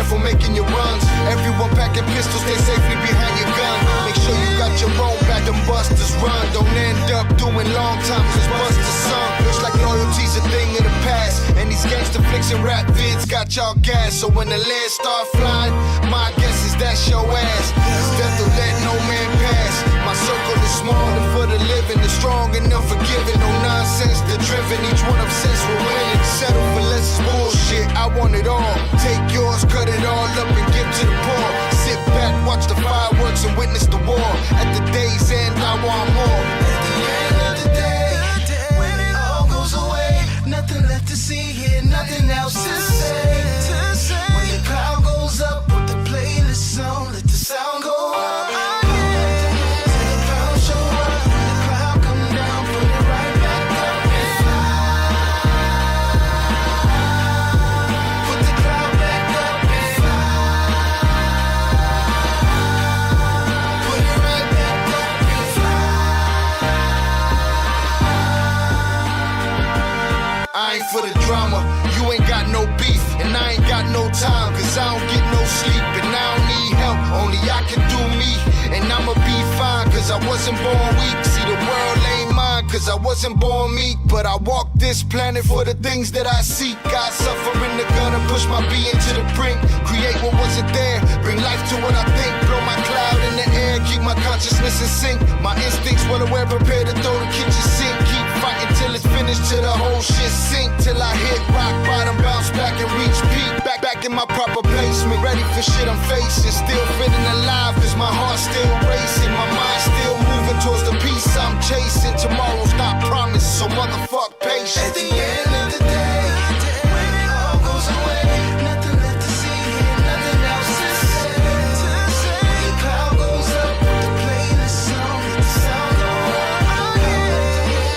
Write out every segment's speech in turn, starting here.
careful making your runs. Everyone packing pistols, stay safely behind your gun. Make sure you got your own back, them busters run. Don't end up doing long time, cause busters sung. Looks like loyalty's a thing of the past, and these gangster flicks and rap vids got y'all gas. So when the lead start flying, my guess is that's your ass. Cause death will let no man pass. My circle is small and for the living, the strong and unforgiving. No nonsense, the driven, each one obsessed with winning. Settle for less is bullshit, I want it all. Take yours, cut it all up and give to the poor. Sit back, watch the fireworks and witness the war. At the day's end, I want more. At the end of the day, when it all goes away, nothing left to see here, nothing else to say. When the crowd goes up, put the playlist on, let the sound go up. Let the crowd show up, when the crowd come down, put it right back up and fly. Put the crowd back up and fly. Put it right back up and fly. I ain't for the drama, you ain't got no beef, and I ain't got no time, cause I don't get no sleep, and I don't need help, only I can do me, and I'ma be fine, cause I wasn't born weak. See, the world ain't mine, cause I wasn't born meek, but I walk this planet for the things that I seek. God suffering the gun and push my being to the brink, create what wasn't there, bring life to what I think, blow my cloud in the air, keep my consciousness in sync, my instincts well aware, prepared to throw the kitchen sink, keep fighting till it's finished, till the whole shit sink, till I hit rock bottom, bounce back and reach peak, back in my proper placement, ready for shit I'm facing, still feeling alive, cause my heart's still racing, my mind's still moving towards the peace I'm chasing, tomorrow's not promised, so motherfuck patience. At the end of the day, when it all goes away, nothing left to see here, nothing else to say. When the crowd goes up, put the playlist on, let the sound go up.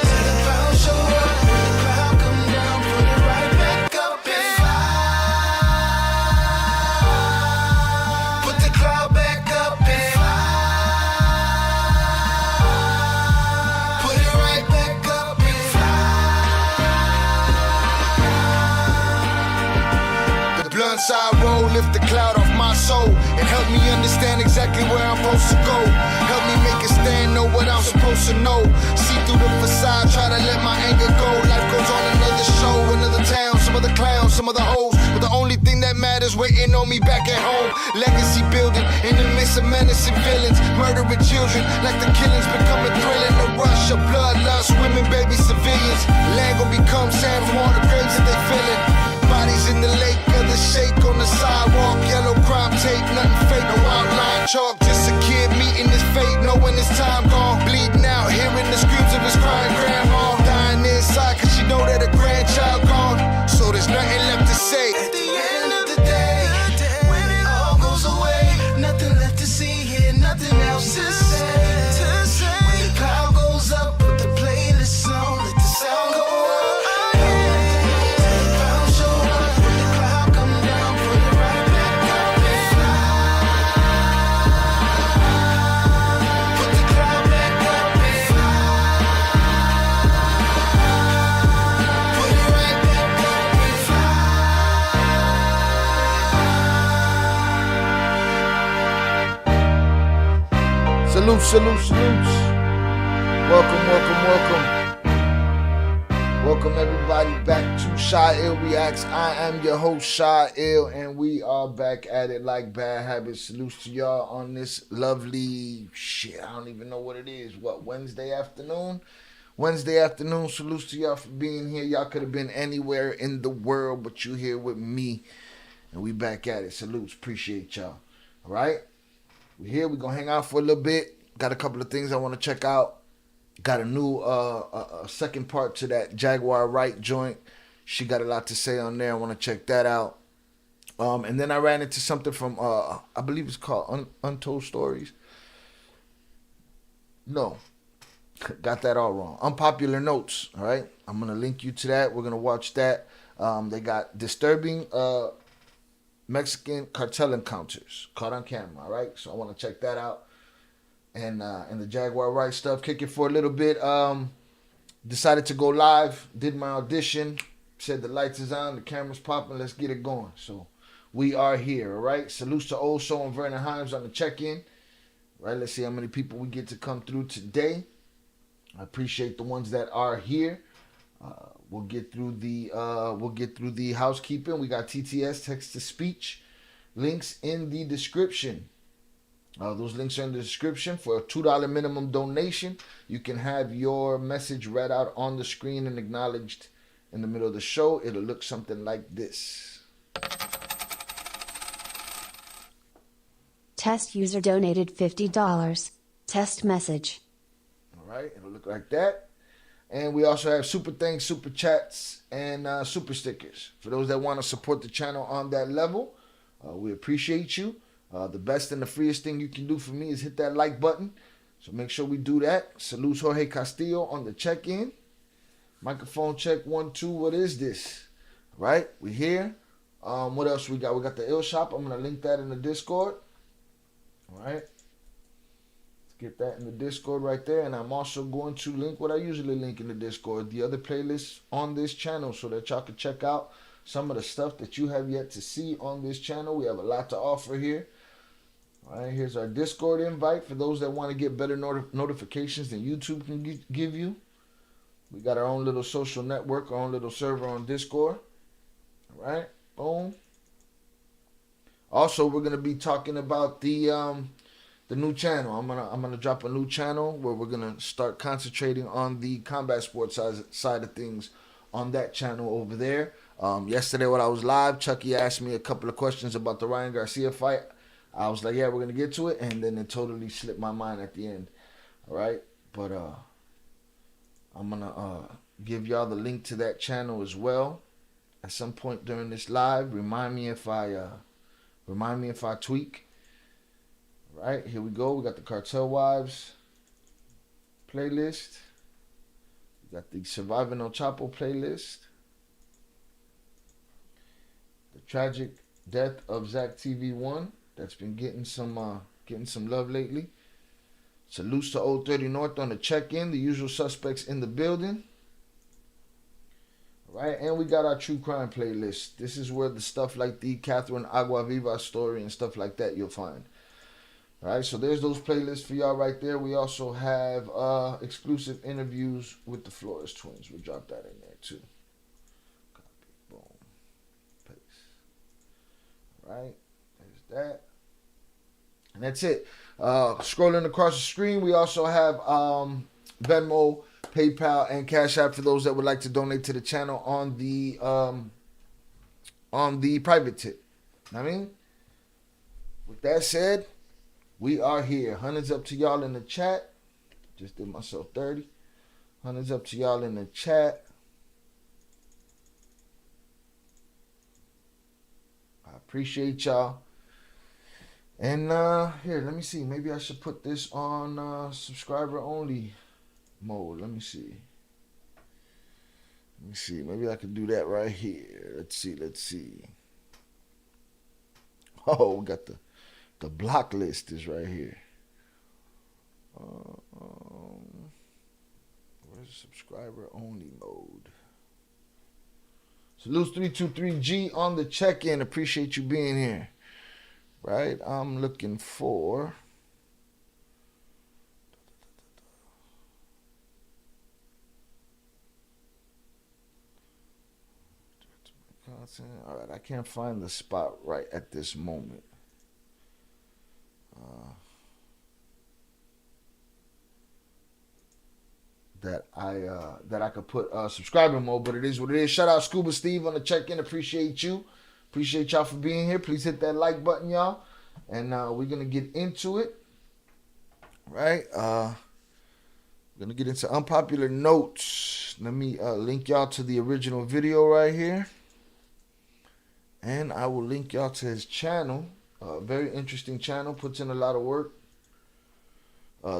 Let the crowd show up, when the crowd come down, put it right back up and fly. Put the crowd back up and fly. Put it right back up and fly. The blunt side roll, lift the cloud off my soul, and help me understand exactly where I'm supposed to go. Help me make a stand, know what I'm supposed to know. See through the facade, try to let my anger go. Life goes on, another show, another town, some other clowns, some other hoes. But the only thing that matters waiting on me back at home. Legacy building in the midst of menacing villains, murdering children like the killings becoming thrilling. The rush of bloodlust, women, baby, civilians. Land gon' become sand from all the graves that they filling. Bodies in the lake of the shake on the sidewalk. Yellow crime tape, nothing fake, no outline chalk. Just a kid meeting his fate, knowing his time gone. Bleeding out, hearing the screams of his crying grandma. Dying inside, cause she know that her grandchild gone. So there's nothing left to say. At the end of the day, when it all goes away, nothing left to see here, nothing else to say. When the crowd goes up, put the playlist on, let the sound go up. Let the crowd show up, when the crowd come down, put it right back up and fly. Put the crowd back up and fly. Put it right back up and fly. Salute, salute, salutes. Welcome, welcome, welcome. Welcome everybody back to Shy Ill Reacts. I am your host, Shy Ill, and we are back at it like bad habits. Salutes to y'all on this lovely shit. I don't even know what it is. What, Wednesday afternoon? Wednesday afternoon. Salutes to y'all for being here. Y'all could have been anywhere in the world, but you here with me. And we back at it. Salutes. Appreciate y'all. All right? We're here. We're going to hang out for a little bit. Got a couple of things I want to check out. Got a new second part to that Jaguar Wright joint. She got a lot to say on there. I want to check that out. And then I ran into something from, I believe it's called Untold Stories. No. Got that all wrong. Unpopular Notes. All right? I'm going to link you to that. We're going to watch that. They got disturbing Mexican cartel encounters caught on camera. All right? So I want to check that out. And the Jaguar Wright stuff. Kick it for a little bit. Decided to go live. Did my audition. Said the lights is on. The camera's popping. Let's get it going. So we are here. All right. Salutes to Old Soul and Vernon Himes on the check-in. All right. Let's see how many people we get to come through today. I appreciate the ones that are here. We'll get through the housekeeping. We got TTS, text to speech, links in the description. Those links are in the description. For a $2 minimum donation, you can have your message read out on the screen and acknowledged in the middle of the show. It'll look something like this. Test user donated $50. Test message. All right, it'll look like that. And we also have super thanks, super chats, and super stickers. For those that want to support the channel on that level, we appreciate you. The best and the freest thing you can do for me is hit that like button. So make sure we do that. Salute Jorge Castillo on the check-in. Microphone check 1, 2. What is this? All right, we here. What else we got? We got the Ill Shop. I'm going to link that in the Discord. All right. Let's get that in the Discord right there. And I'm also going to link what I usually link in the Discord, the other playlists on this channel, so that y'all can check out some of the stuff that you have yet to see on this channel. We have a lot to offer here. All right, here's our Discord invite for those that want to get better notifications than YouTube can give you. We got our own little social network, our own little server on Discord. All right, boom. Also, we're gonna be talking about the new channel. I'm gonna drop a new channel where we're gonna start concentrating on the combat sports side of things on that channel over there. Yesterday when I was live, Chucky asked me a couple of questions about the Ryan Garcia fight. I was like, yeah, we're going to get to it. And then it totally slipped my mind at the end. All right. But I'm going to give y'all the link to that channel as well at some point during this live. Remind me if I tweak. All right. Here we go. We got the Cartel Wives playlist. We got the Surviving El Chapo playlist. The Tragic Death of Zach TV1. That's been getting some love lately. Salutes to Old 30 North on the check-in. The usual suspects in the building. All right, and we got our true crime playlist. This is where the stuff like the Catherine Aguaviva story and stuff like that you'll find. All right, so there's those playlists for y'all right there. We also have exclusive interviews with the Flores twins. We'll drop that in there too. Copy, boom, paste. All right, there's that. And that's it. Scrolling across the screen, we also have Venmo, PayPal, and Cash App for those that would like to donate to the channel on the private tip. I mean, with that said, we are here. Hundreds up to y'all in the chat. Just did myself 30. Hundreds up to y'all in the chat. I appreciate y'all. And here, let me see. Maybe I should put this on subscriber only mode. Let me see. Maybe I could do that right here. Let's see. Oh, we got the block list is right here. Where's subscriber only mode? Salute 323G on the check-in. Appreciate you being here. Right, I'm looking for content. All right, I can't find the spot right at this moment. That I could put subscriber mode, but it is what it is. Shout out Scuba Steve on the check-in. Appreciate you. Appreciate y'all for being here. Please hit that like button, y'all. And we're going to get into it. Right? We're going to get into unpopular notes. Let me link y'all to the original video right here. And I will link y'all to his channel. Very interesting channel. Puts in a lot of work.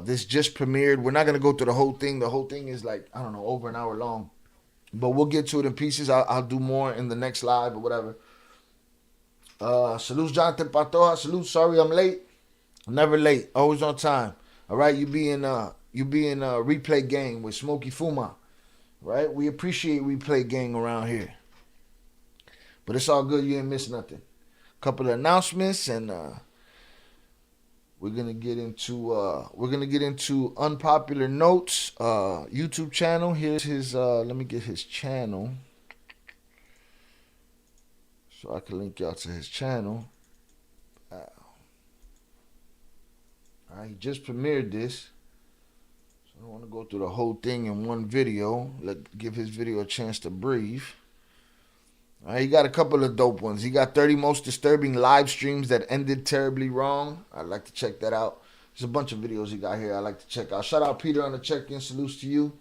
This just premiered. We're not going to go through the whole thing. The whole thing is like, I don't know, over an hour long. But we'll get to it in pieces. I'll do more in the next live or whatever. Salute Jonathan Pantoja. Salute. Sorry I'm late. I'm never late. Always on time. All right. You be in replay gang with Smokey Fuma. Right. We appreciate replay gang around here. But it's all good. You ain't miss nothing. couple of announcements, and we're gonna get into unpopular notes. YouTube channel. Here's his. Let me get his channel so I can link y'all to his channel. He just premiered this, so I don't want to go through the whole thing in one video. Give his video a chance to breathe. He got a couple of dope ones. He got 30 most disturbing live streams that ended terribly wrong. I'd like to check that out. There's a bunch of videos he got here I'd like to check out. Shout out Peter on the check-in. Salutes to you.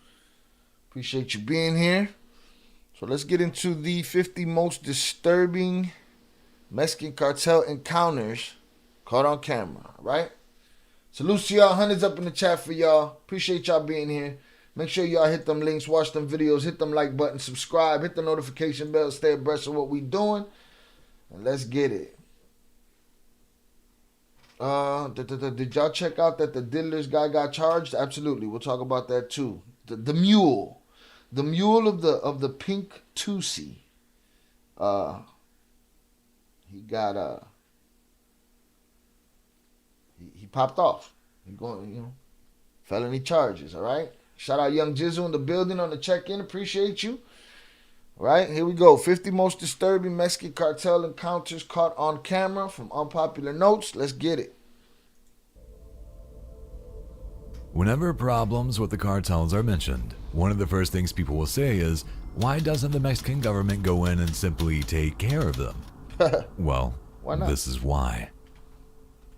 Appreciate you being here. So let's get into the 50 most disturbing Mexican cartel encounters caught on camera, right? Salutes to y'all. Hundreds up in the chat for y'all. Appreciate y'all being here. Make sure y'all hit them links, watch them videos, hit them like button, subscribe, hit the notification bell, stay abreast of what we doing. And let's get it. Did y'all check out that the diddlers guy got charged? Absolutely. We'll talk about that too. The mule. The mule of the pink Tusi. He got he popped off. He going, felony charges, all right? Shout out Young Jizzle in the building on the check-in. Appreciate you. All right, here we go. 50 most disturbing Mexican cartel encounters caught on camera from Unpopular Notes. Let's get it. Whenever problems with the cartels are mentioned, one of the first things people will say is, why doesn't the Mexican government go in and simply take care of them? Well, why not? This is why.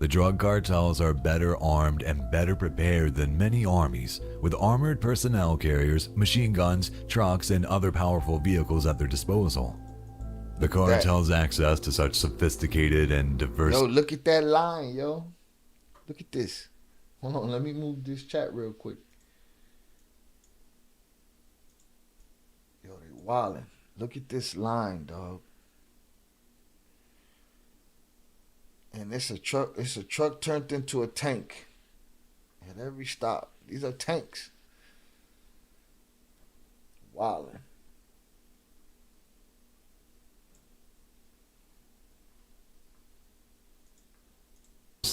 The drug cartels are better armed and better prepared than many armies, with armored personnel carriers, machine guns, trucks, and other powerful vehicles at their disposal. The cartels' access to such sophisticated and diverse... Yo, look at that line, yo. Look at this. Hold on, let me move this chat real quick. Yo, they wildin'. Look at this line, dog. And it's a truck turned into a tank at every stop. These are tanks. Wildin'.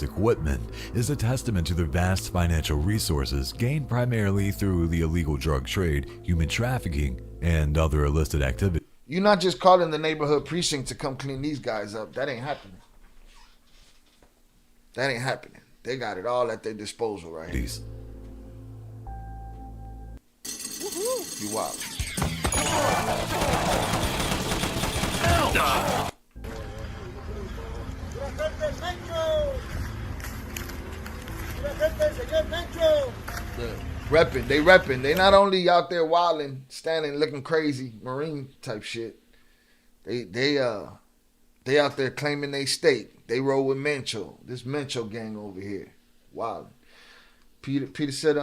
Equipment is a testament to their vast financial resources gained primarily through the illegal drug trade, human trafficking, and other illicit activities. You're not just calling the neighborhood precinct to come clean these guys up. That ain't happening. That ain't happening. They got it all at their disposal right here. You wild. They repping. They not only out there wilding, standing, looking crazy, Marine type shit. They out there claiming they stake. They roll with Mencho. This Mencho gang over here. Wow. Peter said,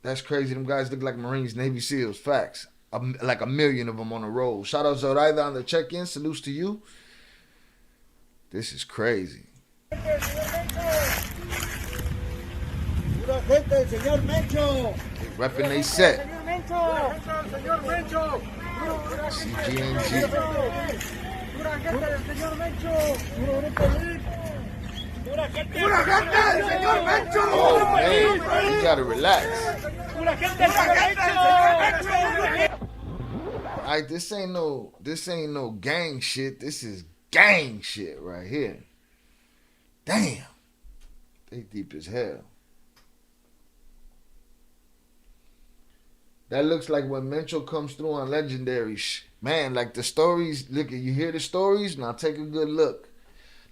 that's crazy. Them guys look like Marines, Navy SEALs. Facts. Like a million of them on the roll. Shout out Zoraida on the check-in. Salutes to you. This is crazy. They repping they set. CGNG. Oh man, you gotta relax. Alright, this ain't no gang shit. This is gang shit right here. Damn, they deep as hell. That looks like when Mencho comes through on Legendary. Man, like the stories, look, you hear the stories? Now take a good look.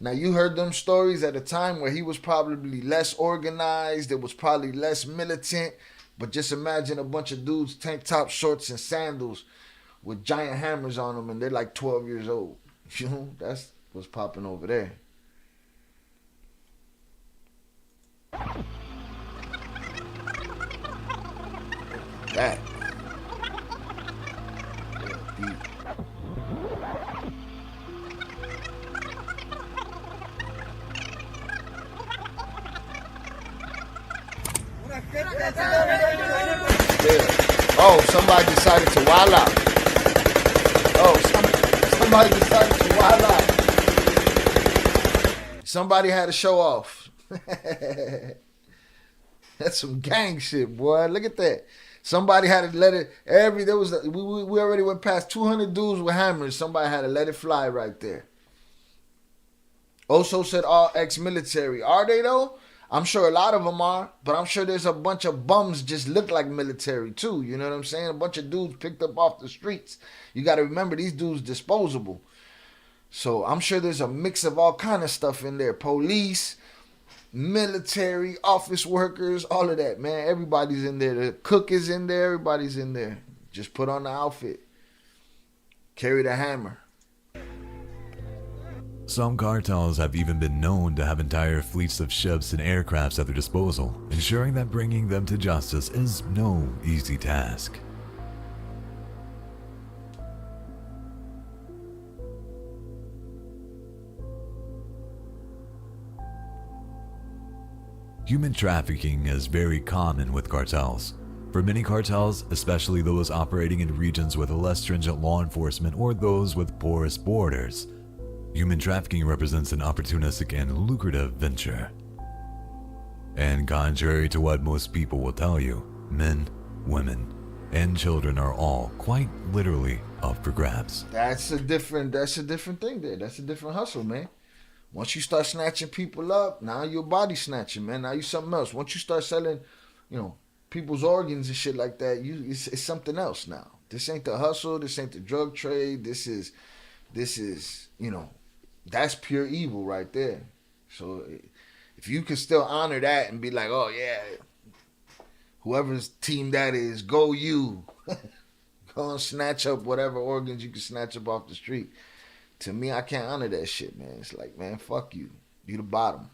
Now you heard them stories at a time where he was probably less organized. It was probably less militant. But just imagine a bunch of dudes, tank top, shorts, and sandals with giant hammers on them, and they're like 12 years old. You know, that's what's popping over there. That. Yeah. Oh, somebody decided to wild out. Oh, somebody decided to wild out. Somebody had to show off. That's some gang shit, boy. Look at that. Somebody had to let it. We already went past 200 dudes with hammers. Somebody had to let it fly right there. Also said all ex-military. Are they though? I'm sure a lot of them are, but I'm sure there's a bunch of bums just look like military too. You know what I'm saying? A bunch of dudes picked up off the streets. You got to remember these dudes disposable. So I'm sure there's a mix of all kind of stuff in there. Police, military, office workers, all of that, man. Everybody's in there. The cook is in there. Everybody's in there. Just put on the outfit. Carry the hammer. Some cartels have even been known to have entire fleets of ships and aircrafts at their disposal, ensuring that bringing them to justice is no easy task. Human trafficking is very common with cartels. For many cartels, especially those operating in regions with less stringent law enforcement or those with porous borders, human trafficking represents an opportunistic and lucrative venture. And contrary to what most people will tell you, men, women, and children are all quite literally up for grabs. That's a different thing there. That's a different hustle, man. Once you start snatching people up, now you're body snatching, man. Now you something else. Once you start selling, people's organs and shit like that, it's something else now. This ain't the hustle. This ain't the drug trade. This is, that's pure evil right there. So if you can still honor that and be like, oh yeah, whoever's team that is, go you. Go and snatch up whatever organs you can snatch up off the street. To me, I can't honor that shit, man. It's like, man, fuck you. You the bottom.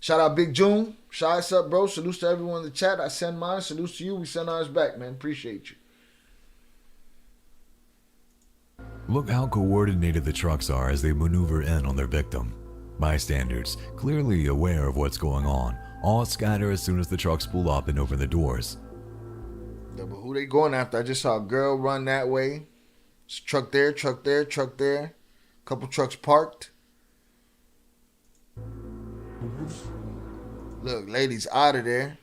Shout out Big June. Shy's up, bro. Salutes to everyone in the chat. I send mine. Salutes to you. We send ours back, man. Appreciate you. Look how coordinated the trucks are as they maneuver in on their victim. Bystanders, clearly aware of what's going on, all scatter as soon as the trucks pull up and open the doors. Yeah, but who they going after? I just saw a girl run that way. It's truck there, truck there, truck there. Couple trucks parked. Look, lady's out of there.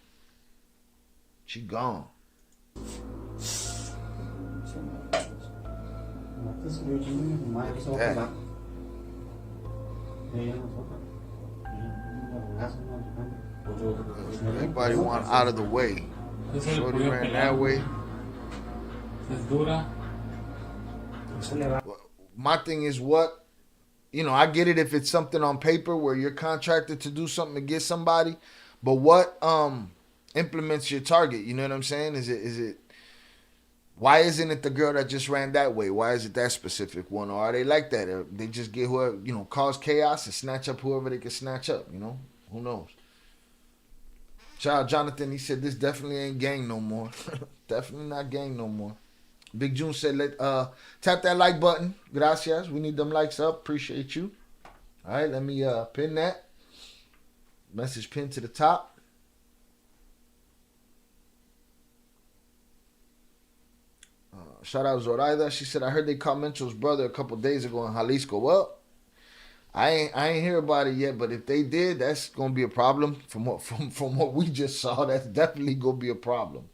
She gone. That. Everybody want out of the way. Shorty ran that way. My thing is what? I get it if it's something on paper where you're contracted to do something to get somebody, but what implements your target? You know what I'm saying? Is it why isn't it the girl that just ran that way? Why is it that specific one? Or are they like that? Or they just get whoever, cause chaos and snatch up whoever they can snatch up, Who knows? Shout out Jonathan, he said this definitely ain't gang no more. Definitely not gang no more. Big June said, tap that like button. Gracias. We need them likes up. Appreciate you. All right, let me pin that. Message pin to the top. Shout out Zoraida. She said, I heard they caught Mencho's brother a couple days ago in Jalisco. Well, I ain't hear about it yet, but if they did, that's gonna be a problem. From what we just saw, that's definitely gonna be a problem.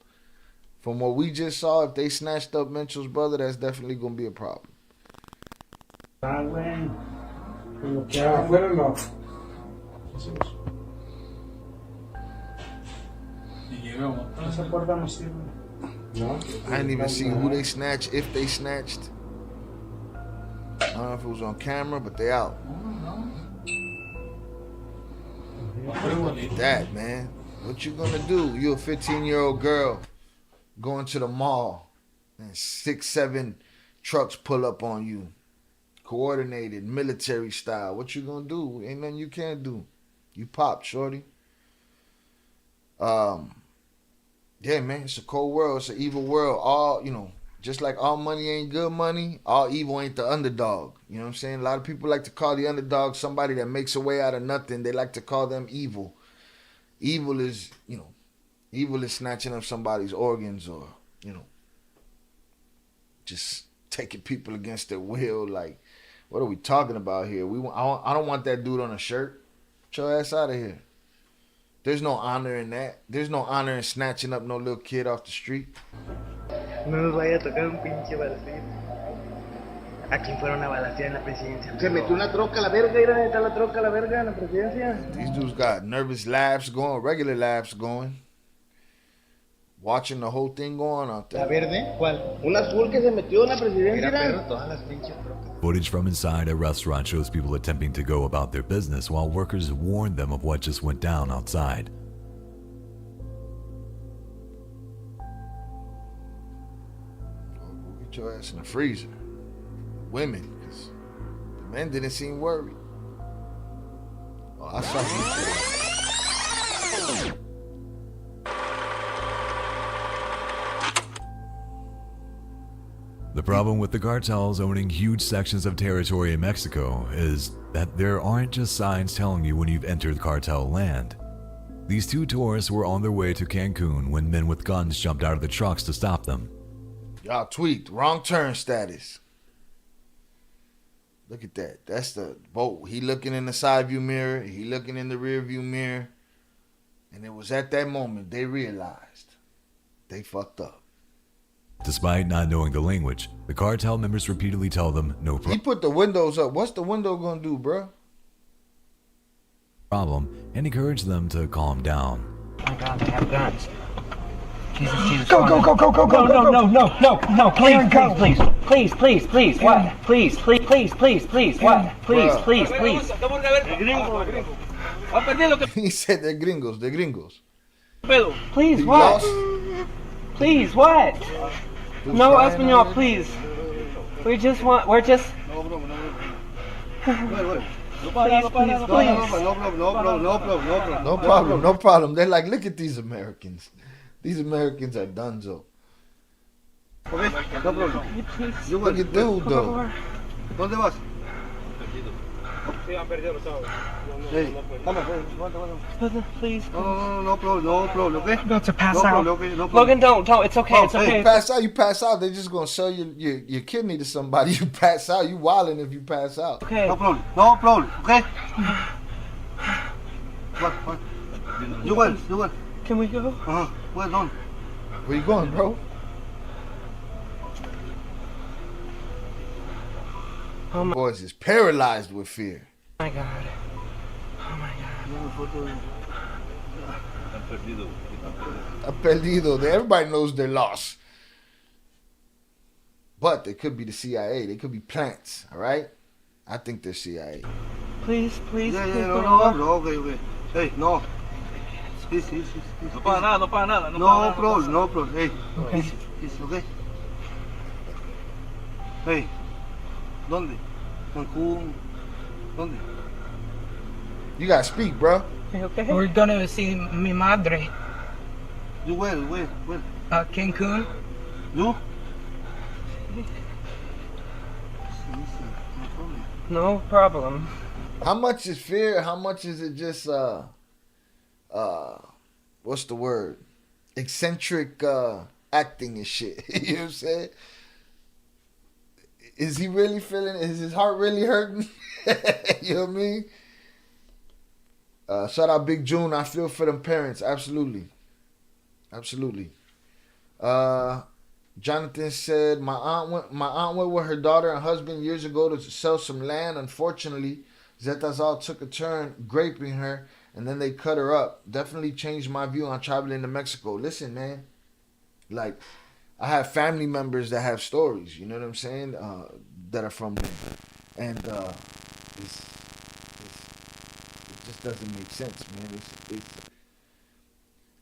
From what we just saw, if they snatched up Mencho's brother, that's definitely gonna be a problem. I didn't even see who they snatched, if they snatched. I don't know if it was on camera, but they out. Look at that, man. What you gonna do? You a 15-year-old girl going to the mall and 6-7 trucks pull up on you. Coordinated, military style. What you gonna do? Ain't nothing you can't do. You popped, shorty. Yeah, man, it's a cold world. It's an evil world. All, just like all money ain't good money, all evil ain't the underdog. You know what I'm saying? A lot of people like to call the underdog somebody that makes a way out of nothing. They like to call them evil. Evil is snatching up somebody's organs or, just taking people against their will. Like, What are we talking about here? I don't want that dude on a shirt. Get your ass out of here. There's no honor in that. There's no honor in snatching up no little kid off the street. No nos vaya a tocar un pinche balacín. Aquí fueron a balacear en la presidencia. Se metió una troca a la verga, ¿y dónde está la troca a la verga en la presidencia? These dudes got nervous laps going, regular laps going. Watching the whole thing going out there. ¿La verde? ¿Cuál? Un azul que se metió en la presidencia. Mira, pero todas las pinches trocas. Footage from inside a restaurant shows people attempting to go about their business while workers warn them of what just went down outside. Get your ass in the freezer. Women, because the men didn't seem worried. Oh, I saw you. The problem with the cartels owning huge sections of territory in Mexico is that there aren't just signs telling you when you've entered cartel land. These two tourists were on their way to Cancun when men with guns jumped out of the trucks to stop them. Y'all tweaked. Wrong turn status. Look at that. That's the boat. He looking in the side view mirror. He looking in the rear view mirror. And it was at that moment they realized they fucked up. Despite not knowing the language, the cartel members repeatedly tell them no He put the windows up. What's the window gonna do, bro? problem and encourage them to calm down. Oh my God, they have guns. Jesus. Go, No, please, what? Please, what? Please. He said they're gringos. Please, He what? lost. Please, what? No, flying Espanol, over? please. We're just. No problem. They're like, look at these Americans. These Americans are dunzo. Okay, no problem. Look at dude though. ¿Dónde vas? Hey, Please. no problem, okay? About to pass No out. problem, okay? No problem. Logan, don't. It's okay. It's okay. You pass out, they're just gonna sell your kidney to somebody. You pass out, you wildin' if you pass out. Okay. No problem, okay? What? You will. Can we go? Well done. Where you going, bro? Oh my Boys is paralyzed with fear. God. Perdido. Everybody knows they're lost. But they could be the CIA. They could be plants, all right? I think they're CIA. Please. Yeah, no, okay. Hey, no. Please. No para nada. No problem. Hey, easy, okay? Hey, ¿dónde? Cancún. ¿Dónde? You gotta speak, bro. Okay. We're gonna see mi madre. You where? Cancun. You? No problem. How much is fear? How much is it just what's the word? Eccentric acting and shit. You know what I'm saying? Is he really feeling it? Is his heart really hurting? You know what I mean? Shout out Big June. I feel for them parents. Absolutely. Jonathan said, my aunt went with her daughter and husband years ago to sell some land. Unfortunately, Zetazal took a turn graping her, and then they cut her up. Definitely changed my view on traveling to Mexico. Listen, man, like, I have family members that have stories, you know what I'm saying, that are from there. And it just doesn't make sense, man.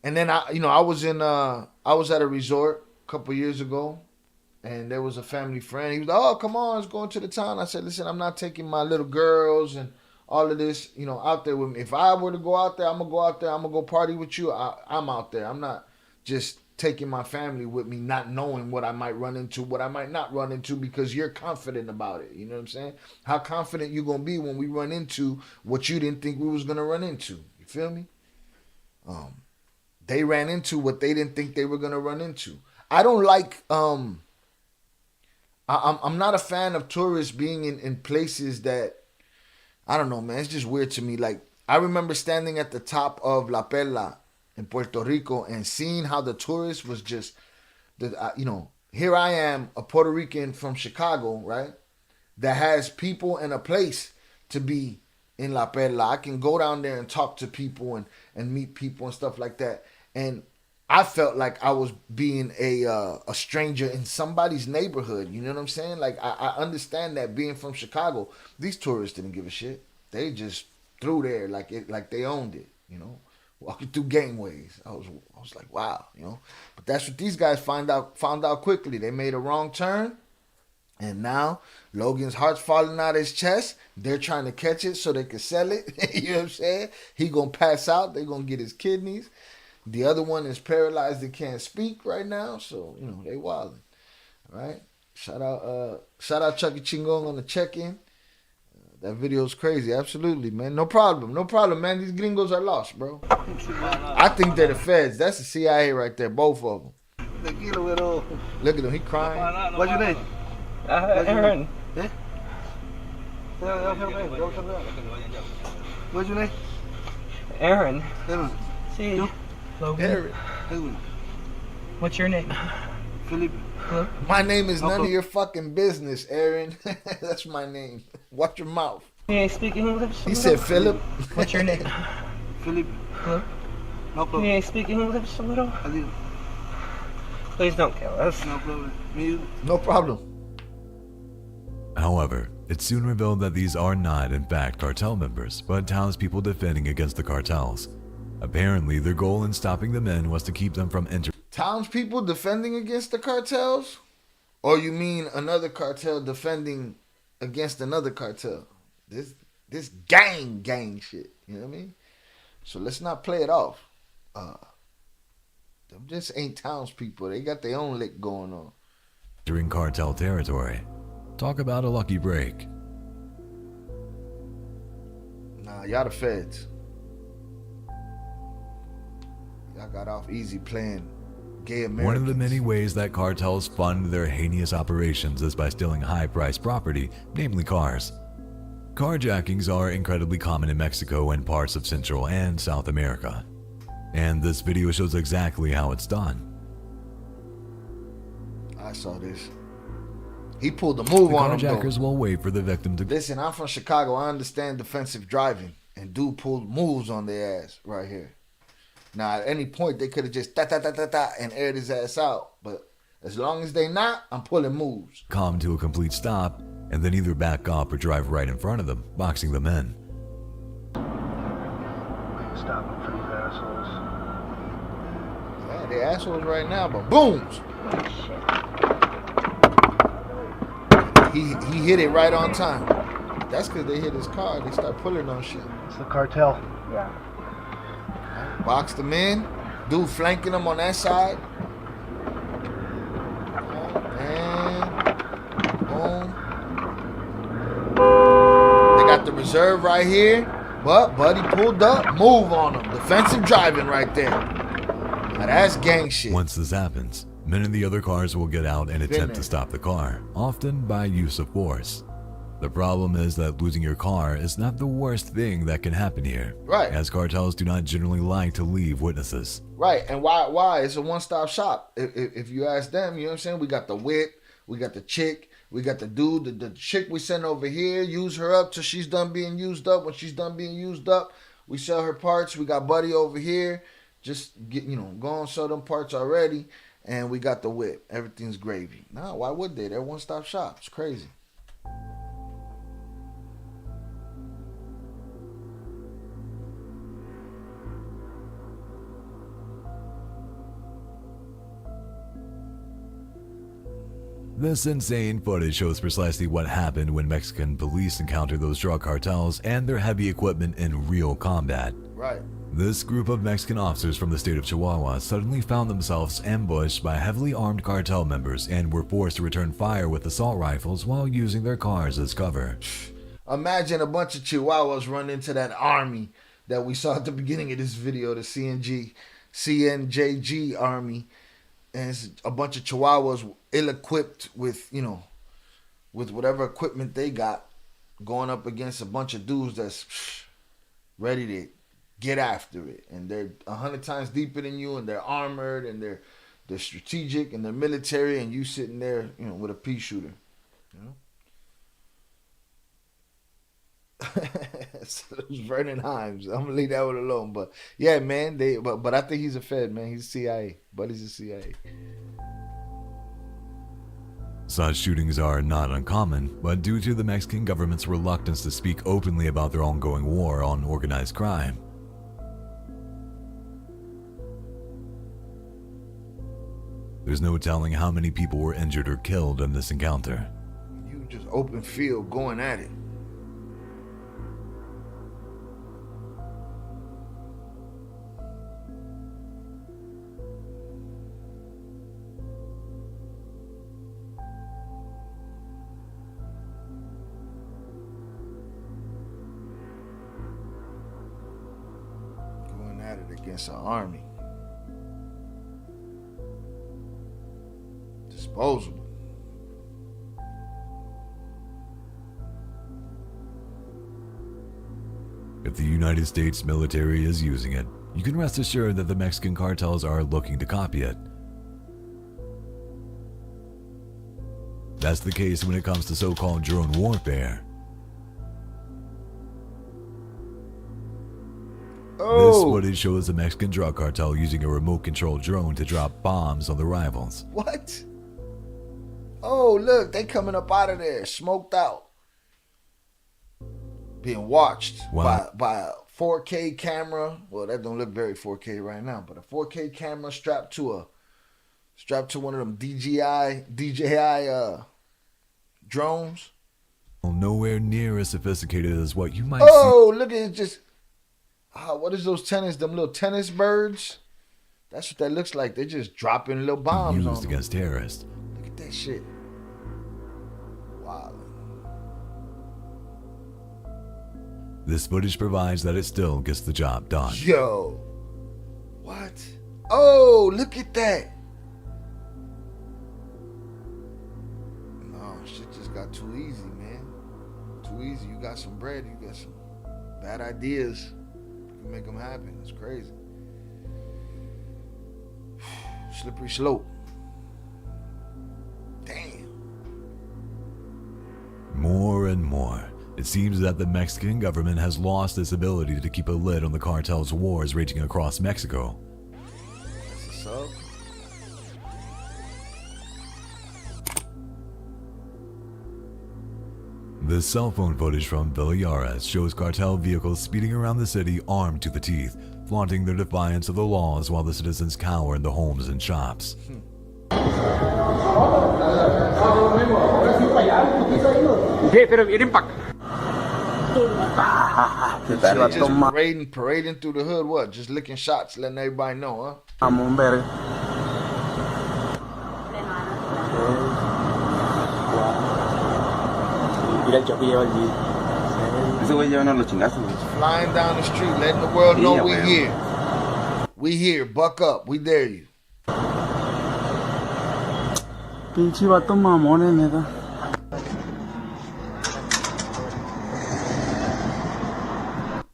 And then I was at a resort a couple years ago, and there was a family friend. He was like, "Oh, come on, let's go into the town." I said, "Listen, I'm not taking my little girls and all of this, out there with me. If I were to go out there, I'm gonna go out there. I'm gonna go party with you. I'm out there. I'm not just taking my family with me, not knowing what I might run into, what I might not run into, because you're confident about it." You know what I'm saying? How confident you gonna be when we run into what you didn't think we was gonna run into? You feel me? They ran into what they didn't think they were gonna run into. I don't like I'm not a fan of tourists being in places that, I don't know, man. It's just weird to me. Like, I remember standing at the top of La Perla in Puerto Rico and seeing how the tourist was just, here I am, a Puerto Rican from Chicago, right? That has people and a place to be in La Perla. I can go down there and talk to people and meet people and stuff like that. And I felt like I was being a stranger in somebody's neighborhood. You know what I'm saying? Like, I understand that being from Chicago, these tourists didn't give a shit. They just threw there like they owned it. You know, walking through gangways. I was like, wow. You know, but that's what these guys found out quickly. They made a wrong turn, and now Logan's heart's falling out his chest. They're trying to catch it so they can sell it. You know what I'm saying? He gonna pass out. They gonna get his kidneys. The other one is paralyzed and can't speak right now, so you know they wilding. All right, shout out Chucky Chingong on the check-in. That video's crazy, absolutely, man. No problem, man. These gringos are lost, bro. I think they're the feds. That's the CIA right there, both of them. Look at him, he crying. What's your name? Aaron. Eh? What's your name? Aaron. Aaron. See, Logan. Edwin. What's your name? Philip. Hello? My name is none of your fucking business, Aaron. That's my name. Watch your mouth. You ain't speak English? He said Philip. What's your name? Philip. Hello? No You problem. ain't speak English a little? I did. Please don't kill us. No problem. Me. No problem. However, it soon revealed that these are not, in fact, cartel members, but townspeople defending against the cartels. Apparently, their goal in stopping the men was to keep them from entering. Townspeople defending against the cartels? Or you mean another cartel defending against another cartel? This gang shit. You know what I mean? So let's not play it off. Them just ain't townspeople. They got their own lick going on. Entering cartel territory. Talk about a lucky break. Nah, y'all the feds. Y'all got off easy playing gay Americans. One of the many ways that cartels fund their heinous operations is by stealing high-priced property, namely cars. Carjackings are incredibly common in Mexico and parts of Central and South America. And this video shows exactly how it's done. I saw this. He pulled the move The on him, carjackers though. will wait for the victim to... Listen, I'm from Chicago. I understand defensive driving. And dude pulled moves on their ass right here. Now, at any point, they could have just ta-ta-ta-ta-ta and aired his ass out. But as long as they not, I'm pulling moves. come to a complete stop and then either back up or drive right in front of them, boxing them in. Stop them for these assholes. Yeah, they assholes right now, but booms! He hit it right on time. That's because they hit his car. They start pulling on shit. It's the cartel. Yeah. Boxed him in. Dude flanking him on that side. And boom. They got the reserve right here. But Buddy pulled up. Move on him. Defensive driving right there. Now that's gang shit. Once this happens, men in the other cars will get out and attempt to stop the car, often by use of force. The problem is that losing your car is not the worst thing that can happen here. Right. As cartels do not generally like to leave witnesses. Right, and why? It's a one-stop shop. If you ask them, you know what I'm saying? We got the whip, we got the chick, we got the dude, the chick we send over here, use her up till she's done being used up. When she's done being used up, we sell her parts. We got Buddy over here, just get, go and sell them parts already, and we got the whip. Everything's gravy. Nah, why would they? They're one-stop shop. It's crazy. This insane footage shows precisely what happened when Mexican police encountered those drug cartels and their heavy equipment in real combat. Right. This group of Mexican officers from the state of Chihuahua suddenly found themselves ambushed by heavily armed cartel members and were forced to return fire with assault rifles while using their cars as cover. Imagine a bunch of Chihuahuas run into that army that we saw at the beginning of this video, the CNJG army. And it's a bunch of Chihuahuas ill-equipped with, with whatever equipment they got, going up against a bunch of dudes that's ready to get after it, and they're 100 times deeper than you, and they're armored, and they're strategic, and they're military, and you sitting there, you know, with a pea shooter, you know. So those Vernon Himes. I'm gonna leave that one alone. But yeah, man, but I think he's a Fed, man. He's CIA. But he's a CIA. Such shootings are not uncommon, but due to the Mexican government's reluctance to speak openly about their ongoing war on organized crime, there's no telling how many people were injured or killed in this encounter. You just open field going at it. Against an army. Disposable. If the United States military is using it, you can rest assured that the Mexican cartels are looking to copy it. That's the case when it comes to so-called drone warfare. This footage shows the Mexican drug cartel using a remote-controlled drone to drop bombs on the rivals. What? Oh, look, they coming up out of there, smoked out. Being watched by a 4K camera. Well, that don't look very 4K right now, but a 4K camera strapped to one of them DJI drones. Nowhere near as sophisticated as what you might see. Oh, look at it, just... what is those tennis? Them little tennis birds? That's what that looks like. They're just dropping little bombs used against terrorists. Look at that shit. Wow. This footage provides that it still gets the job done. Yo. What? Oh, look at that. No, shit just got too easy, man. Too easy. You got some bread. You got some bad ideas. Make them happen. It's crazy. Slippery slope. Damn. More and more, it seems that the Mexican government has lost its ability to keep a lid on the cartel's wars raging across Mexico. That's a sub. This cell phone footage from Villayares shows cartel vehicles speeding around the city armed to the teeth, flaunting their defiance of the laws while the citizens cower in the homes and shops. Just parading through the hood, what? Just licking shots, letting everybody know, huh? Flying down the street, letting the world know we here. We here, buck up, we dare you. Pinche vato mamón, neta.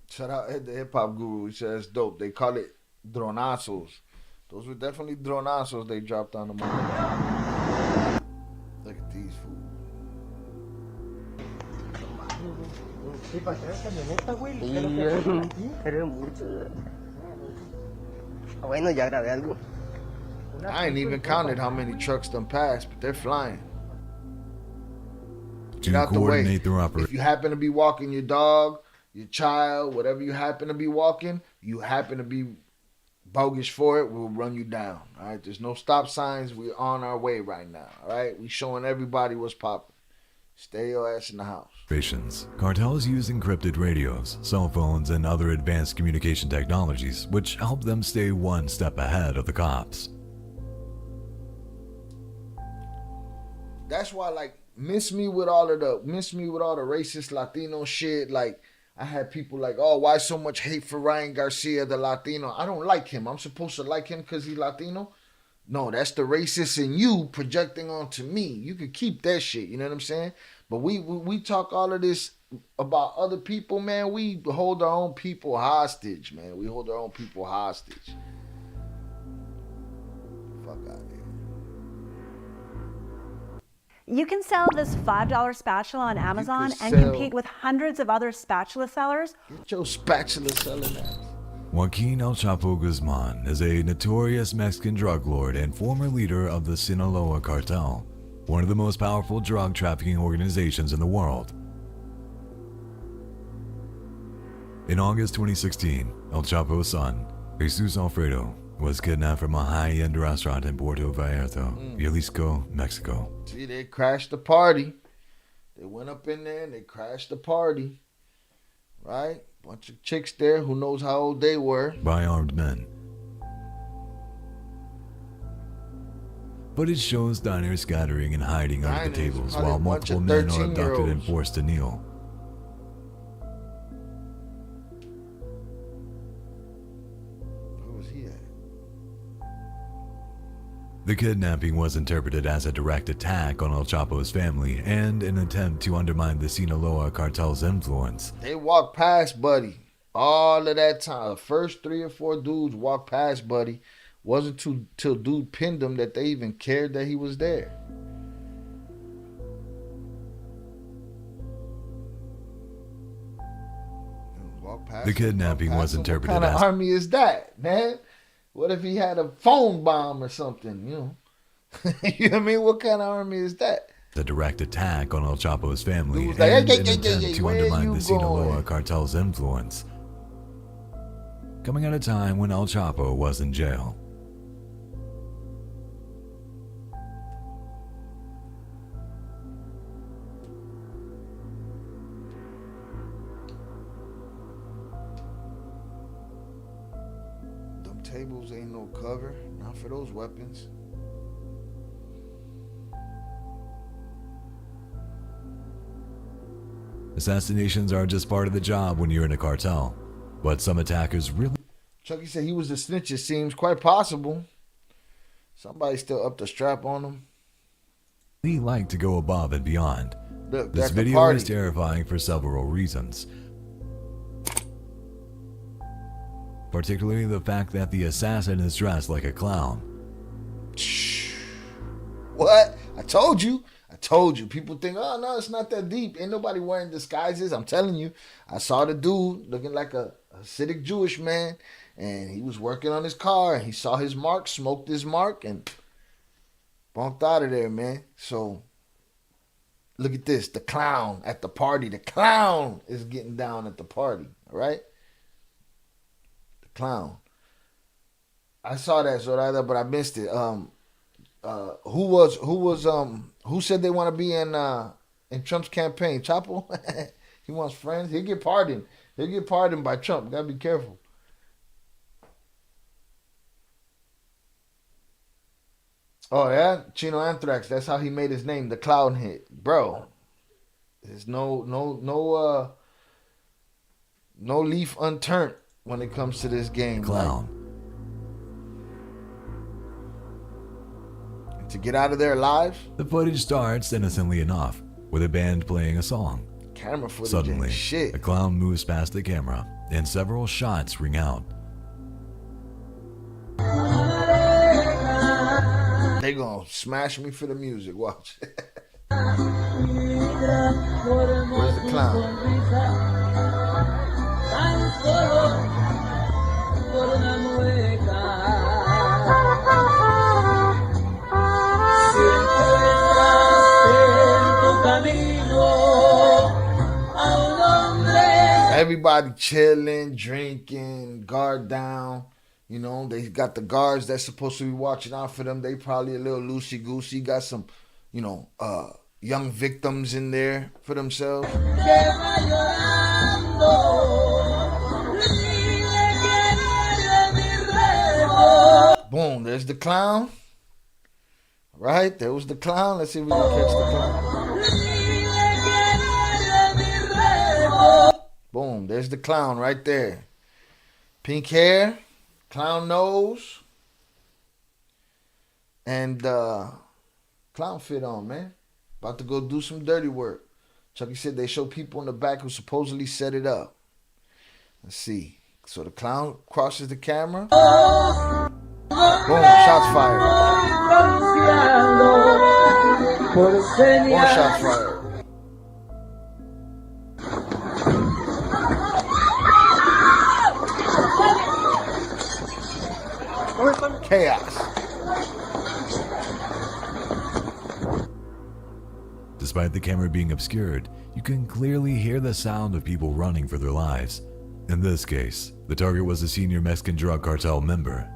Shout out the hip hop guru, he says dope. They call it dronazos. Those were definitely dronazos they dropped on the moment. Look at these fools. Bueno, ya grabé algo. I ain't even counted how many trucks done passed, but they're flying. Get out the way. If you happen to be walking your dog, your child, whatever you happen to be walking, you happen to be bogus for it, we'll run you down. All right, there's no stop signs. We're on our way right now. All right, we showing everybody what's popping. Stay your ass in the house. Cartels use encrypted radios, cell phones, and other advanced communication technologies, which help them stay one step ahead of the cops. That's why, like, miss me with all the racist Latino shit. Like, I had people like, oh, why so much hate for Ryan Garcia, the Latino? I don't like him. I'm supposed to like him because he's Latino. No, that's the racist in you projecting onto me. You could keep that shit. You know what I'm saying? But we talk all of this about other people, man. We hold our own people hostage, man. We hold our own people hostage. Fuck out of here. You can sell this $5 spatula on Amazon and compete with hundreds of other spatula sellers. Get your spatula selling ass. Joaquin El Chapo Guzman is a notorious Mexican drug lord and former leader of the Sinaloa Cartel, one of the most powerful drug trafficking organizations in the world. In August 2016, El Chapo's son, Jesus Alfredo, was kidnapped from a high-end restaurant in Puerto Vallarta, Jalisco, Mexico. See, they crashed the party. They went up in there and they crashed the party. Right? Bunch of chicks there, who knows how old they were. By armed men. Footage shows diners scattering and hiding under the tables while multiple men are abducted and forced to kneel. Where was he at? The kidnapping was interpreted as a direct attack on El Chapo's family and an attempt to undermine the Sinaloa cartel's influence. They walked past Buddy all of that time. The first 3 or 4 dudes walked past Buddy. Wasn't till dude pinned him that they even cared that he was there. The kidnapping was interpreted as... What kind of as... army is that, man? What if he had a phone bomb or something, you know? You know what I mean? What kind of army is that? The direct attack on El Chapo's family and like, an attempt to undermine the Sinaloa cartel's influence. Coming at a time when El Chapo was in jail. Tables ain't no cover, not for those weapons. Assassinations are just part of the job when you're in a cartel, but some attackers really... Chucky said he was the snitch. It seems quite possible. Somebody still up the strap on him. They like to go above and beyond. Look, this video is terrifying for several reasons. Particularly the fact that the assassin is dressed like a clown. What? I told you. People think, oh, no, it's not that deep. Ain't nobody wearing disguises. I'm telling you. I saw the dude looking like a Hasidic Jewish man, and he was working on his car, and he saw his mark, smoked his mark, and bumped out of there, man. So, look at this. The clown at the party. The clown is getting down at the party, all right? Clown. I saw that, but I missed it. Who said they want to be in Trump's campaign? Chapo? He wants friends. He'll get pardoned. By Trump. Gotta be careful. Oh yeah, Chino Anthrax. That's how he made his name, the clown hit, bro. There's no leaf unturned when it comes to this game. Clown. Right? To get out of there alive. The footage starts innocently enough with a band playing a song. Camera footage. Suddenly, shit. a clown moves past the camera and several shots ring out. They gonna smash me for the music. Watch. Where's the clown? Everybody chilling, drinking, guard down. You know, they got the guards that's supposed to be watching out for them. They probably a little loosey-goosey. Got some, you know, young victims in there for themselves. Boom, there's the clown. Right, there was the clown. Let's see if we can catch the clown. Boom, there's the clown right there. Pink hair, clown nose. And clown fit on, man. About to go do some dirty work. Chucky said they show people in the back who supposedly set it up. Let's see. So the clown crosses the camera. Boom, shots fired. More shots fired. Chaos. Despite the camera being obscured, you can clearly hear the sound of people running for their lives. In this case, the target was a senior Mexican drug cartel member.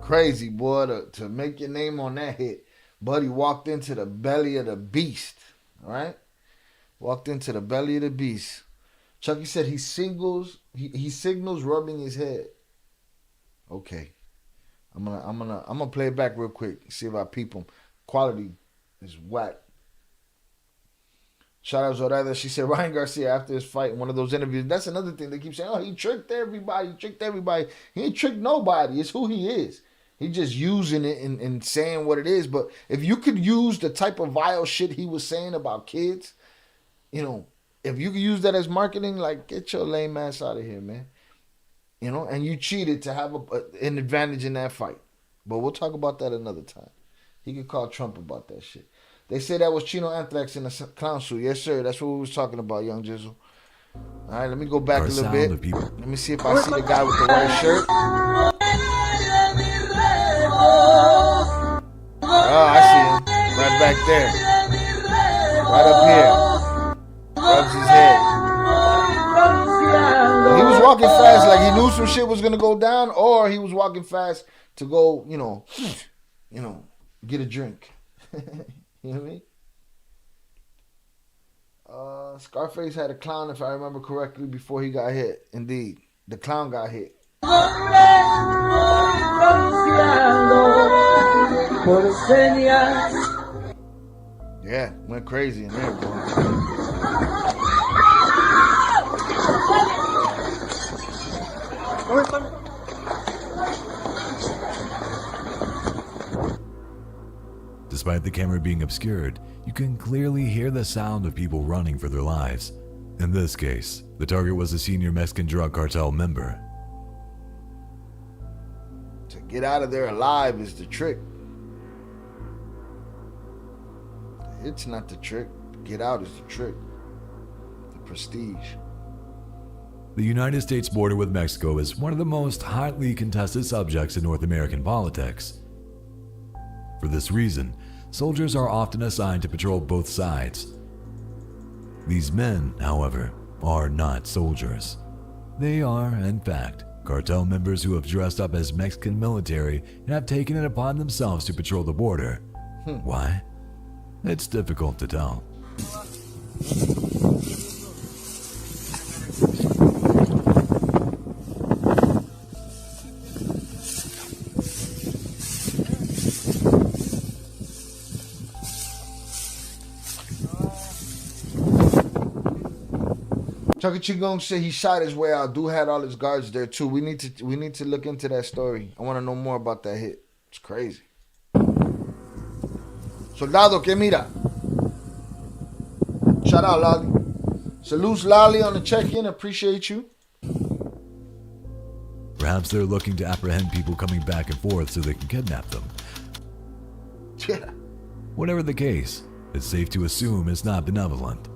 Crazy, boy, to make your name on that hit. Buddy walked into the belly of the beast, all right? Walked into the belly of the beast. Chucky said he signals rubbing his head. Okay. I'm gonna play it back real quick. See if I peep him. Quality is whack. Shout out Zoraida. She said Ryan Garcia after his fight in one of those interviews. That's another thing they keep saying. Oh, he tricked everybody. He ain't tricked nobody. It's who he is. He just using it and saying what it is. But if you could use the type of vile shit he was saying about kids, you know, if you could use that as marketing, like, get your lame ass out of here, man. You know, and you cheated to have an advantage in that fight. But we'll talk about that another time. He could call Trump about that shit. They say that was Chino Anthrax in a clown suit. Yes, sir. That's what we was talking about, Young Jizzle. All right, let me go back a little bit. Let me see if I see the guy with the white shirt. Oh, I see him. Right back there. Right up here. Rubs his head. He was walking fast like he knew some shit was going to go down, or he was walking fast to go, you know, get a drink. You know what I mean? Scarface had a clown, if I remember correctly, before he got hit. Indeed. The clown got hit. Yeah, went crazy in there, bro. Despite the camera being obscured, you can clearly hear the sound of people running for their lives. In this case, the target was a senior Mexican drug cartel member. To get out of there alive is the trick. It's not the trick. Get out is the trick. The prestige. The United States border with Mexico is one of the most hotly contested subjects in North American politics. For this reason, soldiers are often assigned to patrol both sides. These men, however, are not soldiers. They are, in fact, cartel members who have dressed up as Mexican military and have taken it upon themselves to patrol the border. Why? It's difficult to tell. Chucky Chigong said he shot his way out. Dude had all his guards there too. We need to look into that story. I want to know more about that hit. It's crazy. Soldado, que mira? Shout out, Lolly. Salutes Lolly on the check-in. Appreciate you. Perhaps they're looking to apprehend people coming back and forth so they can kidnap them. Yeah. Whatever the case, it's safe to assume it's not benevolent.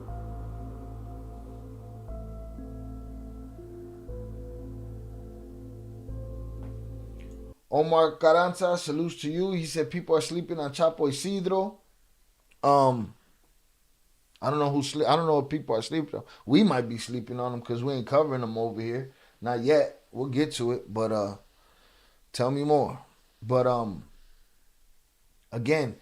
Omar Carranza, salutes to you. He said people are sleeping on Chapo Isidro. I don't know I don't know if people are sleeping on. We might be sleeping on them because we ain't covering them over here. Not yet. We'll get to it, but tell me more. But again,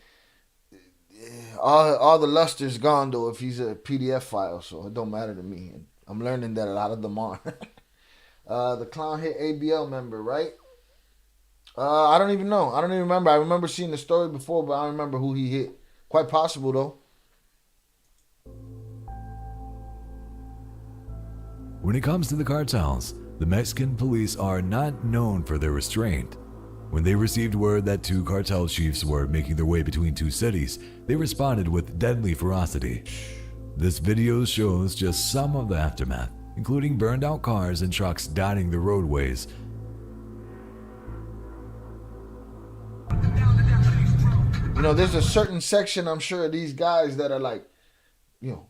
all the luster's gone though if he's a PDF file, so it don't matter to me. And I'm learning that a lot of them are. The clown hit ABL member, right? I don't even know. I don't even remember. I remember seeing the story before, but I don't remember who he hit. Quite possible, though. When it comes to the cartels, the Mexican police are not known for their restraint. When they received word that 2 cartel chiefs were making their way between 2 cities, they responded with deadly ferocity. This video shows just some of the aftermath, including burned out cars and trucks dotting the roadways. You know, there's a certain section, I'm sure, of these guys that are like, you know,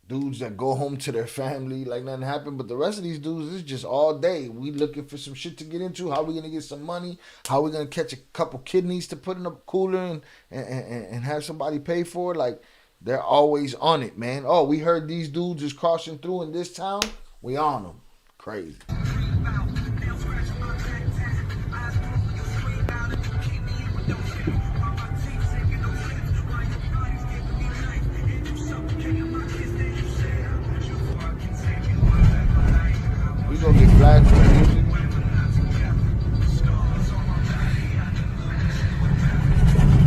dudes that go home to their family like nothing happened. But the rest of these dudes, is just all day. We looking for some shit to get into. How we going to get some money? How we going to catch a couple kidneys to put in a cooler and have somebody pay for it? Like, they're always on it, man. Oh, we heard these dudes is crossing through in this town. We on them. Crazy. We gonna get flagged for music.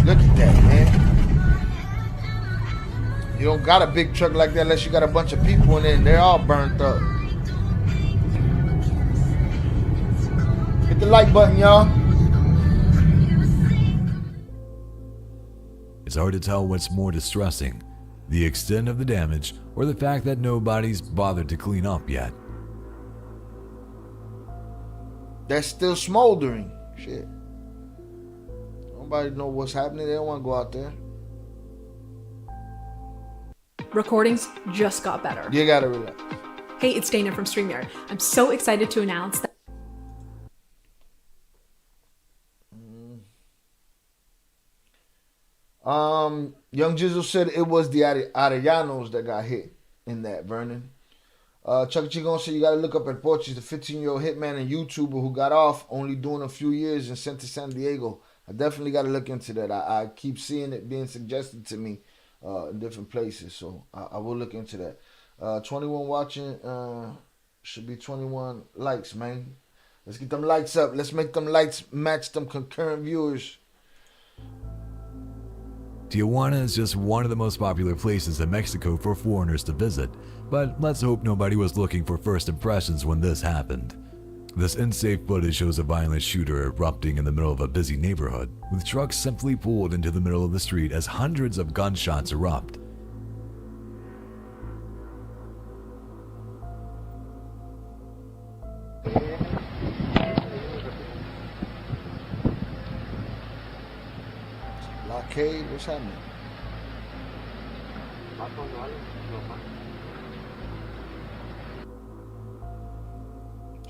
Look at that, man. You don't got a big truck like that unless you got a bunch of people in it and they're all burnt up. Hit the like button, y'all. It's hard to tell what's more distressing, the extent of the damage or the fact that nobody's bothered to clean up yet. That's still smoldering. Shit. Nobody know what's happening. They don't want to go out there. Recordings just got better. You gotta relax. Hey, it's Dana from StreamYard. I'm so excited to announce that Young Jizzle said it was the Arellanos that got hit in that, Vernon. Chuck Chigon said you gotta look up at Porches, the 15-year-old hitman and YouTuber who got off only doing a few years and sent to San Diego. I definitely gotta look into that. I keep seeing it being suggested to me in different places, so I will look into that. 21 watching, should be 21 likes, man. Let's get them lights up. Let's make them lights match them concurrent viewers. Tijuana is just one of the most popular places in Mexico for foreigners to visit, but let's hope nobody was looking for first impressions when this happened. This unsafe footage shows a violent shooter erupting in the middle of a busy neighborhood, with trucks simply pulled into the middle of the street as hundreds of gunshots erupt. Blockade, what's happening?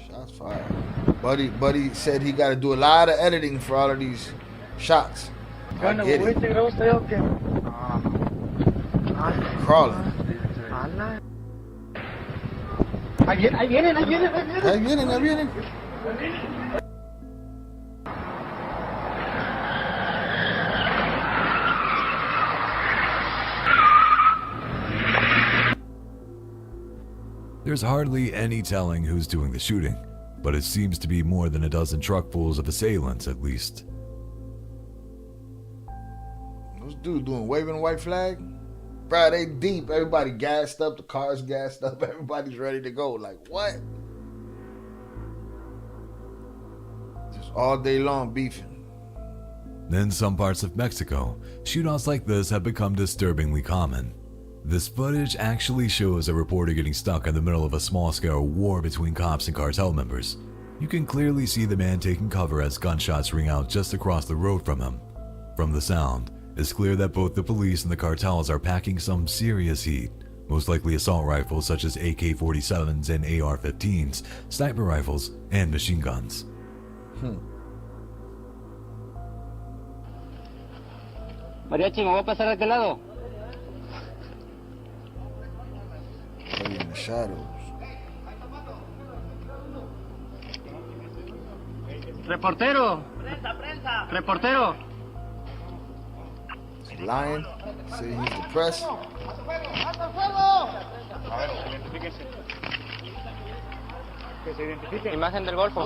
Shots fired. Buddy said he got to do a lot of editing for all of these shots. I get it. Crawling. Ahí vienen. There's hardly any telling who's doing the shooting, but it seems to be more than a dozen truckfuls of assailants at least. Those dudes doing waving a white flag? Bro, they deep. Everybody gassed up. The car's gassed up. Everybody's ready to go. Like, what? Just all day long beefing. In some parts of Mexico, shootouts like this have become disturbingly common. This footage actually shows a reporter getting stuck in the middle of a small-scale war between cops and cartel members. You can clearly see the man taking cover as gunshots ring out just across the road from him. From the sound, it's clear that both the police and the cartels are packing some serious heat, most likely assault rifles such as AK-47s and AR-15s, sniper rifles, and machine guns. Mariachi, ¿me voy a pasar de aquel lado? In the shadows. Reportero. Reportero. He's lying. Say he's the press. Imagen del Golfo.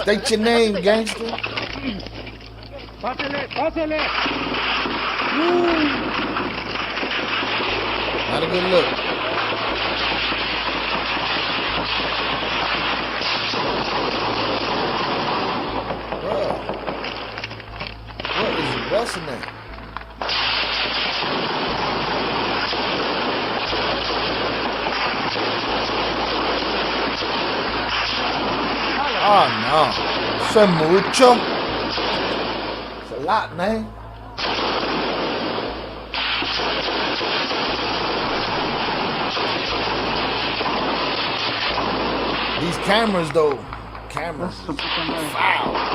State your name, gangster. Not a good look. busting that? Oh no. So mucho. It's a lot, man. These cameras, though. Cameras. Wow.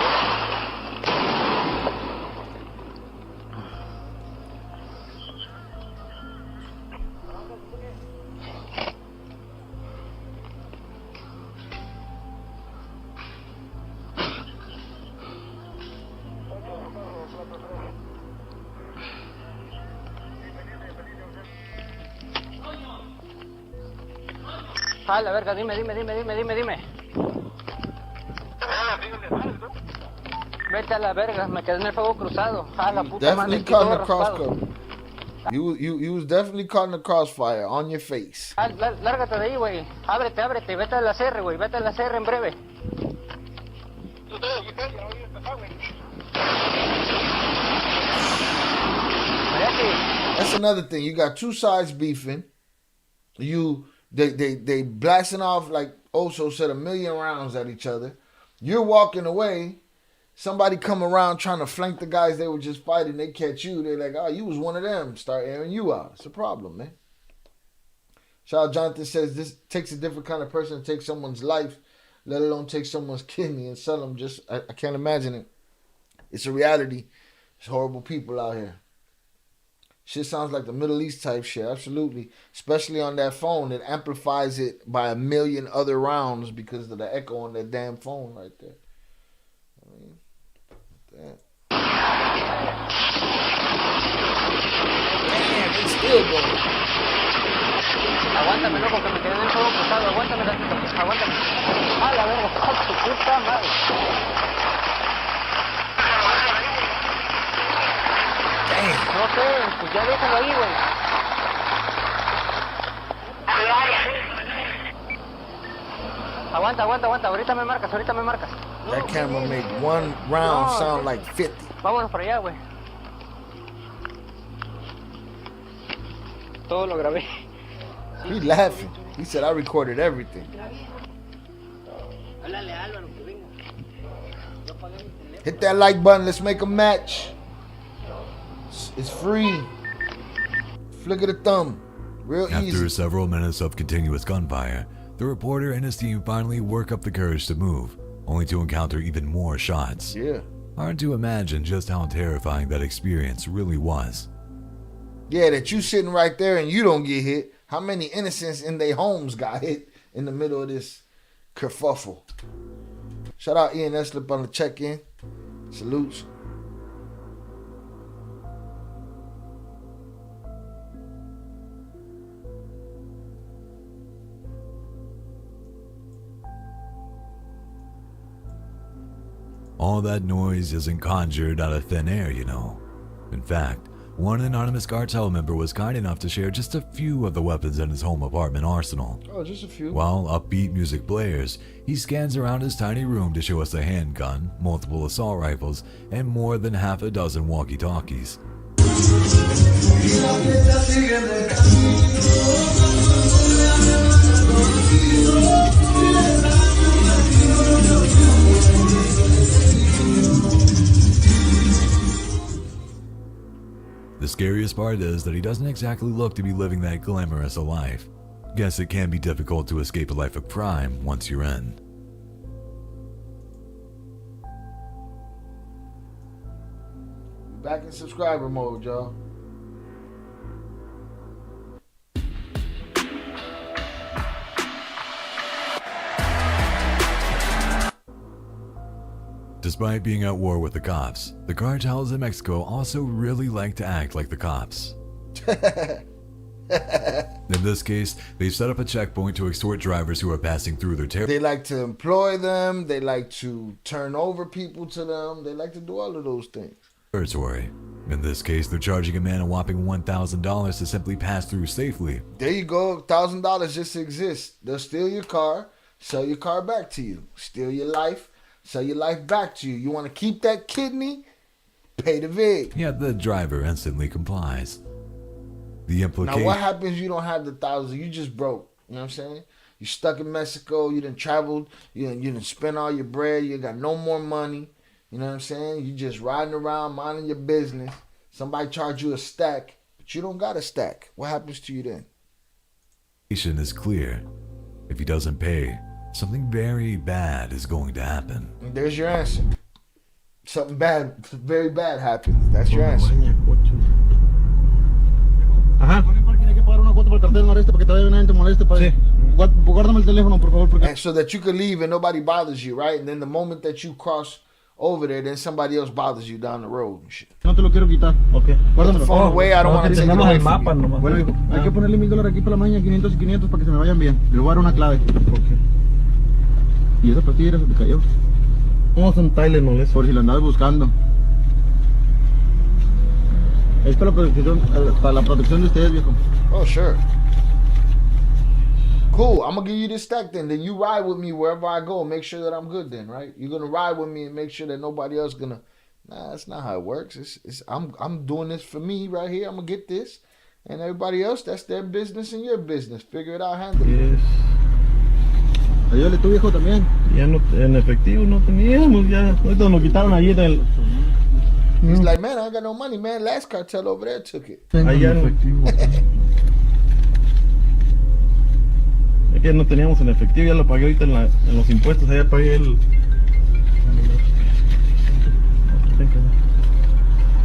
Ah, la verga, dime. Vete a la verga, me quedé en el fuego cruzado. Ah, la puta madre. Definitely caught in the crossfire. You was definitely caught in the crossfire on your face. Ah, lárgate de ahí, güey. Ábrete. Vete a la CR, güey. Vete a la CR en breve. That's another thing. You got two sides beefing. They blasting off like Oso said 1,000,000 rounds at each other. You're walking away. Somebody come around trying to flank the guys they were just fighting. They catch you. They're like, oh, you was one of them. Start airing you out. It's a problem, man. Shout out Jonathan says this takes a different kind of person to take someone's life, let alone take someone's kidney and sell them. I can't imagine it. It's a reality. There's horrible people out here. Shit sounds like the Middle East type shit, absolutely. Especially on that phone. It amplifies it by 1,000,000 other rounds because of the echo on that damn phone right there. I mean, that. Damn, it's still going. Aguántame, loco, que me quedé en el fuego cruzado. Aguántame. Ah, la verga, tu puta madre. No sé, pues ya déjalo ahí, güey. Aguanta. Ahorita me marcas. That camera made one round sound like 50. Vámonos para allá, güey. Todo lo grabé. He laughing. He said, I recorded everything. Hit that like button. Let's make a match. It's free. Flick of the thumb. Real easy. After several minutes of continuous gunfire, the reporter and his team finally work up the courage to move, only to encounter even more shots. Yeah. Hard to imagine just how terrifying that experience really was. Yeah, that you sitting right there and you don't get hit. How many innocents in their homes got hit in the middle of this kerfuffle? Shout out Ian Eslip on the check-in. Salutes. All that noise isn't conjured out of thin air, you know. In fact, one anonymous cartel member was kind enough to share just a few of the weapons in his home apartment arsenal. Oh, just a few. While upbeat music blares, he scans around his tiny room to show us a handgun, multiple assault rifles, and more than half a dozen walkie-talkies. The scariest part is that he doesn't exactly look to be living that glamorous a life. Guess it can be difficult to escape a life of crime once you're in. Back in subscriber mode, y'all. Despite being at war with the cops, the cartels in Mexico also really like to act like the cops. In this case, they've set up a checkpoint to extort drivers who are passing through their territory. They like to employ them. They like to turn over people to them. They like to do all of those things. In this case, they're charging a man a whopping $1,000 to simply pass through safely. There you go. $1,000 just to exist. They'll steal your car, sell your car back to you. Steal your life, sell your life back to you. You want to keep that kidney? Pay the VIG. Yet the driver instantly complies. The implication. Now, what happens you don't have the thousands? You just broke. You know what I'm saying? You stuck in Mexico. You done traveled. You done spent all your bread. You got no more money. You know what I'm saying? You just riding around, minding your business. Somebody charge you a stack, but you don't got a stack. What happens to you then? Is clear. If he doesn't pay, something very bad is going to happen. And there's your answer. Something bad, very bad happens. That's your answer. Ajá. Hay que pagar una cuota para el cartel noreste para que todavía nadie te moleste. Sí. Guárdame el teléfono, por favor. And so that you can leave and nobody bothers you, right? And then the moment that you cross over there, then somebody else bothers you down the road and shit. No te lo quiero quitar. Okay. Guárdame el phone away. I don't want to take it away from you. Bueno, hijo, hay que ponerle $1000 aquí para la mañana, 500 y 500 para que se me vayan bien. Le voy a dar una clave. Okay. Y esa pastilla se te cayó. No son Tylenol, por si la andabas buscando. Es para la protección de ustedes, viejo. Oh, sure. Cool. I'm going to give you this stack then. Then you ride with me wherever I go. Make sure that I'm good then, right? You're going to ride with me and make sure that nobody else going to... Nah, that's not how it works. I'm doing this for me right here. I'm going to get this. And everybody else, that's their business and your business. Figure it out, handle it. Yes. Ayúdale tu viejo también. Ya no, en efectivo no teníamos, ya. Ahorita nos quitaron allí del... He's like, man, I ain't got no money, man. Last cartel over there took it. Allá en efectivo. Es que no teníamos en efectivo, ya lo pagué ahorita en los impuestos, allá pagué el...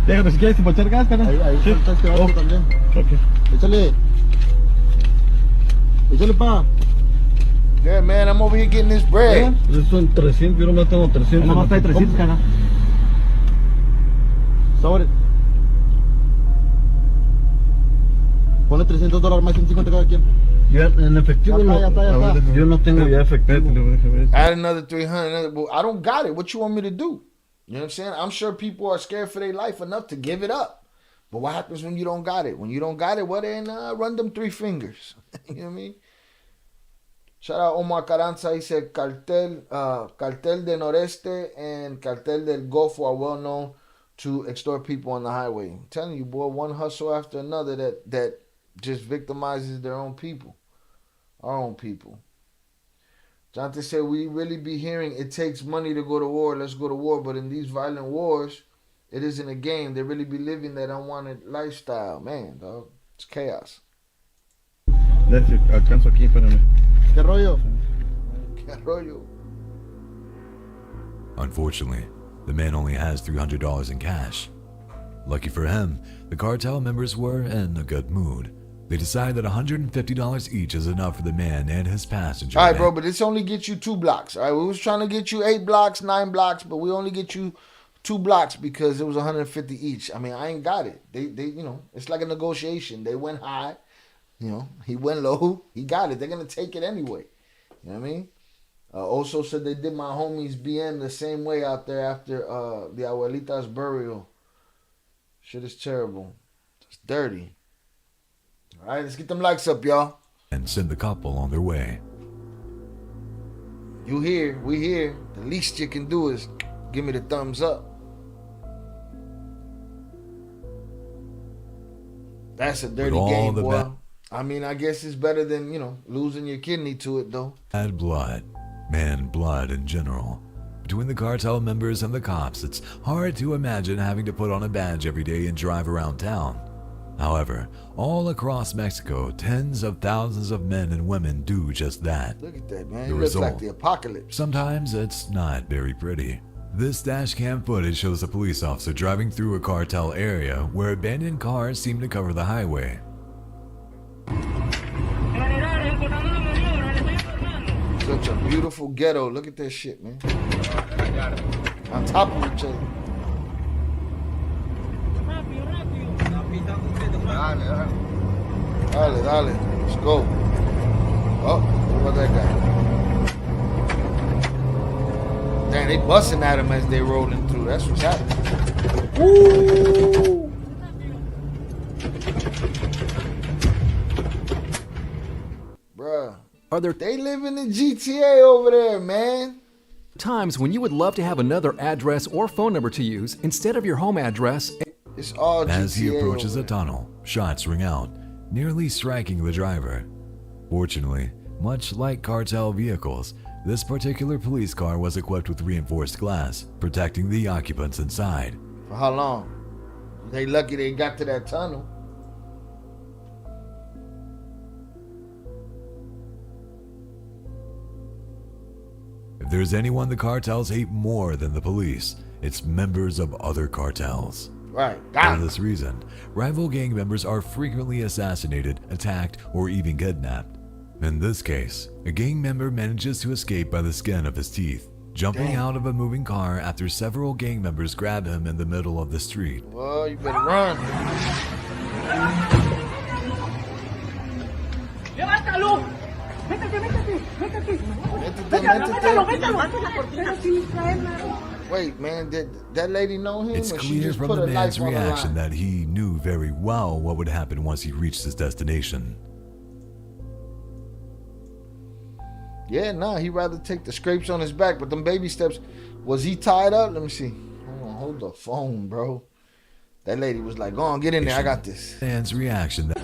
Déjate si quieres para echar gas, cara. Ahí sí. Está este vaso también. Okay. Échale. Échale pa. Yeah, man, I'm over here getting this bread. Esos son 300, yo nomás tengo 300. Nomás está 300, cara. Sobre. Ponle $300 más, 150 cada quien. Yo en efectivo ya está. Yo no tengo ya efectivo. Add another 300. I don't got it. What you want me to do? You know what I'm saying? I'm sure people are scared for their life enough to give it up. But what happens when you don't got it? When you don't got it, well then run them 3 fingers. You know what I mean? Shout out Omar Carranza. He said Cartel de Noreste and Cartel del Golfo are well known to extort people on the highway. I'm telling you, boy, one hustle after another that just victimizes their own people. Our own people. Jonathan said, we really be hearing it takes money to go to war. Let's go to war. But in these violent wars, it isn't a game. They really be living that unwanted lifestyle. Man, dog, it's chaos. Alcanzo aquí, espérame. ¿Qué rollo? ¿Qué rollo? Unfortunately, the man only has $300 in cash. Lucky for him, the cartel members were in a good mood. They decided that $150 each is enough for the man and his passenger. All right, bro, but this only gets you 2 blocks. All right, we was trying to get you 8 blocks, 9 blocks, but we only get you 2 blocks because it was $150 each. I mean, I ain't got it. They, you know, it's like a negotiation. They went high, you know, he went low, he got it. They're gonna take it anyway. You know what I mean? Also said they did my homie's BM the same way out there after the abuelita's burial. Shit is terrible. It's dirty. All right, let's get them likes up, y'all. And send the couple on their way. You here, we here. The least you can do is give me the thumbs up. That's a dirty game, boy. I mean, I guess it's better than, you know, losing your kidney to it, though. Bad blood. Man, blood in general. Between the cartel members and the cops, it's hard to imagine having to put on a badge every day and drive around town. However, all across Mexico, tens of thousands of men and women do just that. Look at that, man. It looks like the apocalypse. Sometimes it's not very pretty. This dash cam footage shows a police officer driving through a cartel area where abandoned cars seem to cover the highway. Such a beautiful ghetto. Look at that shit, man. On top of each other. Dale, dale. Let's go. Oh, what about that guy? Damn, they busting at him as they rolling through. That's what's happening. Woo! Bruh. They live in the GTA over there, man. Times when you would love to have another address or phone number to use instead of your home address. It's all As he GTA approaches over the tunnel, shots ring out, nearly striking the driver. Fortunately, much like cartel vehicles, this particular police car was equipped with reinforced glass, protecting the occupants inside. For how long? They lucky they got to that tunnel. If there's anyone the cartels hate more than the police, it's members of other cartels. Right. For this reason, rival gang members are frequently assassinated, attacked, or even kidnapped. In this case, a gang member manages to escape by the skin of his teeth, jumping out of a moving car after several gang members grab him in the middle of the street. Well, you better run. Wait, man, did that lady know him? It's or she clear just from put the her man's life on the reaction line? that he knew very well what would happen once he reached his destination. Yeah, nah, he'd rather take the scrapes on his back, but them baby steps, was he tied up? Let me see. Hold on, hold the phone, bro. That lady was like, go on, get in there, I got this. Man's reaction that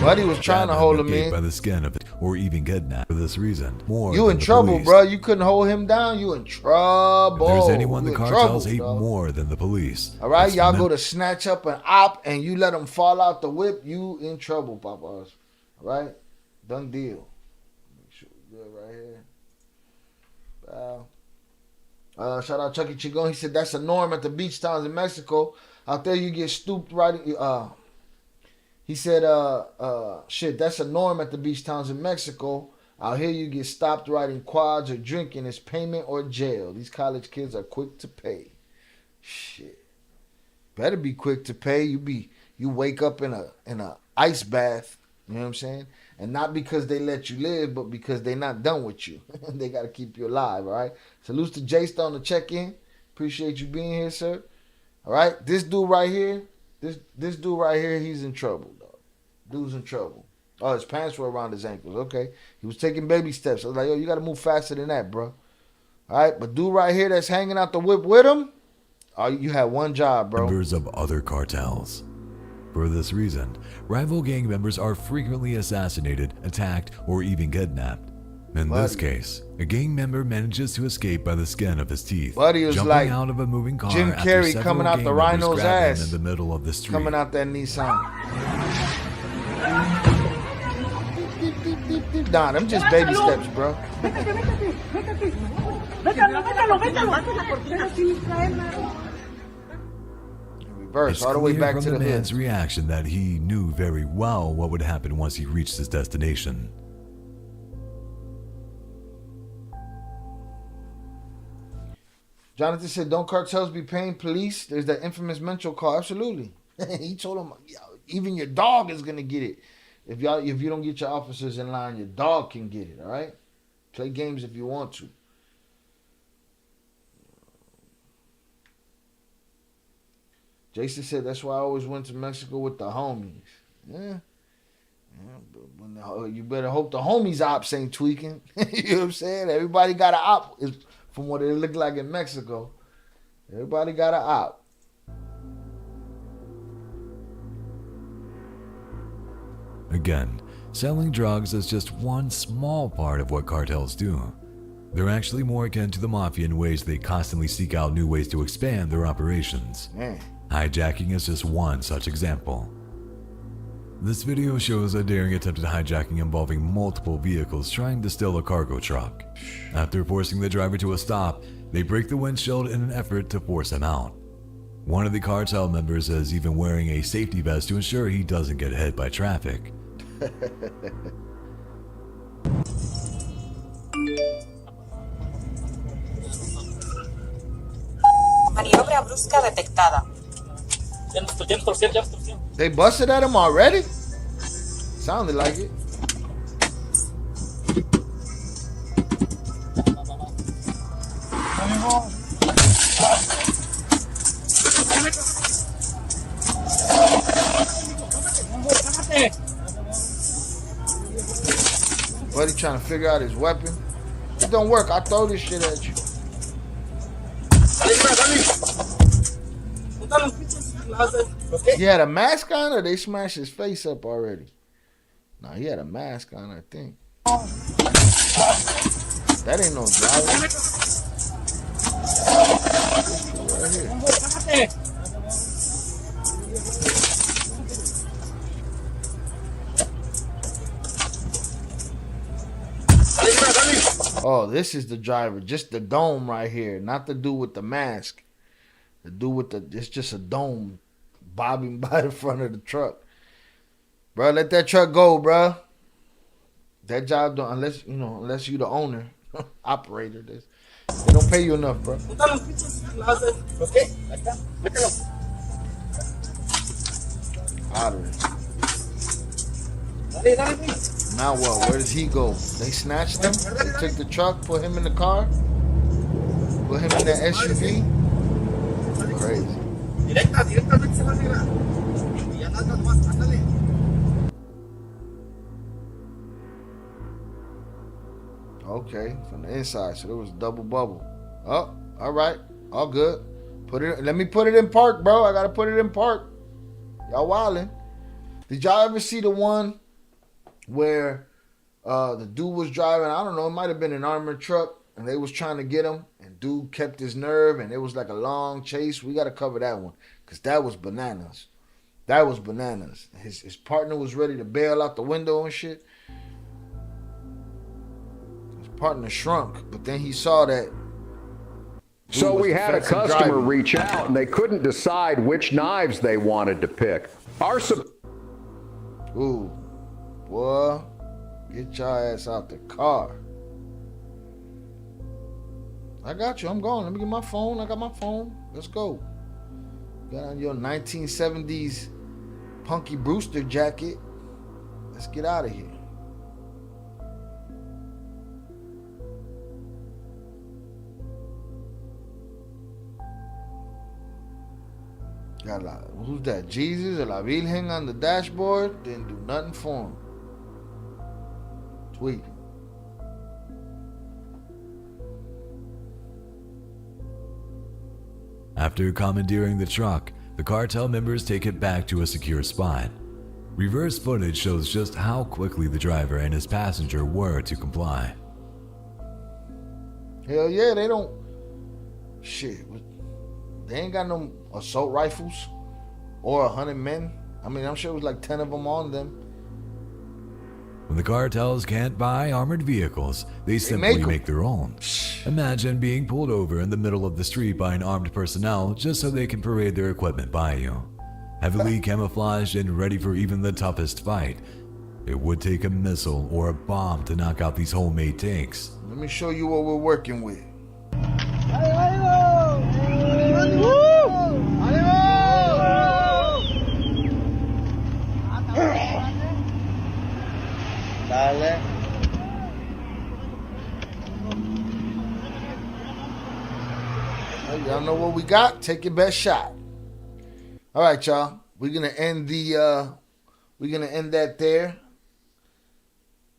Buddy was trying to hold him escape in. by the skin of it, or even kidnapped. For this reason, more You than in the trouble, police. bro. You couldn't hold him down. You in trouble. If there's anyone You the in cartels trouble, hate dog. more than the police. All right, it's y'all mem- go to snatch up an op and you let him fall out the whip, you in trouble, papas. All right? Done deal. Make sure we good right here. Wow. Shout out Chucky Chigon. He said that's a norm at the beach towns in Mexico. Out there you get stooped right. He said, shit, that's a norm at the beach towns in Mexico. Out here you get stopped riding quads or drinking. It's payment or jail. These college kids are quick to pay. Shit. Better be quick to pay. You wake up in a ice bath, you know what I'm saying? And not because they let you live, but because they not done with you. They got to keep you alive, all right? Salutes to J on the check-in. Appreciate you being here, sir. All right? This dude right here, this dude right here, he's in trouble, dog. Dude's in trouble. Oh, his pants were around his ankles. Okay. He was taking baby steps. I was like, yo, you got to move faster than that, bro. All right? But dude right here that's hanging out the whip with him, oh, you had one job, bro. Members of other cartels. For this reason, rival gang members are frequently assassinated, attacked, or even kidnapped. In this case, a gang member manages to escape by the skin of his teeth, Buddy was jumping like out of a moving car Jim after Carrey several coming out gang the members rhino's grab him ass. in the middle of the street. Coming out that Nissan. Nah, them just baby steps, bro. Reverse, It's all the way clear back from to the hood. man's reaction that he knew very well what would happen once he reached his destination. Jonathan said, don't cartels be paying police? There's that infamous mental call. Absolutely. He told him, even your dog is going to get it. If you don't get your officers in line, your dog can get it, all right? Play games if you want to. Jason said, that's why I always went to Mexico with the homies. Yeah. But you better hope the homies ops ain't tweaking. You know what I'm saying? Everybody got an op, from what it looked like in Mexico. Everybody got an op. Again, selling drugs is just one small part of what cartels do. They're actually more akin to the mafia in ways they constantly seek out new ways to expand their operations. Man. Hijacking is just one such example. This video shows a daring attempted hijacking involving multiple vehicles trying to steal a cargo truck. After forcing the driver to a stop, they break the windshield in an effort to force him out. One of the cartel members is even wearing a safety vest to ensure he doesn't get hit by traffic. Maniobra brusca detectada. They busted at him already? Sounded like it. Buddy trying to figure out his weapon. it don't work, I'll throw this shit at you. He had a mask on, or they smashed his face up already? No, he had a mask on, I think. That ain't no driver. Right here. Oh, this is the driver. Just the dome right here. Not the dude with the mask. The dude with the... It's just a dome bobbing by the front of the truck. Bro, let that truck go, bro. That job don't... Unless you the owner. Operator. They don't pay you enough, bro. Out of it. Now what? Where does he go? They snatched him. They took the truck, put him in the car, put him in the SUV. Crazy. Okay, from the inside. So there was a double bubble. Oh, all right, all good. Let me put it in park, bro. I gotta put it in park. Y'all wildin'. Did y'all ever see the one where the dude was driving? I don't know. It might have been an armored truck, and they was trying to get him, and dude kept his nerve, and it was like a long chase. We gotta cover that one because that was bananas. That was bananas. His partner was ready to bail out the window and shit. His partner shrunk, but then he saw that. So we had a customer reach out, and they couldn't decide which knives they wanted to pick. Ooh, boy, get your ass out the car. I got you. I'm going. Let me get my phone. I got my phone. Let's go. Got on your 1970s Punky Brewster jacket. Let's get out of here. Got who's that? Jesus or La Virgen on the dashboard? Didn't do nothing for him. Tweet. After commandeering the truck, the cartel members take it back to a secure spot. Reverse footage shows just how quickly the driver and his passenger were to comply. Hell yeah, they don't. Shit. They ain't got no assault rifles or 100 men. I mean, I'm sure it was like 10 of them on them. When the cartels can't buy armored vehicles, they simply make their own. Imagine being pulled over in the middle of the street by an armed personnel just so they can parade their equipment by you. Heavily camouflaged and ready for even the toughest fight. It would take a missile or a bomb to knock out these homemade tanks. Let me show you what we're working with. Dale. Y'all know what we got? Take your best shot. All right, y'all. We're gonna end that there.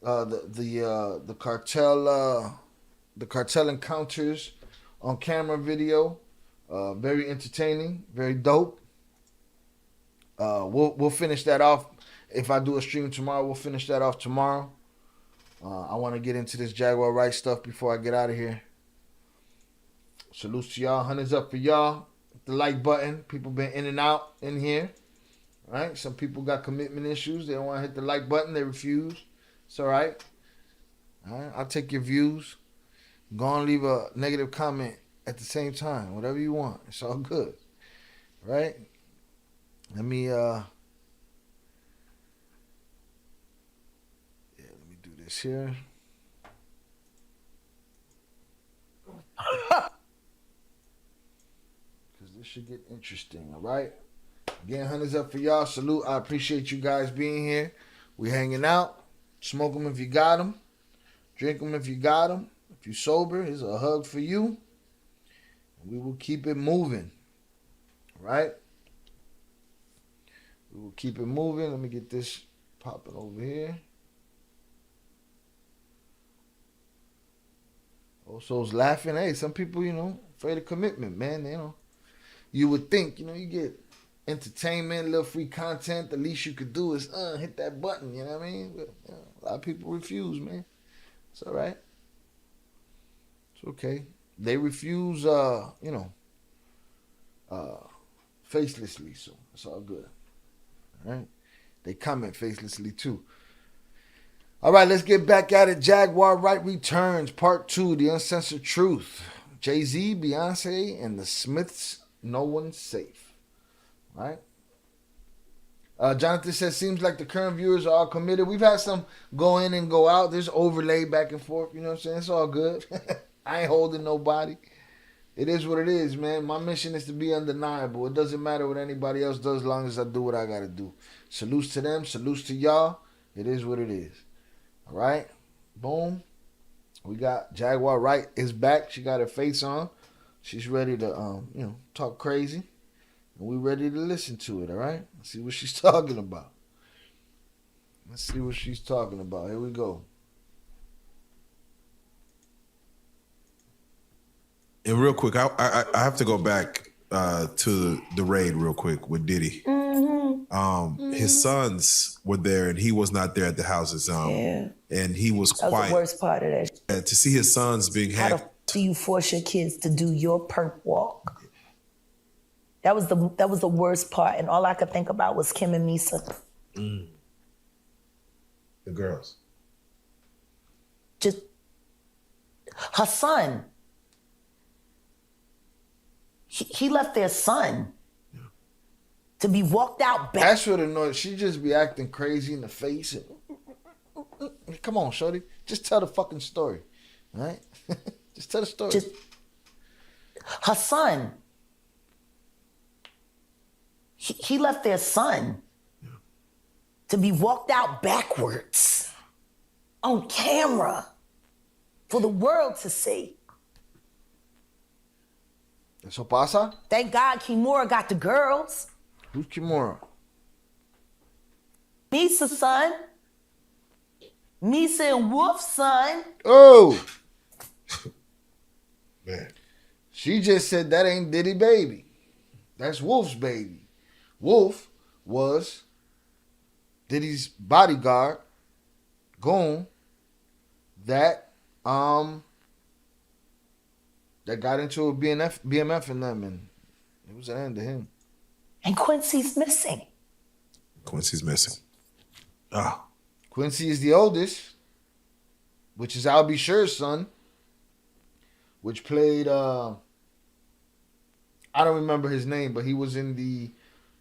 The cartel encounters on camera video. Very entertaining, very dope. We'll finish that off. If I do a stream tomorrow, we'll finish that off tomorrow. I want to get into this Jaguar Wright stuff before I get out of here. Salutes to y'all. Hundreds up for y'all. The like button. People been in and out in here. All right. Some people got commitment issues. They don't want to hit the like button. They refuse. It's all right. All right. I'll take your views. Go and leave a negative comment at the same time. Whatever you want. It's all good. Right? Let me do this here. Because this should get interesting, all right? Again, hundreds up for y'all. Salute. I appreciate you guys being here. We hanging out. Smoke them if you got them. Drink them if you got them. If you sober, here's a hug for you. We will keep it moving, right? We will keep it moving. Let me get this popping over here. Also, laughing. Hey, some people, afraid of commitment, man. You would think, you get entertainment, little free content. The least you could do is hit that button. You know what I mean? But, a lot of people refuse, man. It's all right. It's okay. They refuse, facelessly, so it's all good. All right. They comment facelessly too. All right, let's get back at it. Jaguar Wright returns, part 2, the uncensored truth. Jay-Z, Beyonce, and the Smiths. No one's safe. All right. Jonathan says, seems like the current viewers are all committed. We've had some go in and go out. There's overlay back and forth. You know what I'm saying? It's all good. I ain't holding nobody. It is what it is, man. My mission is to be undeniable. It doesn't matter what anybody else does as long as I do what I got to do. Salutes to them. Salutes to y'all. It is what it is. All right. Boom. We got Jaguar Wright is back. She got her face on. She's ready to, talk crazy. And we ready to listen to it, all right? Let's see what she's talking about. Let's see what she's talking about. Here we go. And real quick, I have to go back to the raid real quick with Diddy. His sons were there, and he was not there at the houses. And he was quiet. That was the worst part of that. To see his sons being hacked. How do you force your kids to do your perp walk? That was the worst part, and all I could think about was Kim and Misa. The girls. Just her son. He left their son to be walked out back. That's what annoys. She just be acting crazy in the face. Come on, shorty. Just tell the fucking story. All right? Just tell the story. Her son. He left their son to be walked out backwards on camera for the world to see. Eso pasa? Thank God Kimura got the girls. Who's Kimura? Misa's son. Misa and Wolf's son. Oh! Man. She just said that ain't Diddy baby. That's Wolf's baby. Wolf was Diddy's bodyguard, goon, that got into a BMF and them, and it was an end to him. And Quincy's missing. Quincy's missing. Ah. Quincy is the oldest, which is Al B. Sure's son, which played, I don't remember his name, but he was in the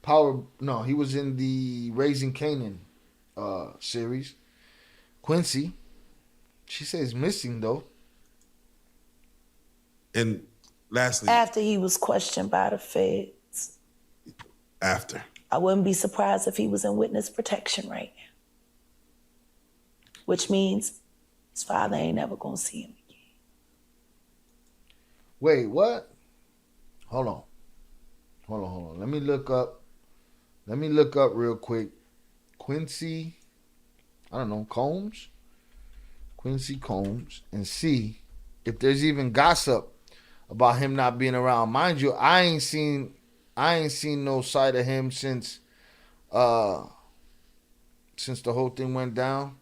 he was in the Raising Kanan series. Quincy, she says missing though. And lastly, after he was questioned by the feds. After. I wouldn't be surprised if he was in witness protection right now. Which means his father ain't never gonna see him again. Wait, what? Hold on. Let me look up real quick. Quincy, I don't know, Combs? Quincy Combs, and see if there's even gossip about him not being around. Mind you, I ain't seen no sight of him since the whole thing went down.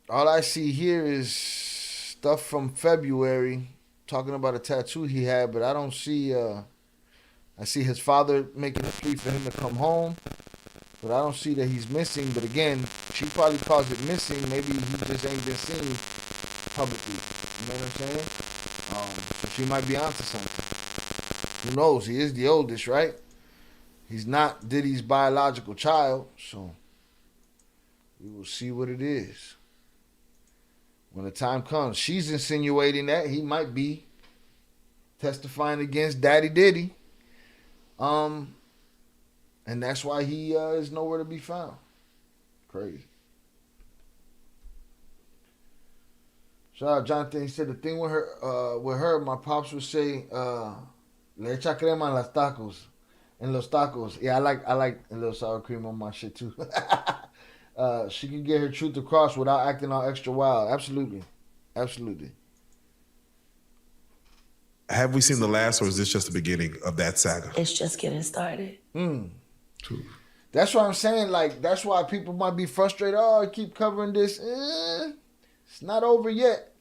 All I see here is stuff from February talking about a tattoo he had, but I don't see I see his father making a plea for him to come home, but I don't see that he's missing. But again, she probably calls it missing. Maybe he just ain't been seen publicly. You know what I'm saying? So she might be onto something. Who knows? He is the oldest, right? He's not Diddy's biological child, so we will see what it is when the time comes. She's insinuating that he might be testifying against Daddy Diddy. And that's why he is nowhere to be found. Crazy. Shout out Jonathan. He said the thing with her, my pops would say, le echa crema en los tacos. Yeah, I like a little sour cream on my shit too. She can get her truth across without acting all extra wild. Absolutely. Absolutely. Have we seen the last, or is this just the beginning of that saga? It's just getting started. That's what I'm saying. Like, that's why people might be frustrated. Oh, I keep covering this. It's not over yet.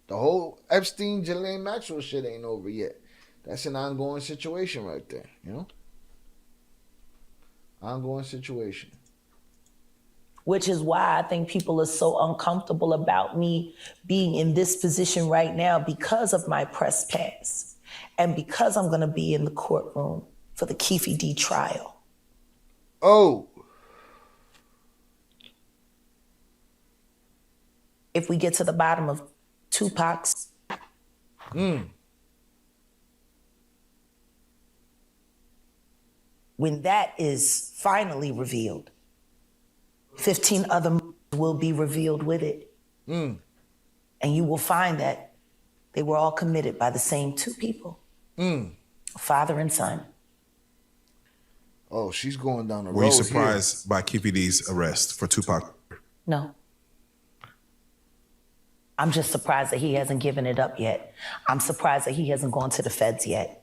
The whole Epstein, Ghislaine Maxwell shit ain't over yet. That's an ongoing situation right there, you know? Ongoing situation. Which is why I think people are so uncomfortable about me being in this position right now because of my press pass and because I'm going to be in the courtroom for the Keefe D trial. Oh. If we get to the bottom of Tupac's when that is finally revealed, 15 other will be revealed with it. And you will find that they were all committed by the same two people, father and son. Oh, she's going down the road. Were you surprised by Keefe D's arrest for Tupac? No. I'm just surprised that he hasn't given it up yet. I'm surprised that he hasn't gone to the feds yet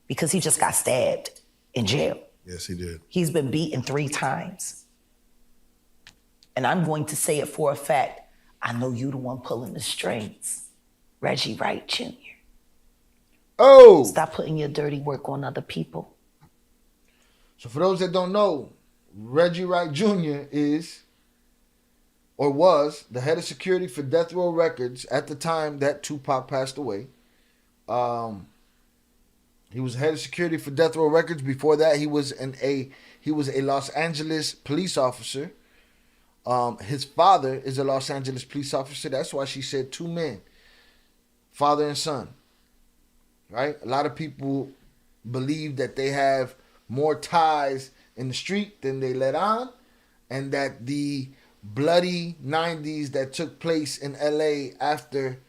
because he just got stabbed in jail. Yes, he did. He's been beaten 3 times. And I'm going to say it for a fact. I know you the one pulling the strings. Reggie Wright Jr. Oh! Stop putting your dirty work on other people. So for those that don't know, Reggie Wright Jr. is, or was, the head of security for Death Row Records at the time that Tupac passed away. He was head of security for Death Row Records. Before that, he was a Los Angeles police officer. His father is a Los Angeles police officer. That's why she said 2 men, father and son. Right? A lot of people believe that they have more ties in the street than they let on, and that the bloody 90s that took place in LA after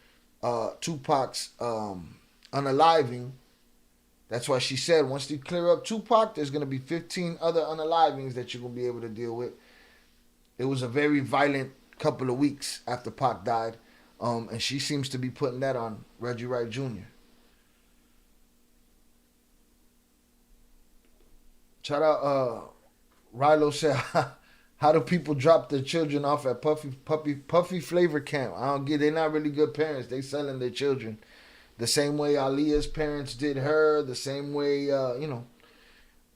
Tupac's unaliving. That's why she said once you clear up Tupac, there's going to be 15 other unalivings that you're going to be able to deal with. It was a very violent couple of weeks after Pac died. And she seems to be putting that on Reggie Wright Jr. Shout out, Rilo said, how do people drop their children off at Puffy Flavor Camp? I don't get it. They're not really good parents. They selling their children. The same way Aaliyah's parents did her. The same way,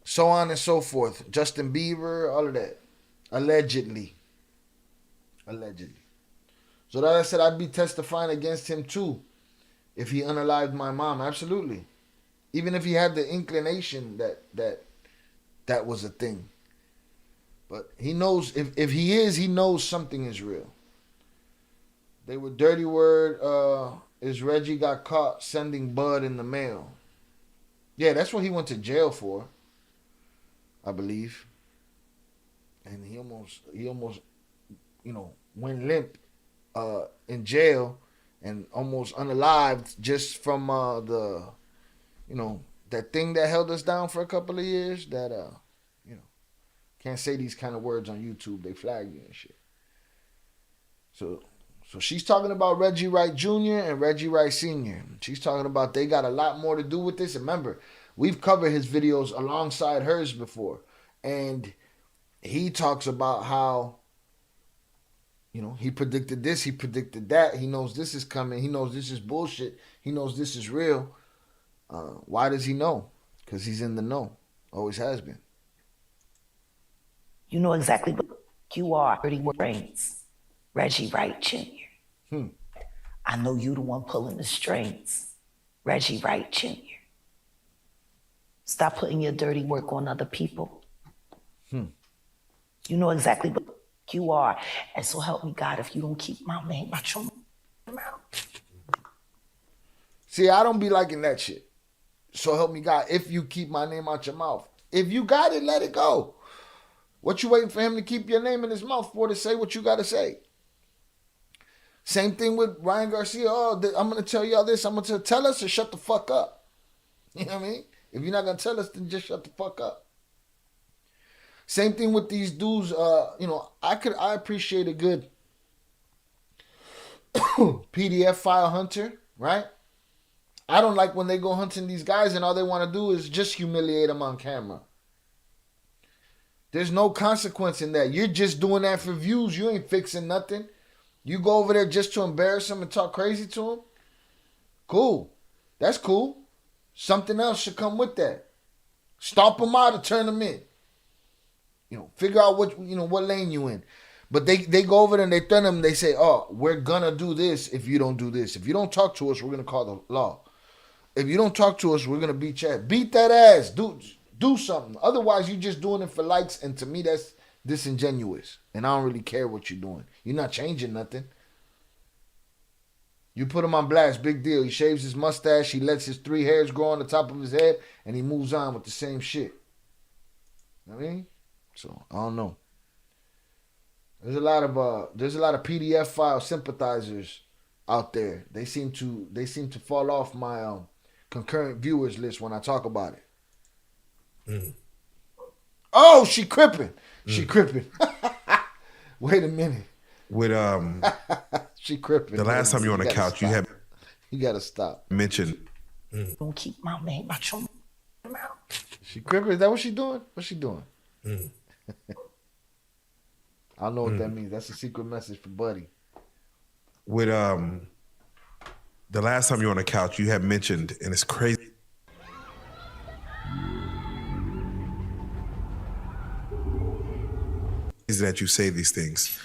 so on and so forth. Justin Bieber, all of that. Allegedly. So that I said, I'd be testifying against him too if he unalived my mom. Absolutely. Even if he had the inclination that was a thing. But he knows, if he is, he knows something is real. They were dirty word, is Reggie got caught sending bud in the mail. Yeah, that's what he went to jail for, I believe. And he almost, went limp in jail and almost unalived just from that thing that held us down for a couple of years that, can't say these kind of words on YouTube. They flag you and shit. So she's talking about Reggie Wright Jr. and Reggie Wright Sr. She's talking about they got a lot more to do with this. And remember, we've covered his videos alongside hers before. And he talks about how, he predicted this, he predicted that. He knows this is coming. He knows this is bullshit. He knows this is real. Why does he know? Because he's in the know. Always has been. You know exactly what you are. Dirty brains. Reggie Wright Jr. I know you the one pulling the strings. Reggie Wright Jr. Stop putting your dirty work on other people. You know exactly what you are. And so help me God if you don't keep my name out your mouth. See, I don't be liking that shit. So help me God if you keep my name out your mouth. If you got it, let it go. What you waiting for him to keep your name in his mouth for to say what you got to say? Same thing with Ryan Garcia. Oh, I'm going to tell y'all this. I'm going to tell us or shut the fuck up. You know what I mean? If you're not going to tell us, then just shut the fuck up. Same thing with these dudes. I appreciate a good PDF file hunter, right? I don't like when they go hunting these guys and all they want to do is just humiliate them on camera. There's no consequence in that. You're just doing that for views. You ain't fixing nothing. You go over there just to embarrass them and talk crazy to them. Cool. That's cool. Something else should come with that. Stomp them out or turn them in. Figure out what lane you in. But they go over there and they threaten them. They say, oh, we're going to do this if you don't do this. If you don't talk to us, we're going to call the law. If you don't talk to us, we're going to beat your ass. Beat that ass. Do something. Otherwise, you're just doing it for likes. And to me, that's disingenuous. And I don't really care what you're doing. You're not changing nothing. You put him on blast. Big deal. He shaves his mustache. He lets his 3 hairs grow on the top of his head. And he moves on with the same shit. You know what I mean? So, I don't know. There's a lot of PDF file sympathizers out there. They seem to fall off my concurrent viewers list when I talk about it. Oh, she crippin'. She crippin'. Wait a minute. With she crippin'. The last time you were on the couch, you gotta stop. Mentioned. Don't keep my name out your mouth. She crippin'. Is that what she doing? What's she doing? I don't know what that means. That's a secret message for Buddy. With the last time you were on the couch, you had mentioned, and it's crazy that you say these things.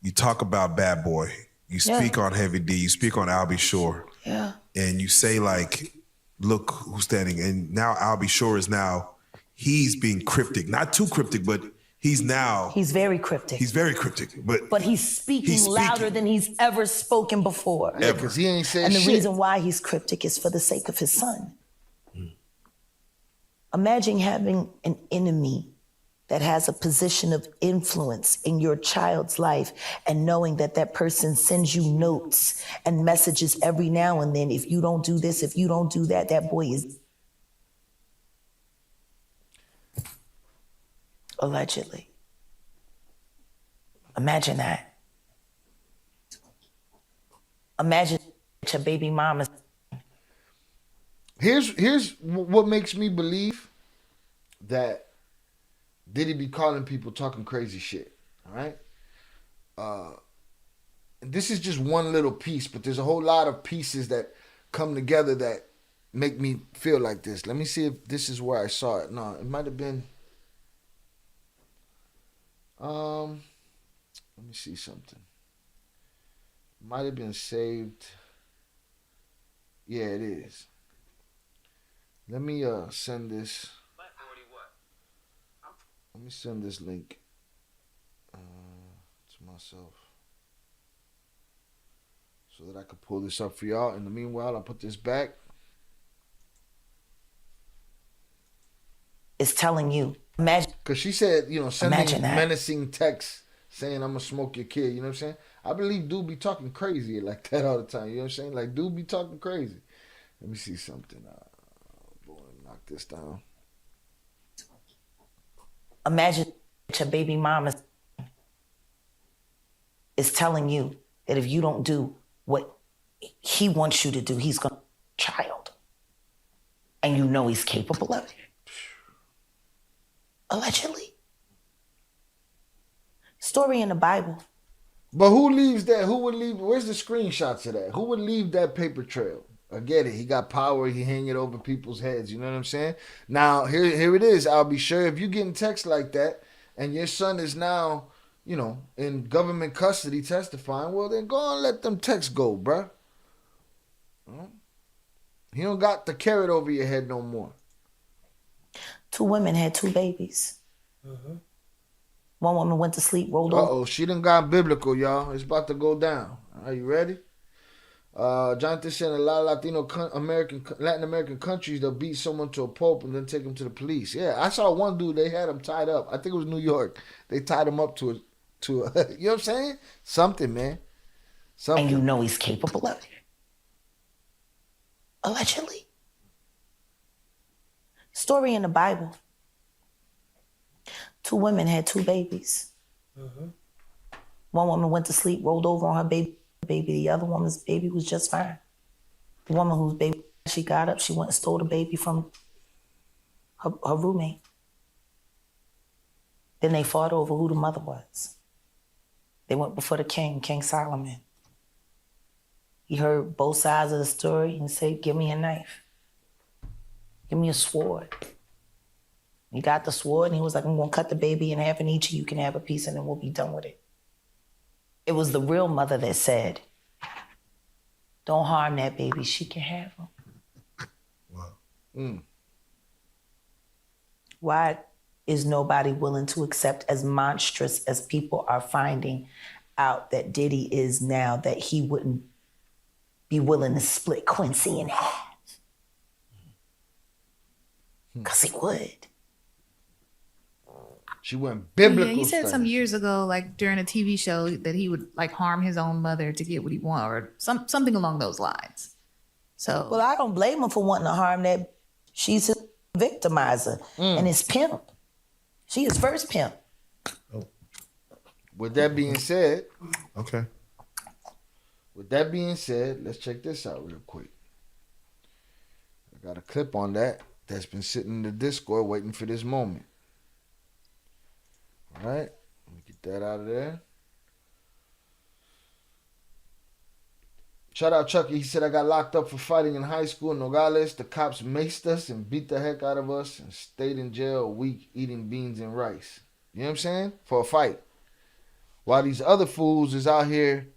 You talk about Bad Boy. You speak on Heavy D. You speak on Albie Shore. Yeah. And you say like, look who's standing. And now Albie Shore he's being cryptic. Not too cryptic, but he's very cryptic. He's very cryptic. But he's speaking louder than he's ever spoken before. Yeah, because he ain't saying shit. And the shit. reason why he's cryptic is for the sake of his son. Imagine having an enemy that has a position of influence in your child's life and knowing that person sends you notes and messages every now and then. If you don't do this, if you don't do that, that boy is allegedly. Imagine that. Imagine your baby mama. Here's what makes me believe that Diddy be calling people talking crazy shit. All right? This is just one little piece, but there's a whole lot of pieces that come together that make me feel like this. Let me see if this is where I saw it. No, it might have been. Let me see something. Might have been saved. Yeah, it is. Let me send this. Let me send this link to myself so that I can pull this up for y'all. In the meanwhile, I'll put this back. It's telling you. Imagine. Because she said, sending menacing texts saying, I'm going to smoke your kid. You know what I'm saying? I believe dude be talking crazy like that all the time. You know what I'm saying? Like, dude be talking crazy. Let me see something. Boy, knock this down. Imagine your baby mama is telling you that if you don't do what he wants you to do, he's going to child. And you know he's capable of it. Allegedly. Story in the Bible. But who leaves that? Who would leave? Where's the screenshots of that? Who would leave that paper trail? I get it. He got power. He hang it over people's heads. You know what I'm saying? Now, here it is. I'll be sure if you getting text like that and your son is now, in government custody testifying, well, then go and let them texts go, bruh. He don't got the carrot over your head no more. 2 women had 2 babies. Mm-hmm. One woman went to sleep, rolled over. Uh-oh, she done got biblical, y'all. It's about to go down. Are you ready? Jonathan said a lot of Latin American countries, they'll beat someone to a pulp and then take them to the police. Yeah, I saw one dude, they had him tied up. I think it was New York. They tied him up to a you know what I'm saying? Something, man. Something. And you know he's capable of it. Allegedly. Story in the Bible. 2 women had 2 babies. One woman went to sleep, rolled over on her baby. The other woman's baby was just fine. The woman whose baby, she got up, she went and stole the baby from her roommate. Then they fought over who the mother was. They went before the king, King Solomon. He heard both sides of the story and said, give me a knife. Give me a sword. He got the sword and he was like, I'm gonna cut the baby in half and each of you can have a piece and then we'll be done with it. It was the real mother that said, don't harm that baby, she can have him. Wow. Why is nobody willing to accept, as monstrous as people are finding out that Diddy is now, that he wouldn't be willing to split Quincy in half? Because he would. She went biblical. Yeah, he said style. some years ago, like during a TV show, that he would like harm his own mother to get what he wanted, or something along those lines. So, well, I don't blame him for wanting to harm that. She's his victimizer and his pimp. She is first pimp. With that being said, okay. With that being said, let's check this out real quick. I got a clip on that's been sitting in the Discord waiting for this moment. All right, let me get that out of there. Shout out Chucky. He said, I got locked up for fighting in high school in Nogales. The cops maced us and beat the heck out of us and stayed in jail a week eating beans and rice. You know what I'm saying? For a fight. While these other fools is out here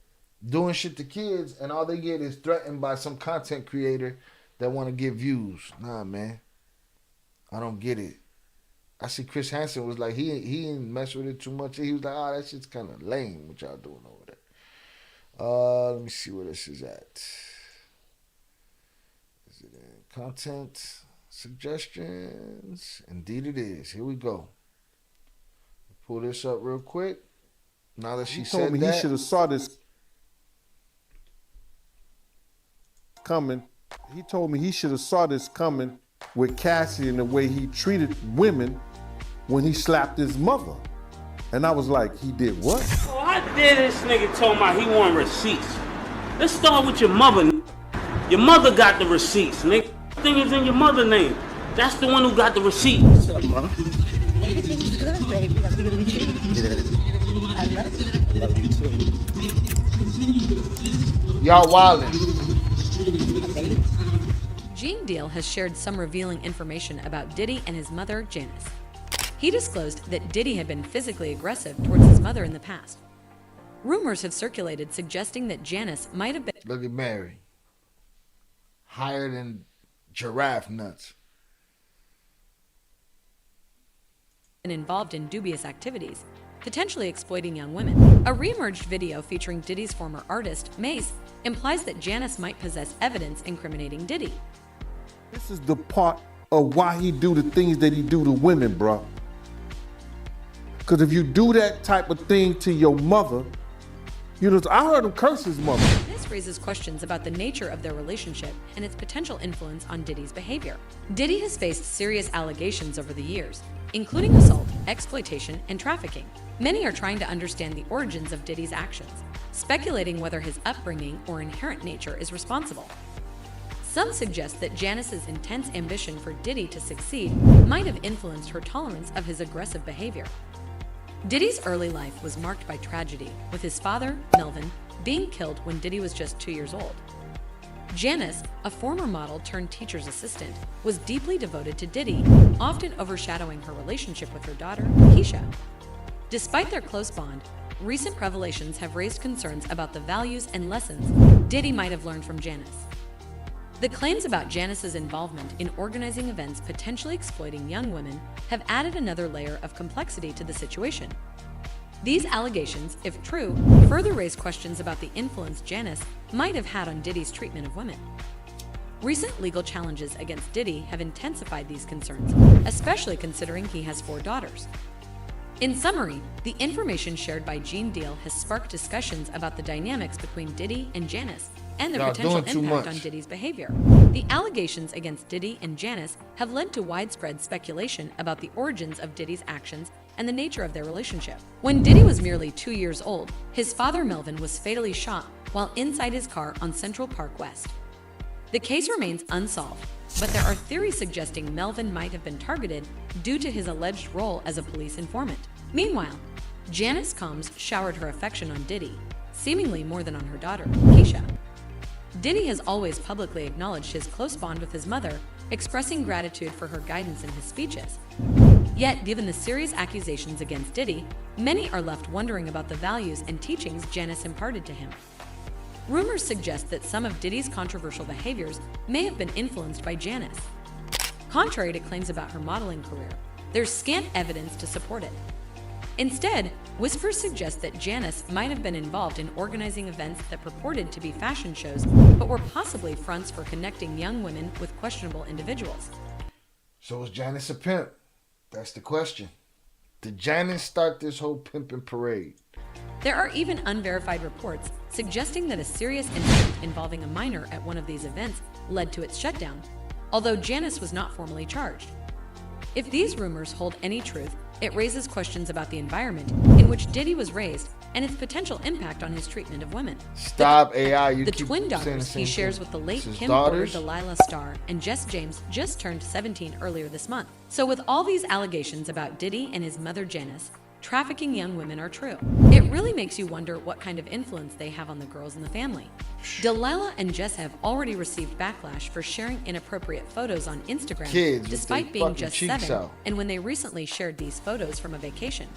doing shit to kids and all they get is threatened by some content creator that want to get views. Nah, man. I don't get it. I see Chris Hansen was like, he didn't mess with it too much. He was like, oh, that shit's kind of lame, what y'all doing over there. Let me see where this is at. Is it in content suggestions? Indeed it is. Here we go. Pull this up real quick. Now that she said that. He should have saw this coming. He told me he should have saw this coming with Cassie and the way he treated women when he slapped his mother. And I was like, he did what? Oh, how dare this nigga told me he want receipts? Let's start with your mother. Your mother got the receipts, nigga. Thing is in your mother's name. That's the one who got the receipts. What's up, mom? Good, baby. I'm gonna be treated. I love you. Y'all wildin'. Gene Deal has shared some revealing information about Diddy and his mother, Janice. He disclosed that Diddy had been physically aggressive towards his mother in the past. Rumors have circulated suggesting that Janice might have been— Look at Mary. Higher than giraffe nuts. involved in dubious activities, potentially exploiting young women. A re-emerged video featuring Diddy's former artist, Mace, implies that Janice might possess evidence incriminating Diddy. This is the part of why he do the things that he do to women, bro. Because if you do that type of thing to your mother, you know, I heard him curse his mother. This raises questions about the nature of their relationship and its potential influence on Diddy's behavior. Diddy has faced serious allegations over the years, including assault, exploitation, and trafficking. Many are trying to understand the origins of Diddy's actions, speculating whether his upbringing or inherent nature is responsible. Some suggest that Janice's intense ambition for Diddy to succeed might have influenced her tolerance of his aggressive behavior. Diddy's early life was marked by tragedy, with his father, Melvin, being killed when Diddy was just 2 years old. Janice, a former model turned teacher's assistant, was deeply devoted to Diddy, often overshadowing her relationship with her daughter, Keisha. Despite their close bond, recent revelations have raised concerns about the values and lessons Diddy might have learned from Janice. The claims about Janice's involvement in organizing events potentially exploiting young women have added another layer of complexity to the situation. These allegations, if true, further raise questions about the influence Janice might have had on Diddy's treatment of women. Recent legal challenges against Diddy have intensified these concerns, especially considering he has 4 daughters. In summary, the information shared by Gene Deal has sparked discussions about the dynamics between Diddy and Janice and their potential impact on Diddy's behavior. The allegations against Diddy and Janice have led to widespread speculation about the origins of Diddy's actions and the nature of their relationship. When Diddy was merely 2 years old, his father Melvin was fatally shot while inside his car on Central Park West. The case remains unsolved, but there are theories suggesting Melvin might have been targeted due to his alleged role as a police informant. Meanwhile, Janice Combs showered her affection on Diddy, seemingly more than on her daughter, Keisha. Diddy has always publicly acknowledged his close bond with his mother, expressing gratitude for her guidance in his speeches. Yet, given the serious accusations against Diddy, many are left wondering about the values and teachings Janice imparted to him. Rumors suggest that some of Diddy's controversial behaviors may have been influenced by Janice. Contrary to claims about her modeling career, there's scant evidence to support it. Instead, whispers suggest that Janice might have been involved in organizing events that purported to be fashion shows, but were possibly fronts for connecting young women with questionable individuals. So is Janice a pimp? That's the question. Did Janice start this whole pimping parade? There are even unverified reports suggesting that a serious incident involving a minor at one of these events led to its shutdown, although Janice was not formally charged. If these rumors hold any truth, it raises questions about the environment in which Diddy was raised and its potential impact on his treatment of women. Stop AI. The twin daughters he shares with the late Kim Porter Delilah Starr and Jess James just turned 17 earlier this month. So with all these allegations about Diddy and his mother Janice, trafficking young women are true. It really makes you wonder what kind of influence they have on the girls in the family. Delilah and Jess have already received backlash for sharing inappropriate photos on Instagram, despite being just 7, and when they recently shared these photos from a vacation.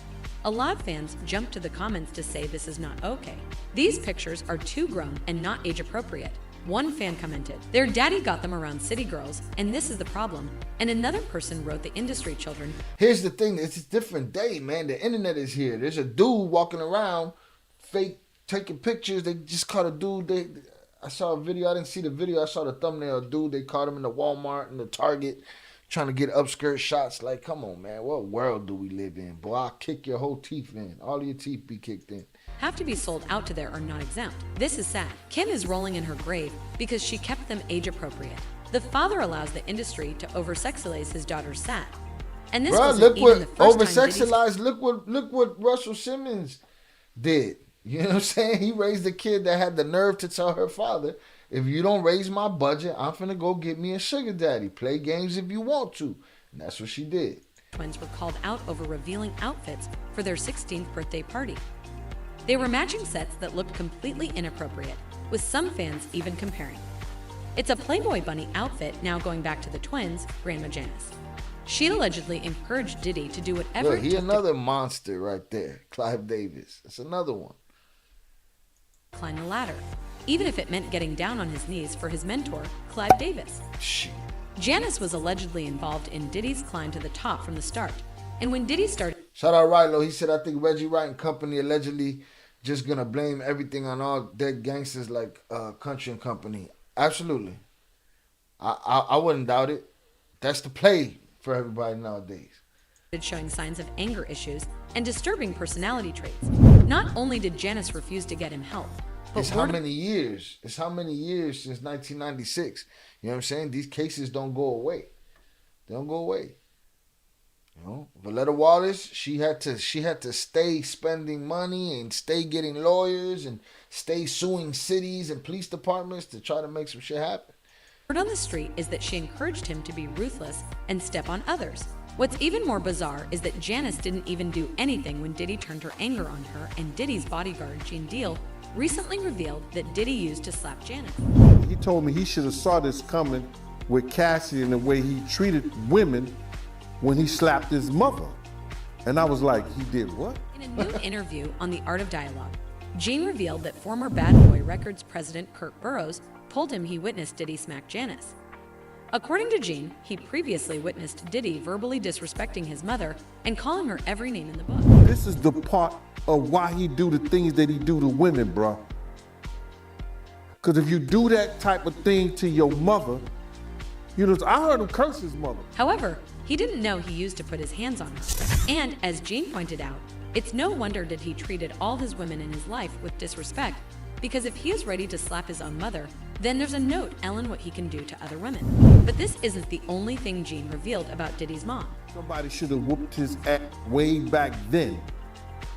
A lot of fans jumped to the comments to say this is not okay. These pictures are too grown and not age appropriate. One fan commented, "Their daddy got them around city girls, and this is the problem." And another person wrote the industry children. Here's the thing, it's a different day, man. The internet is here. There's a dude walking around, fake taking pictures. They just caught a dude. I saw a video. I didn't see the video. I saw the thumbnail. A dude, they caught him in the Walmart and the Target trying to get upskirt shots. Like, come on, man. What world do we live in? Boy, I'll kick your whole teeth in. All of your teeth be kicked in. Have to be sold out to there are not exempt. This is sad. Kim is rolling in her grave because she kept them age appropriate. The father allows the industry to over-sexualize his daughter's sad. And this wasn't even the first time over-sexualized. Look what Russell Simmons did. You know what I'm saying? He raised a kid that had the nerve to tell her father, if you don't raise my budget, I'm finna go get me a sugar daddy. Play games if you want to. And that's what she did. Twins were called out over revealing outfits for their 16th birthday party. They were matching sets that looked completely inappropriate, with some fans even comparing. It's a Playboy bunny outfit now going back to the twins, Grandma Janice. She allegedly encouraged Diddy to do whatever Look, he another monster right there, Clive Davis. That's another one. Climb the ladder, even if it meant getting down on his knees for his mentor, Clive Davis. Shit. Janice was allegedly involved in Diddy's climb to the top from the start. And when Diddy started... Shout out Wright, he said, I think Reggie Wright and company allegedly just gonna blame everything on all dead gangsters like Country and Company. Absolutely. I wouldn't doubt it. That's the play for everybody nowadays. Showing signs of anger issues and disturbing personality traits. Not only did Janice refuse to get him help, but it's how many years? It's how many years since 1996? You know what I'm saying? These cases don't go away. They don't go away. You know, Valletta Wallace, she had to stay spending money and stay getting lawyers and stay suing cities and police departments to try to make some shit happen. Word on the street is that she encouraged him to be ruthless and step on others. What's even more bizarre is that Janice didn't even do anything when Diddy turned her anger on her, and Diddy's bodyguard, Gene Deal, recently revealed that Diddy used to slap Janice. He told me he should have saw this coming with Cassie and the way he treated women when he slapped his mother. And I was like, he did what? In a new interview on The Art of Dialogue, Gene revealed that former Bad Boy Records president Kurt Burrows told him he witnessed Diddy smack Janice. According to Gene, he previously witnessed Diddy verbally disrespecting his mother and calling her every name in the book. This is the part of why he do the things that he do to women, bro. Because if you do that type of thing to your mother, you know, I heard him curse his mother. However, He didn't know he used to put his hands on her. And as Gene pointed out, it's no wonder that he treated all his women in his life with disrespect, because if he is ready to slap his own mother, then there's a note Ellen what he can do to other women. But this isn't the only thing Gene revealed about Diddy's mom. Somebody should have whooped his ass way back then.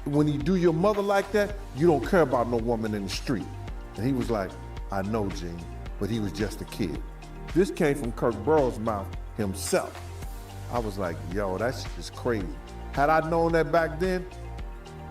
When you do your mother like that, you don't care about no woman in the street. And he was like, I know, Gene, but he was just a kid. This came from Kirk Burroughs' mouth himself. I was like, yo, that shit is crazy. Had I known that back then,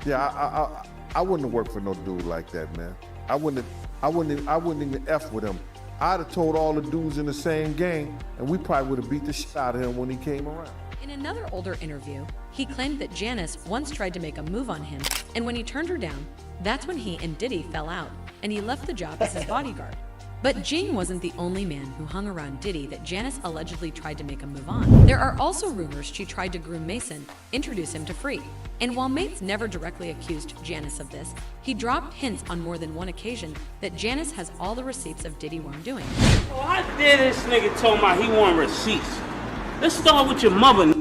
yeah, I wouldn't have worked for no dude like that, man. I wouldn't even F with him. I'd have told all the dudes in the same gang, and we probably would have beat the shit out of him when he came around. In another older interview, he claimed that Janice once tried to make a move on him, and when he turned her down, that's when he and Diddy fell out, and he left the job as his bodyguard. But Gene wasn't the only man who hung around Diddy that Janice allegedly tried to make a move on. There are also rumors she tried to groom Mason, introduce him to Free. And while Mates never directly accused Janice of this, he dropped hints on more than one occasion that Janice has all the receipts of Diddy wrongdoing. Oh, I dare this nigga told me he want receipts. Let's start with your mother.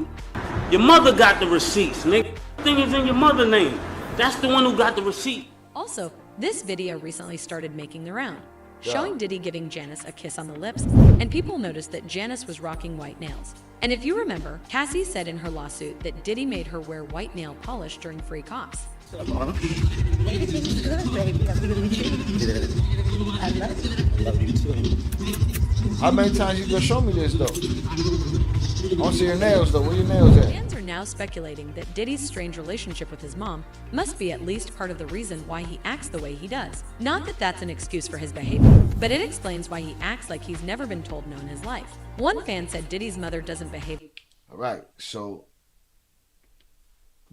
Your mother got the receipts, nigga. Thing is in your mother's name. That's the one who got the receipt. Also, this video recently started making the round, showing Diddy giving Janice a kiss on the lips, and people noticed that Janice was rocking white nails. And if you remember, Cassie said in her lawsuit that Diddy made her wear white nail polish during free cops. How many times you gonna show me this though? I want to see your nails though. Where your nails at? Fans are now speculating that Diddy's strange relationship with his mom must be at least part of the reason why he acts the way he does. Not that that's an excuse for his behavior, but it explains why he acts like he's never been told no in his life. One fan said Diddy's mother doesn't behave. All right, so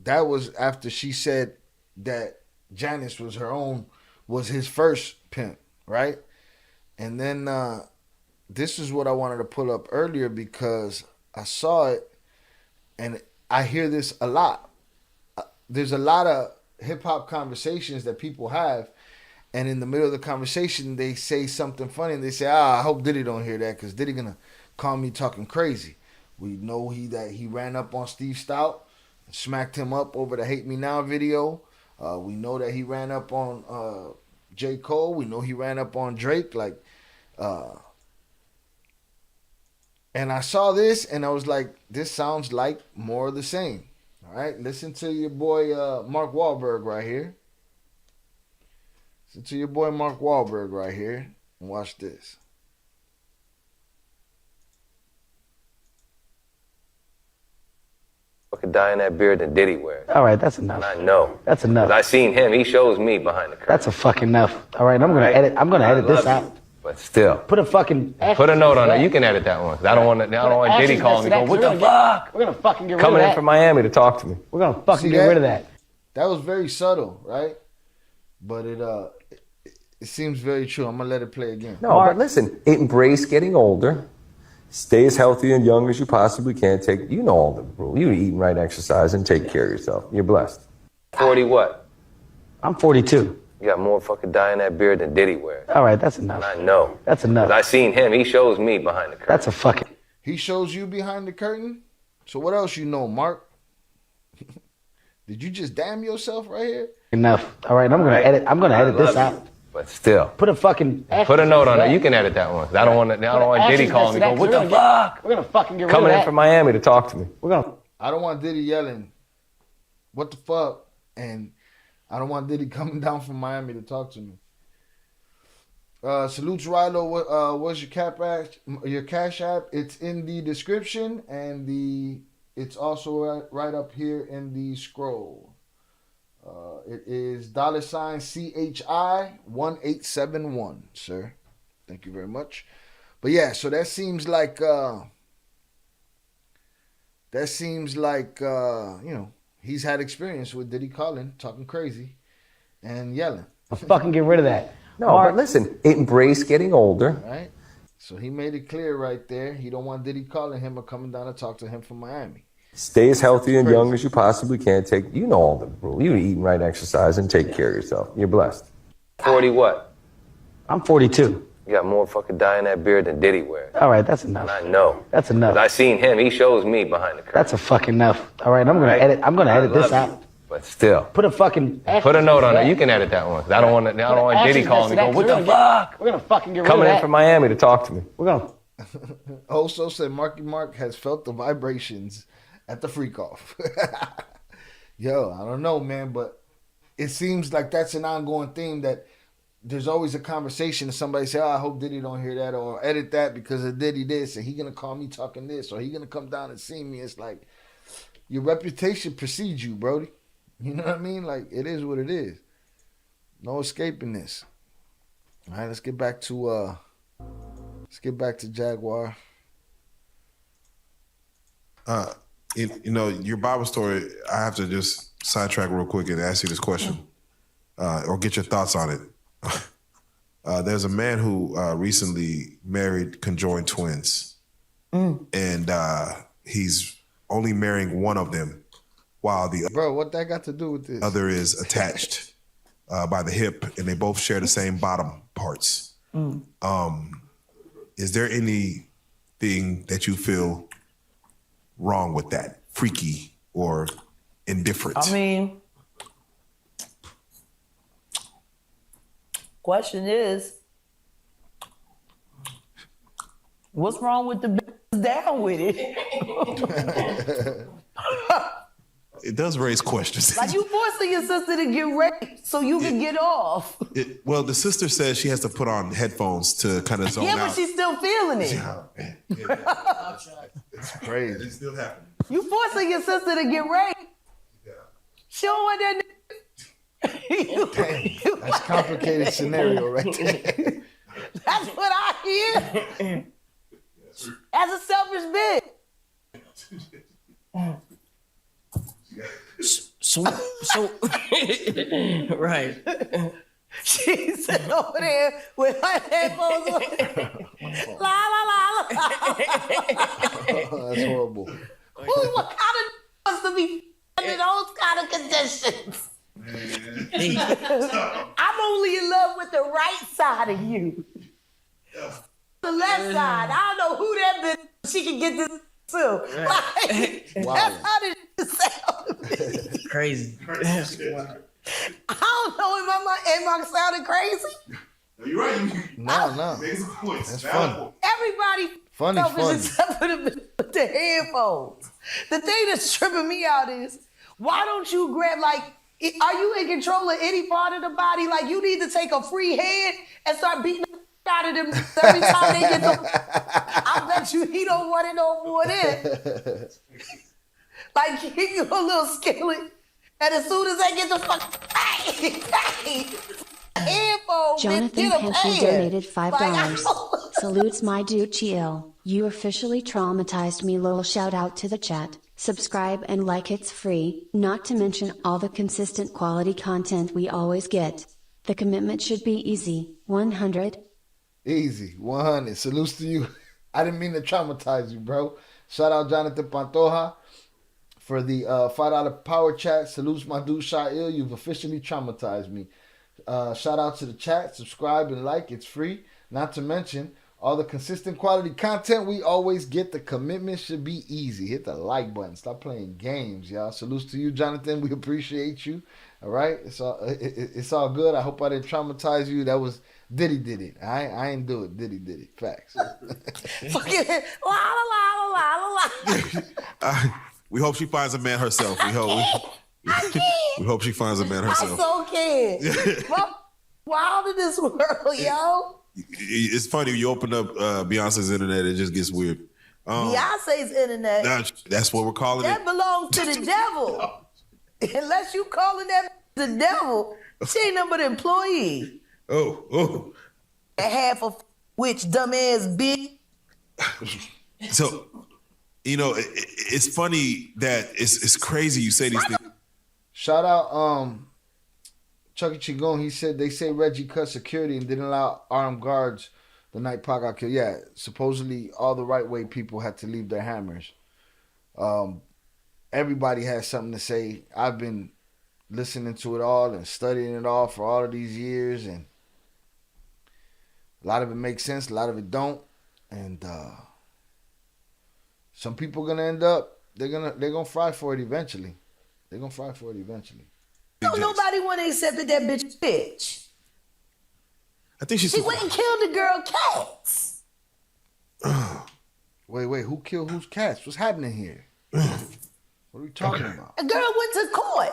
that was after she said that Janice was his first pimp, right? And then this is what I wanted to pull up earlier because I saw it and I hear this a lot. There's a lot of hip hop conversations that people have, and in the middle of the conversation they say something funny and they say, I hope Diddy don't hear that because Diddy gonna call me talking crazy. We know that he ran up on Steve Stout and smacked him up over the Hate Me Now video. We know that he ran up on J. Cole. We know he ran up on Drake. And I saw this and I was like, this sounds like more of the same. All right, listen to your boy Mark Wahlberg right here. Listen to your boy Mark Wahlberg right here and watch this. Fucking dye in that beard than Diddy wears. All right, that's enough. And I know. That's enough. I seen him. He shows me behind the curtain. That's a fucking enough. All right, I'm gonna edit this out. But still. Put a fucking. Put a note on it. You can edit that one. I don't want Diddy calling me. Go, what the fuck? We're gonna fucking get rid of that. Coming in from Miami to talk to me. We're gonna fucking get rid of that. That was very subtle, right? But it seems very true. I'm gonna let it play again. No, but listen. Embrace getting older. Stay as healthy and young as you possibly can. You know all the rules. You eat right, exercise, and take care of yourself. You're blessed. 40 what? I'm 42. You got more fucking dye in that beard than Diddy wears. All right, that's enough. And I know. That's enough. I seen him. He shows me behind the curtain. That's a fucking. He shows you behind the curtain? So what else you know, Mark? Did you just damn yourself right here? Enough. All right, I'm gonna edit this out. But still. Put a fucking. Put a note on it. You can edit that one. I don't want Diddy calling me. Go, what the fuck? We're gonna fucking get rid of that. Coming in from Miami to talk to me. I don't want Diddy yelling, what the fuck? And I don't want Diddy coming down from Miami to talk to me. Salutes Rilo. What's your Cash App? It's in the description and it's also right up here in the scroll. It is $CHI 1871, sir. Thank you very much. But yeah, so that seems like he's had experience with Diddy calling, talking crazy, and yelling. I'll fucking get rid of that. No, but listen, embrace getting older. Right? So he made it clear right there. He don't want Diddy calling him or coming down to talk to him from Miami. Stay as healthy and young as you possibly can. You know all the rules. You eat right, exercise, and take care of yourself. You're blessed. 40 what? I'm 42. You You got more fucking dye in that beard than Diddy wears. All right, that's enough. And I know. That's enough. 'Cause I seen him. He shows me behind the curtain. That's a fucking enough. All right, I'm gonna edit this out. But still. Put a fucking Put a note on it. You can edit that one. 'Cause I don't want Diddy calling me. Go, what the fuck? We're gonna fucking get rid Coming of in that. from Miami to talk to me. We're gonna. Also said Marky Mark has felt the vibrations at the freak off. Yo, I don't know, man, but it seems like that's an ongoing theme that there's always a conversation and somebody say, oh, I hope Diddy don't hear that or edit that because of Diddy this and he gonna call me talking this or he gonna come down and see me. It's like your reputation precedes you, Brody. You know what I mean? Like it is what it is. No escaping this. All right, let's get back to Jaguar. Your Bible story, I have to just sidetrack real quick and ask you this question or get your thoughts on it. There's a man who recently married conjoined twins, and he's only marrying one of them while the what that got to do with this? Other is attached by the hip, and they both share the same bottom parts. Is there anything that you feel wrong with that, freaky or indifferent? I mean, question is, what's wrong with the bitches down with it? It does raise questions. Like you forcing your sister to get raped so you can get off. Well, the sister says she has to put on headphones to kind of zone out. Yeah, but she's still feeling it. It's crazy. It's still happening. You forcing your sister to get raped. She don't want that. Damn, that's a complicated scenario right there. That's what I hear. As a selfish bitch. So, right. She's sitting over there with her headphones on. La la la la. That's horrible. What kind of wants to be under those kind of conditions? I'm only in love with the right side of you. The left side. I don't know who that bitch she can get this to. Like, Wow. That's how it sound. Crazy. I don't know, am I sounding crazy? No, you're right. No. That's funny. Everybody Funny. except for the headphones. The thing that's tripping me out is, why don't you grab, like, are you in control of any part of the body? Like, you need to take a free hand and start beating the out of them every time they get the... I bet you he don't want it no more than. Like, give you a little skillet, and as soon as they get the fuck... Jonathan Hensley donated $5. Salutes my dude Chill. You officially traumatized me, lol. Shout out to the chat. Subscribe and like, it's free, not to mention all the consistent quality content we always get. The commitment should be easy. 100. Easy. 100. Salutes to you. I didn't mean to traumatize you, bro. Shout out Jonathan Pantoja for the $5 power chat. Salutes my dude Shail. You've officially traumatized me. Shout out to the chat. Subscribe and like. It's free. Not to mention all the consistent quality content we always get. The commitment should be easy. Hit the like button. Stop playing games, y'all. Salutes to you, Jonathan. We appreciate you. All right? It's all good. I hope I didn't traumatize you. That was Diddy did it. I ain't do it. Diddy did it. Facts. Fucking la la la la la la. We hope she finds a man herself. We hope she finds a man I herself. so can. Wild in this world, yo. It's funny, you open up Beyonce's internet, it just gets weird. Beyonce's internet. That's what we're calling That it. belongs to the devil. Unless you calling that the devil, she ain't nothing but an employee. Oh. Half of which dumbass bitch. So, it's funny that it's crazy you say these things. Shout out Chucky Chigon. He said they say Reggie cut security and didn't allow armed guards the night Pac got killed. Yeah, supposedly all the right way people had to leave their hammers. Everybody has something to say. I've been listening to it all and studying it all for all of these years, and lot of it makes sense, a lot of it don't, and some people gonna end up they're gonna fry for it eventually. They're gonna fry for it eventually. No, nobody want to accept that bitch. I think she went and killed the girl cats. Wait, who killed whose cats? What's happening here? What are we talking about? A girl went to court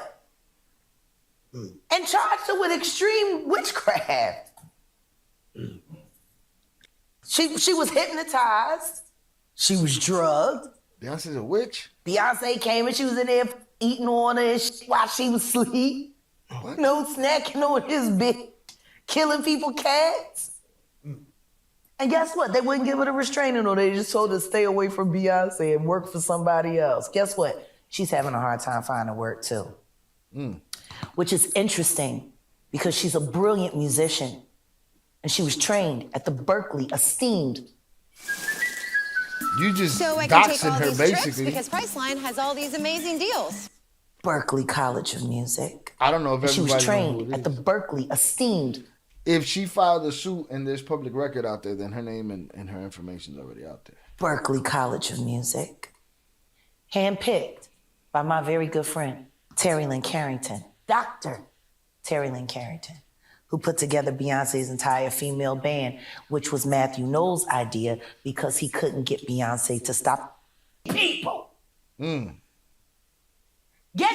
and charged her with extreme witchcraft. She was hypnotized. She was drugged. Beyonce's a witch? Beyonce came and she was in there eating on her and shit while she was asleep. What? No snacking on his bitch. Killing people cats. And guess what? They wouldn't give her the restraining order. They just told her to stay away from Beyonce and work for somebody else. Guess what? She's having a hard time finding work too. Which is interesting because she's a brilliant musician. And she was trained at the Berkeley esteemed. You just So I can take doxing all her these trips basically. because Priceline has all these amazing deals. Berkeley College of Music. I don't know if And she was everybody knows who trained it at the is. Berkeley esteemed. If she filed a suit and there's public record out there, then her name and her information is already out there. Berkeley College of Music. Handpicked by my very good friend, Terry Lynn Carrington. Dr. Terry Lynn Carrington, who put together Beyonce's entire female band, which was Matthew Knowles' idea because he couldn't get Beyonce to stop people. Guess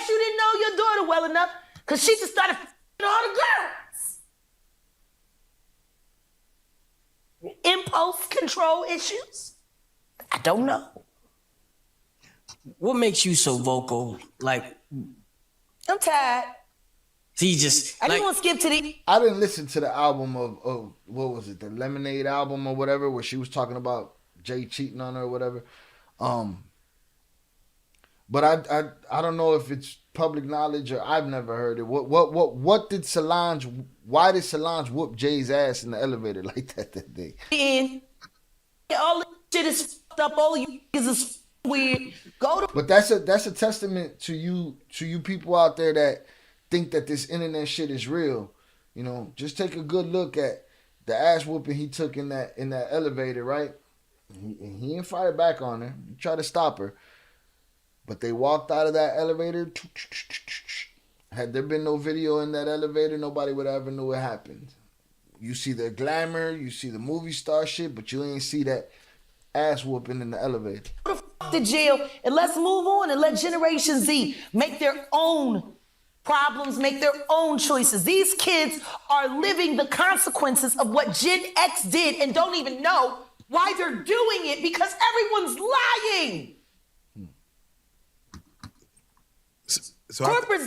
you didn't know your daughter well enough because she just started f***ing all the girls. Impulse control issues? I don't know. What makes you so vocal? Like, I'm tired. so you just I just want to skip to the... I didn't listen to the album of what was it, the Lemonade album or whatever, where she was talking about Jay cheating on her or whatever. But I don't know if it's public knowledge or I've never heard it. What did Solange? Why did Solange whoop Jay's ass in the elevator like that day? And all this shit is fucked up. All you is weird. Go to... But that's a testament to you people out there that think that this internet shit is real. You know, just take a good look at the ass whooping he took in that elevator, right? He didn't fire back on her. He tried to stop her. But they walked out of that elevator. Had there been no video in that elevator, nobody would ever know what happened. You see the glamour, you see the movie star shit, but you ain't see that ass whooping in the elevator. to jail and let's move on and let Generation Z make their own problems, make their own choices. These kids are living the consequences of what Gen X did and don't even know why they're doing it because everyone's lying. So corporate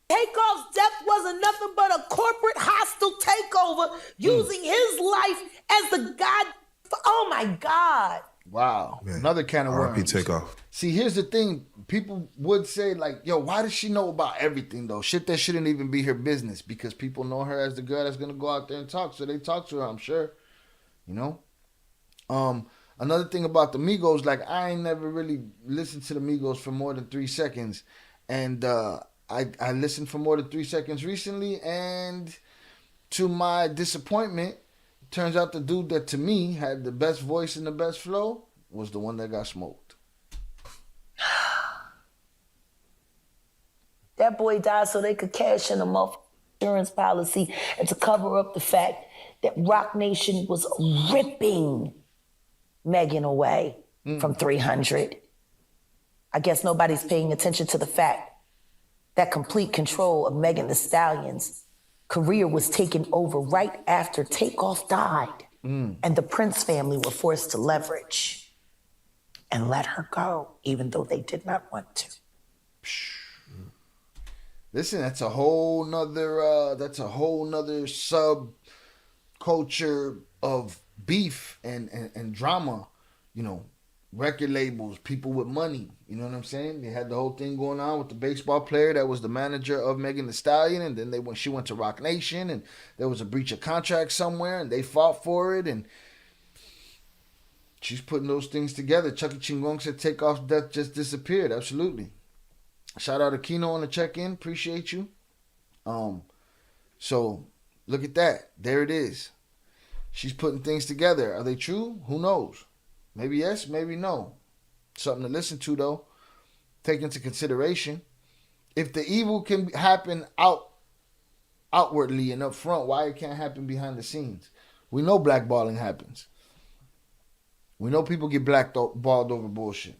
Takeoff's death wasn't nothing but a corporate hostile takeover using his life as the god. Oh my God. Wow. Man. Another can of worms. RP Takeoff. See, here's the thing. People would say, like, yo, why does she know about everything, though? Shit that shouldn't even be her business because people know her as the girl that's going to go out there and talk. So they talk to her, I'm sure. You know? Another thing about the Migos, like, I ain't never really listened to the Migos for more than 3 seconds. And I listened for more than 3 seconds recently. And to my disappointment, turns out the dude that to me had the best voice and the best flow was the one that got smoked. That boy died so they could cash in a insurance policy and to cover up the fact that Rock Nation was ripping Megan away from 300. I guess nobody's paying attention to the fact that complete control of Megan Thee Stallion's career was taken over right after Takeoff died. And the Prince family were forced to leverage and let her go, even though they did not want to. Listen, that's a whole nother subculture of beef and drama, you know. Record labels, people with money, you know what I'm saying? They had the whole thing going on with the baseball player that was the manager of Megan Thee Stallion, and then she went to Rock Nation, and there was a breach of contract somewhere, and they fought for it, and she's putting those things together. Chucky Chingong said Takeoff's death just disappeared. Absolutely. Shout out to Kino on the check-in. Appreciate you. So look at that. There it is. she's putting things together. Are they true? Who knows? Maybe yes, maybe no. Something to listen to, though. Take into consideration. If the evil can happen outwardly and up front, why it can't happen behind the scenes? We know blackballing happens. We know people get blackballed over bullshit.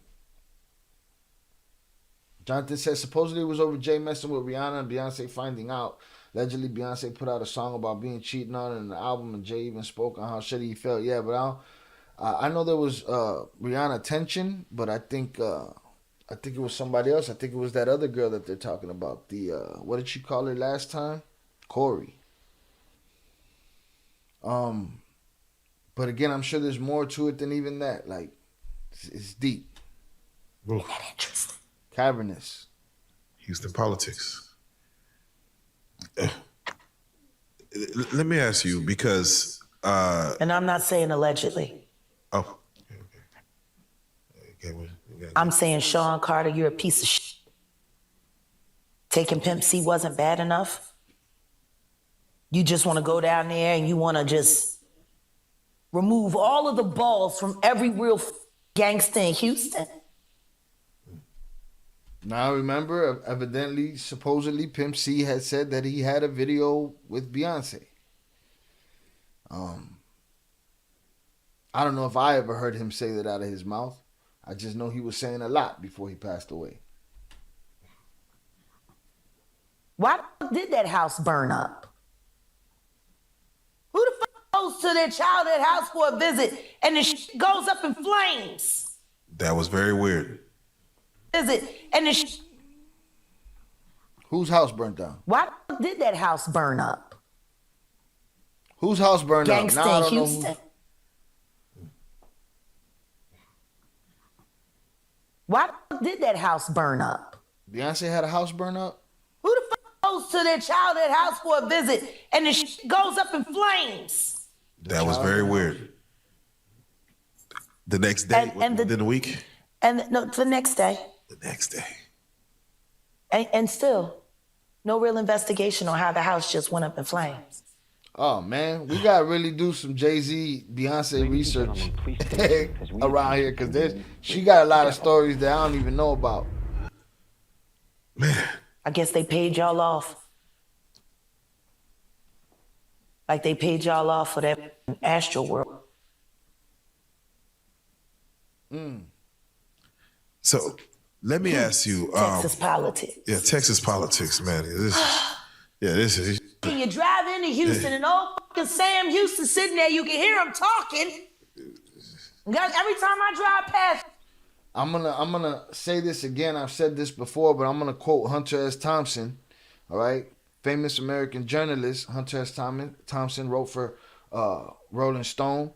Jonathan says supposedly it was over Jay messing with Rihanna and Beyonce finding out. Allegedly, Beyonce put out a song about being cheated on in the album, and Jay even spoke on how shitty he felt. Yeah, but I know there was Rihanna tension, but I think it was somebody else. I think it was that other girl that they're talking about. The what did she call her last time? Corey. But again, I'm sure there's more to it than even that. Like, it's deep. Isn't that interesting? Cavernous. Houston politics. Let me ask you, because and I'm not saying allegedly. Oh. Okay, I'm saying, Sean Carter, you're a piece of shit. Taking Pimp C wasn't bad enough. You just want to go down there and you want to just remove all of the balls from every real gangster in Houston. Now remember, evidently, supposedly, Pimp C had said that he had a video with Beyonce. I don't know if I ever heard him say that out of his mouth. I just know he was saying a lot before he passed away. Why did that house burn up? Who the fuck goes to their childhood house for a visit and the shit goes up in flames? that was very weird. Whose house burnt down? Why did that house burn up? Whose house burned up? Gangsta in Houston. Why did that house burn up? Beyonce had a house burn up? Who the fuck goes to their childhood house for a visit and the shit goes up in flames? That was very weird. The next day, within a week? The next day. The next day. And still, no real investigation on how the house just went up in flames. Oh, man. We got to really do some Jay-Z, Beyonce research around here, because she got a lot of stories that I don't even know about. Man. I guess they paid y'all off. Like they paid y'all off for that Astro World. So, let me ask you. Texas politics. Yeah, Texas politics, man. This is. When you drive into Houston and old fucking Sam Houston sitting there, you can hear him talking. Every time I drive past. I'm gonna say this again. I've said this before, but I'm gonna quote Hunter S. Thompson. All right, famous American journalist Hunter S. Thompson wrote for Rolling Stone.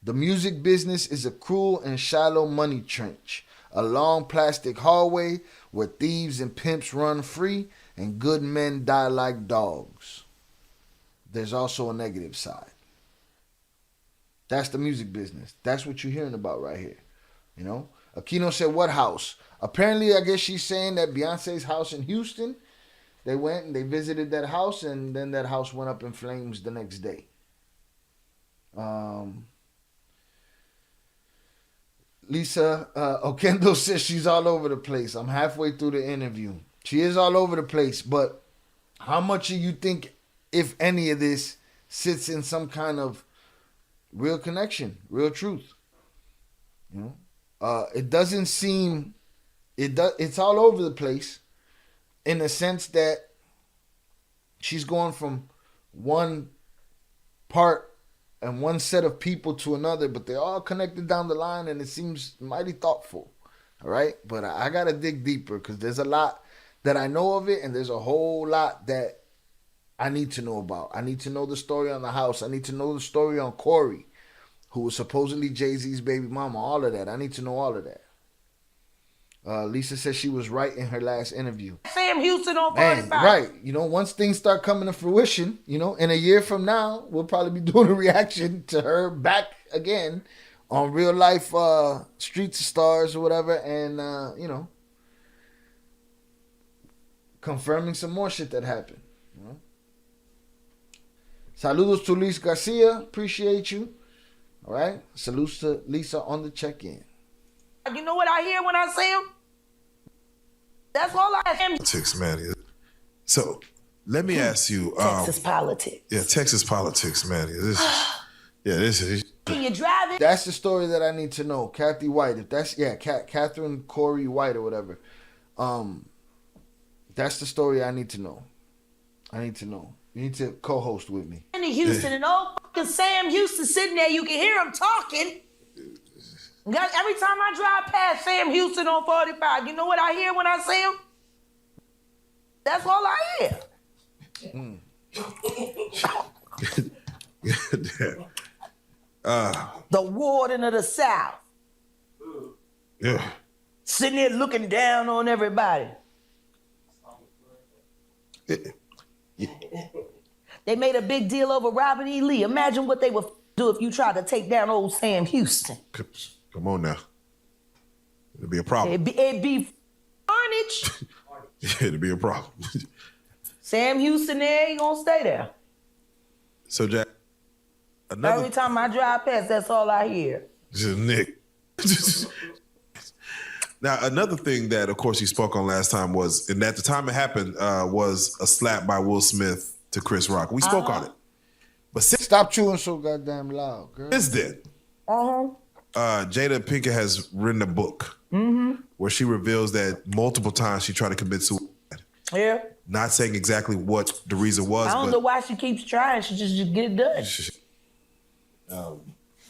The music business is a cruel and shallow money trench, a long plastic hallway where thieves and pimps run free and good men die like dogs. There's also a negative side. That's the music business. That's what you're hearing about right here. You know? Aquino said, what house? Apparently, I guess she's saying that Beyonce's house in Houston, they went and they visited that house, and then that house went up in flames the next day. Lisa Okendo says she's all over the place. I'm halfway through the interview. She is all over the place, but how much do you think, if any of this, sits in some kind of real connection, real truth? You know, it doesn't seem it's all over the place, in the sense that she's going from one part and one set of people to another, but they're all connected down the line, and it seems mighty thoughtful. All right, but I gotta dig deeper, because there's a lot that I know of it, and there's a whole lot that I need to know about. I need to know the story on the house. I need to know the story on Corey, who was supposedly Jay-Z's baby mama. All of that. I need to know all of that. Lisa says she was right in her last interview. Sam Houston on 45. Right. You know, once things start coming to fruition, you know, in a year from now, we'll probably be doing a reaction to her back again on Real Life Streets of Stars or whatever, and, you know, confirming some more shit that happened. You know? Saludos to Luis Garcia. Appreciate you. All right. Salutes to Lisa on the check-in. You know what I hear when I see him? That's all I am. Politics, man. So let me ask you. Texas politics. Yeah, Texas politics, man. This is. Can you drive it? That's the story that I need to know. Kathy White. If that's Catherine Corey White or whatever. That's the story I need to know. You need to co-host with me. In Houston and old fucking Sam Houston sitting there, you can hear him talking. Every time I drive past Sam Houston on 45, you know what I hear when I see him? That's all I hear. The warden of the South. Yeah. Sitting there looking down on everybody. They made a big deal over Robert E. Lee. Imagine what they would do if you tried to take down old Sam Houston. Come on now. It'd be a problem. It'd be carnage. It'd be a problem. Sam Houston there, he gonna stay there. So, Jack, every time I drive past, that's all I hear. Just Nick. Now, another thing that, of course, you spoke on last time was, and at the time it happened, was a slap by Will Smith to Chris Rock. We spoke on it. But stop chewing so goddamn loud, girl. Since then, Jada Pinkett has written a book where she reveals that multiple times she tried to commit suicide. Yeah. Not saying exactly what the reason was. I don't know why she keeps trying. She just get it done.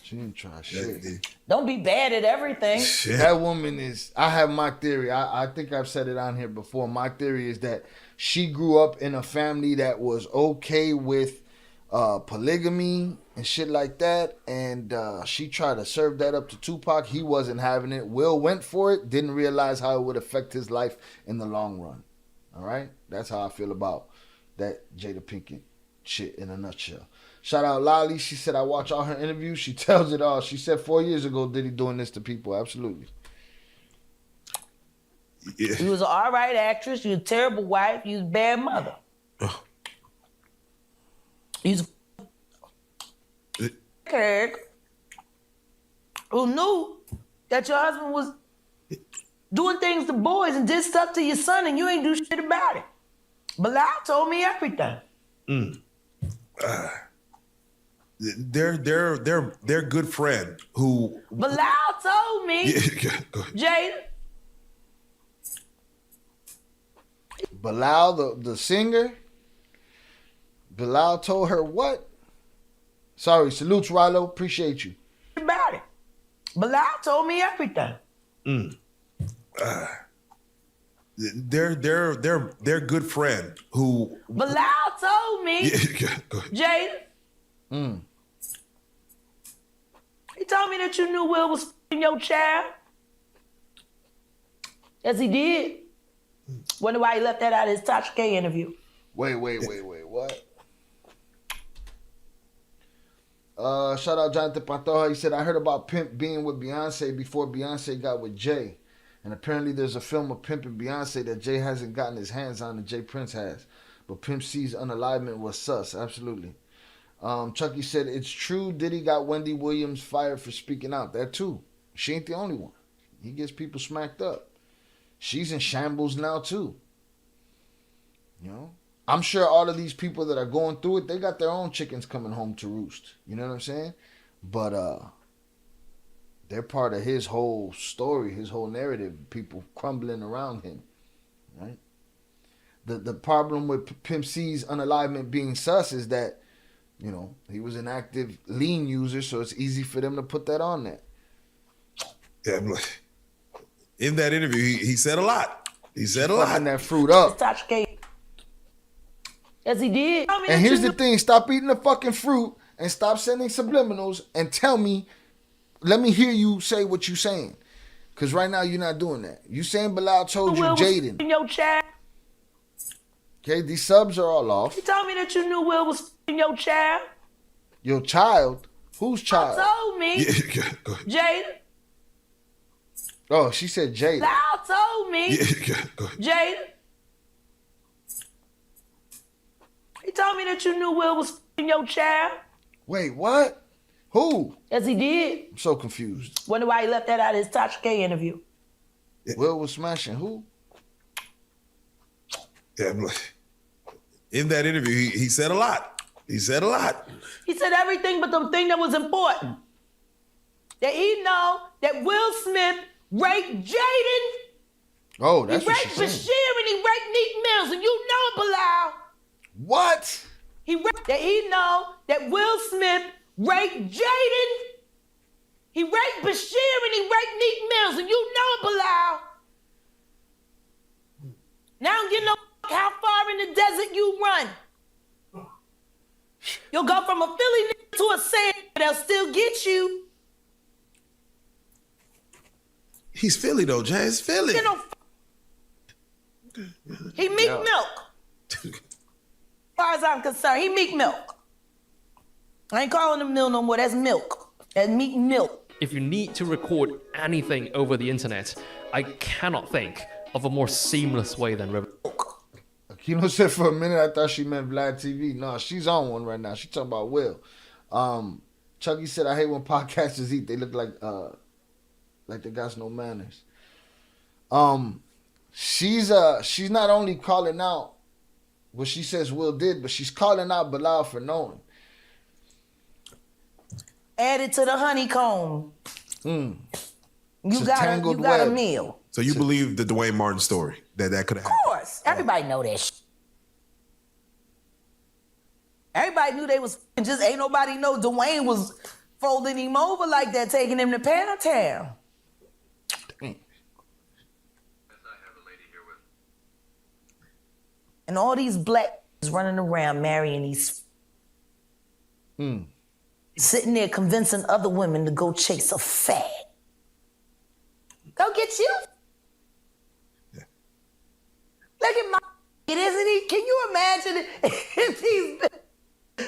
She didn't try shit. Don't be bad at everything. That woman is, I have my theory. I think I've said it on here before. My theory is that she grew up in a family that was okay with polygamy and shit like that. And she tried to serve that up to Tupac. He wasn't having it. Will went for it. Didn't realize how it would affect his life in the long run. All right? That's how I feel about that Jada Pinkett shit in a nutshell. Shout out Lolly. She said, I watch all her interviews. She tells it all. She said 4 years ago, Diddy doing this to people. Absolutely. Yeah. You was an all right actress. You was a terrible wife. You was a bad mother. You was a kid who knew that your husband was doing things to boys and did stuff to your son and you ain't do shit about it. Bilal told me everything. Their good friend who Bilal told me, Jada. Bilal, the singer. Bilal told her what? Sorry, salutes Rilo. Appreciate you. About it. Bilal told me everything. Their good friend who Bilal told me, Jada. He told me that you knew Will was f***ing your child. Yes, he did. Wonder why he left that out of his Tasha K interview. Wait, what? Shout out Jonathan Pantoja. He said, I heard about Pimp being with Beyonce before Beyonce got with Jay. And apparently there's a film of Pimp and Beyonce that Jay hasn't gotten his hands on and Jay Prince has. But Pimp C's unalignment was sus. Absolutely. Chucky said, it's true Diddy got Wendy Williams fired for speaking out. That too. She ain't the only one. He gets people smacked up. She's in shambles now too. You know? I'm sure all of these people that are going through it, they got their own chickens coming home to roost. You know what I'm saying? But they're part of his whole story, his whole narrative, people crumbling around him. Right? The problem with Pimp C's unalignment being sus is that, you know, he was an active lean user, so it's easy for them to put that on there. Yeah, in that interview, he said a lot. He said a lot. Fucking that fruit up. Yes, he did. And here's the thing, stop eating the fucking fruit and stop sending subliminals and tell me, let me hear you say what you saying. Because right now you're not doing that. You saying Bilal told you Jaden. Your child. Okay, these subs are all off. He told me that you knew Will was your child. Your child? Whose child? Told me. Jada. Oh, she said Jada. Bilal told me. Jada. He told me that you knew Will was your child. Wait, what? Who? Yes, he did. I'm so confused. Wonder why he left that out of his Tasha K interview. Will was smashing who? Yeah, in that interview, he said a lot. He said a lot. He said everything but the thing that was important. That he know that Will Smith raped Jaden. Oh, that's he what raped she Bashir said. and he raped Meek Mills, and you know it, Bilal. What? He know that Will Smith raped Jaden. He raped Bashir and he raped Meek Mills, and you know it, Bilal. Now you know how far in the desert you run. You'll go from a Philly nigga to a sand, but they'll still get you. He's Philly though, Jay. It's Philly. You know, he Meek Milk. As far as I'm concerned, he Meek Milk. I ain't calling him Mill no more. That's Milk. That's Meek Milk. If you need to record anything over the internet, I cannot think of a more seamless way than River. Kino said for a minute I thought she meant Vlad TV. No, she's on one right now. She talking about Will. Chucky said I hate when podcasters eat. They look like they got no manners. She's not only calling out what she says Will did, but she's calling out Bilal for knowing. Add it to the honeycomb. You It's a got tangled a web. meal. So you believe the Dwayne Martin story that could have happened? Of course. Everybody know that shit. Everybody knew they was just ain't nobody know Dwayne was folding him over like that, taking him to Pound Town. And all these blacks running around marrying these sitting there convincing other women to go chase a fag. Go get you. Look at my isn't he? Can you imagine if he's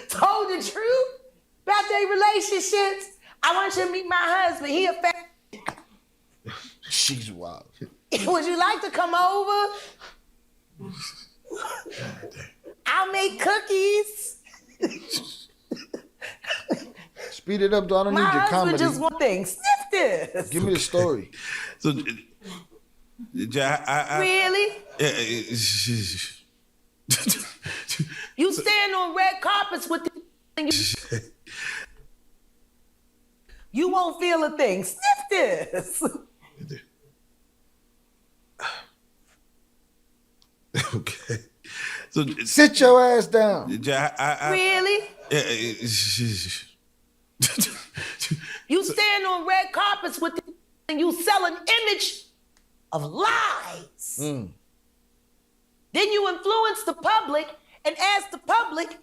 told the truth about their relationships? I want you to meet my husband. He a fag. She's wild. Would you like to come over? I'll make cookies. Speed it up, though. I don't My need your husband comedy. just one thing. Sniff this. Give me the story. So, Really? You stand on red carpets with the you won't feel a thing. Sniff this. Okay. So sit your ass down. Really? You stand on red carpets with the and you sell an image of lies. Then you influence the public and ask the public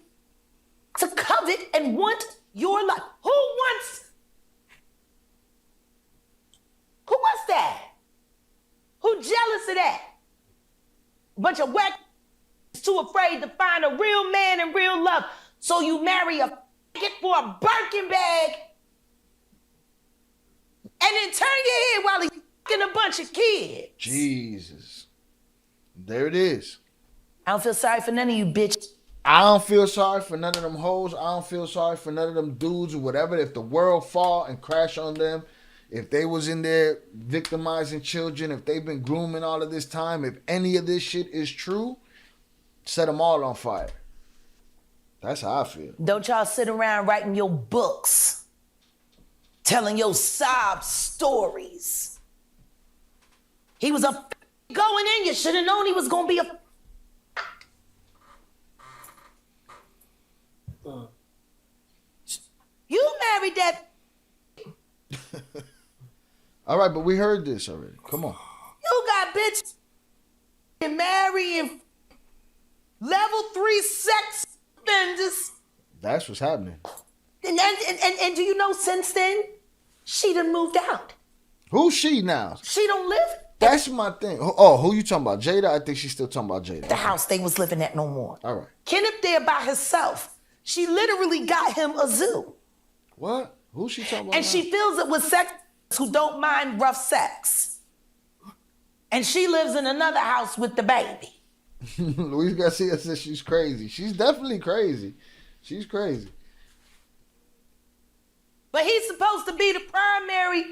to covet and want your life. Who wants that? Who jealous of that? A bunch of whack too afraid to find a real man and real love. So you marry a get for a Birkin bag and then turn your head while he's fucking a bunch of kids. Jesus. There it is. I don't feel sorry for none of you bitches. I don't feel sorry for none of them hoes. I don't feel sorry for none of them dudes or whatever. If the world fall and crash on them, if they was in there victimizing children, if they've been grooming all of this time, if any of this shit is true, set them all on fire. That's how I feel. Don't y'all sit around writing your books, telling your sob stories. He was a going in. You should have known he was going to be a You married that. All right, but we heard this already. Come on. You got bitch and marrying level 3 sex offenders. That's what's happening. And do you know since then, she done moved out. Who's she now? She don't live That's my thing. Oh, who you talking about? Jada? I think she's still talking about Jada. the house they was living at no more. All right. Kenneth there by herself. She literally got him a zoo. What? Who's she talking about? And she fills it with sex who don't mind rough sex. And she lives in another house with the baby. Luis Garcia says she's crazy. She's definitely crazy. She's crazy. But he's supposed to be the primary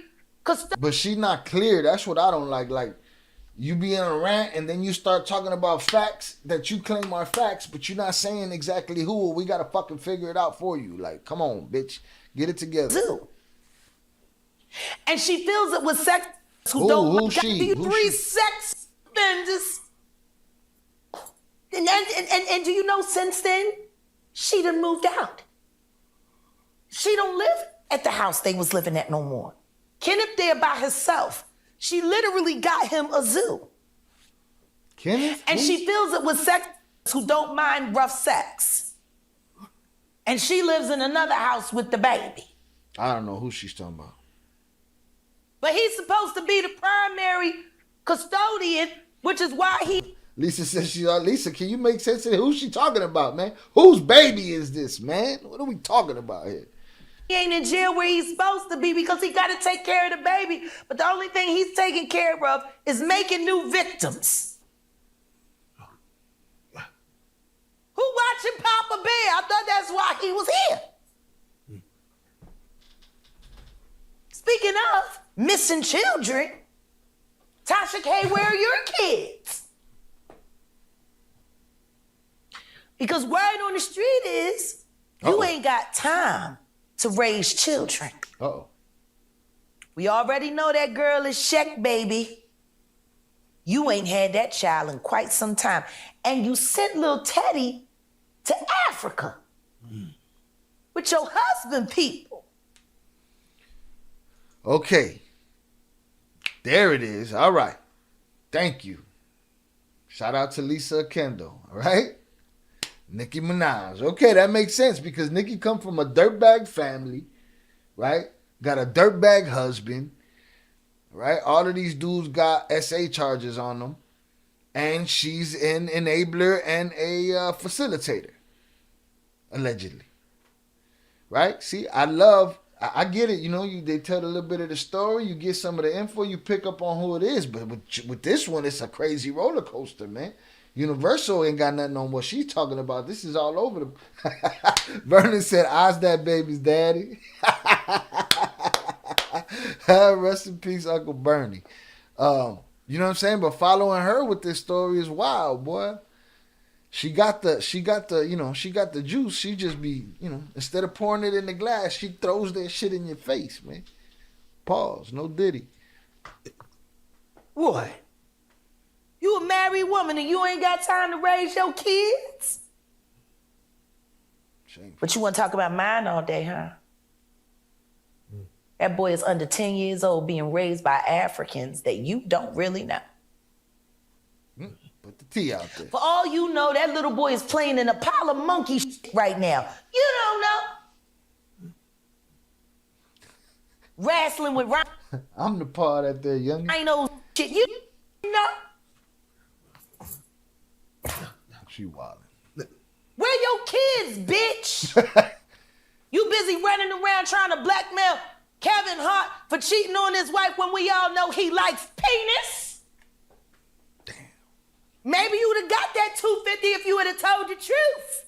custodian. But she not clear. That's what I don't like. Like, you be in a rant and then you start talking about facts that you claim are facts, but you're not saying exactly who. We got to fucking figure it out for you. Like, come on, bitch. Get it together. And she fills it with sex who don't be three sex offenders. And do you know, since then, she done moved out. She don't live at the house they was living at no more. Kenneth there by himself. She literally got him a zoo. Kenneth? And she fills it with sex who don't mind rough sex. And she lives in another house with the baby. I don't know who she's talking about. But he's supposed to be the primary custodian, which is why he... Lisa says Lisa, can you make sense of who she talking about, man? Whose baby is this, man? What are we talking about here? He ain't in jail where he's supposed to be because he got to take care of the baby. But the only thing he's taking care of is making new victims. Who watching Papa Bear? I thought that's why he was here. Speaking of missing children, Tasha K, where are your kids? Because word on the street is you ain't got time to raise children. Uh-oh. We already know that girl is Sheck, baby. You ain't had that child in quite some time. And you sent little Teddy to Africa with your husband people. Okay. There it is. All right. Thank you. Shout out to Lisa Kendall. All right? Nicki Minaj. Okay, that makes sense because Nicki come from a dirtbag family, right? Got a dirtbag husband, right? All of these dudes got SA charges on them. And she's an enabler and a facilitator, allegedly. Right? See, I get it. You know, they tell a little bit of the story. You get some of the info. You pick up on who it is. But with this one, it's a crazy roller coaster, man. Universal ain't got nothing on what she's talking about. This is all over the... Vernon said, "I's that baby's daddy." Rest in peace, Uncle Bernie. You know what I'm saying? But following her with this story is wild, boy. She got the juice. She just be, instead of pouring it in the glass, she throws that shit in your face, man. Pause. No Diddy. What? You a married woman and you ain't got time to raise your kids? Shame. But you want to talk about mine all day, huh? That boy is under 10 years old being raised by Africans that you don't really know. Put the tea out there. For all you know, that little boy is playing in a pile of monkey shit right now. You don't know. Wrestling with Wright. I'm the part out there, young. I know shit. You know. She wildin'. Where your kids, bitch? You busy running around trying to blackmail Kevin Hart for cheating on his wife when we all know he likes penis? Damn. Maybe you would have got that $250 if you would have told the truth.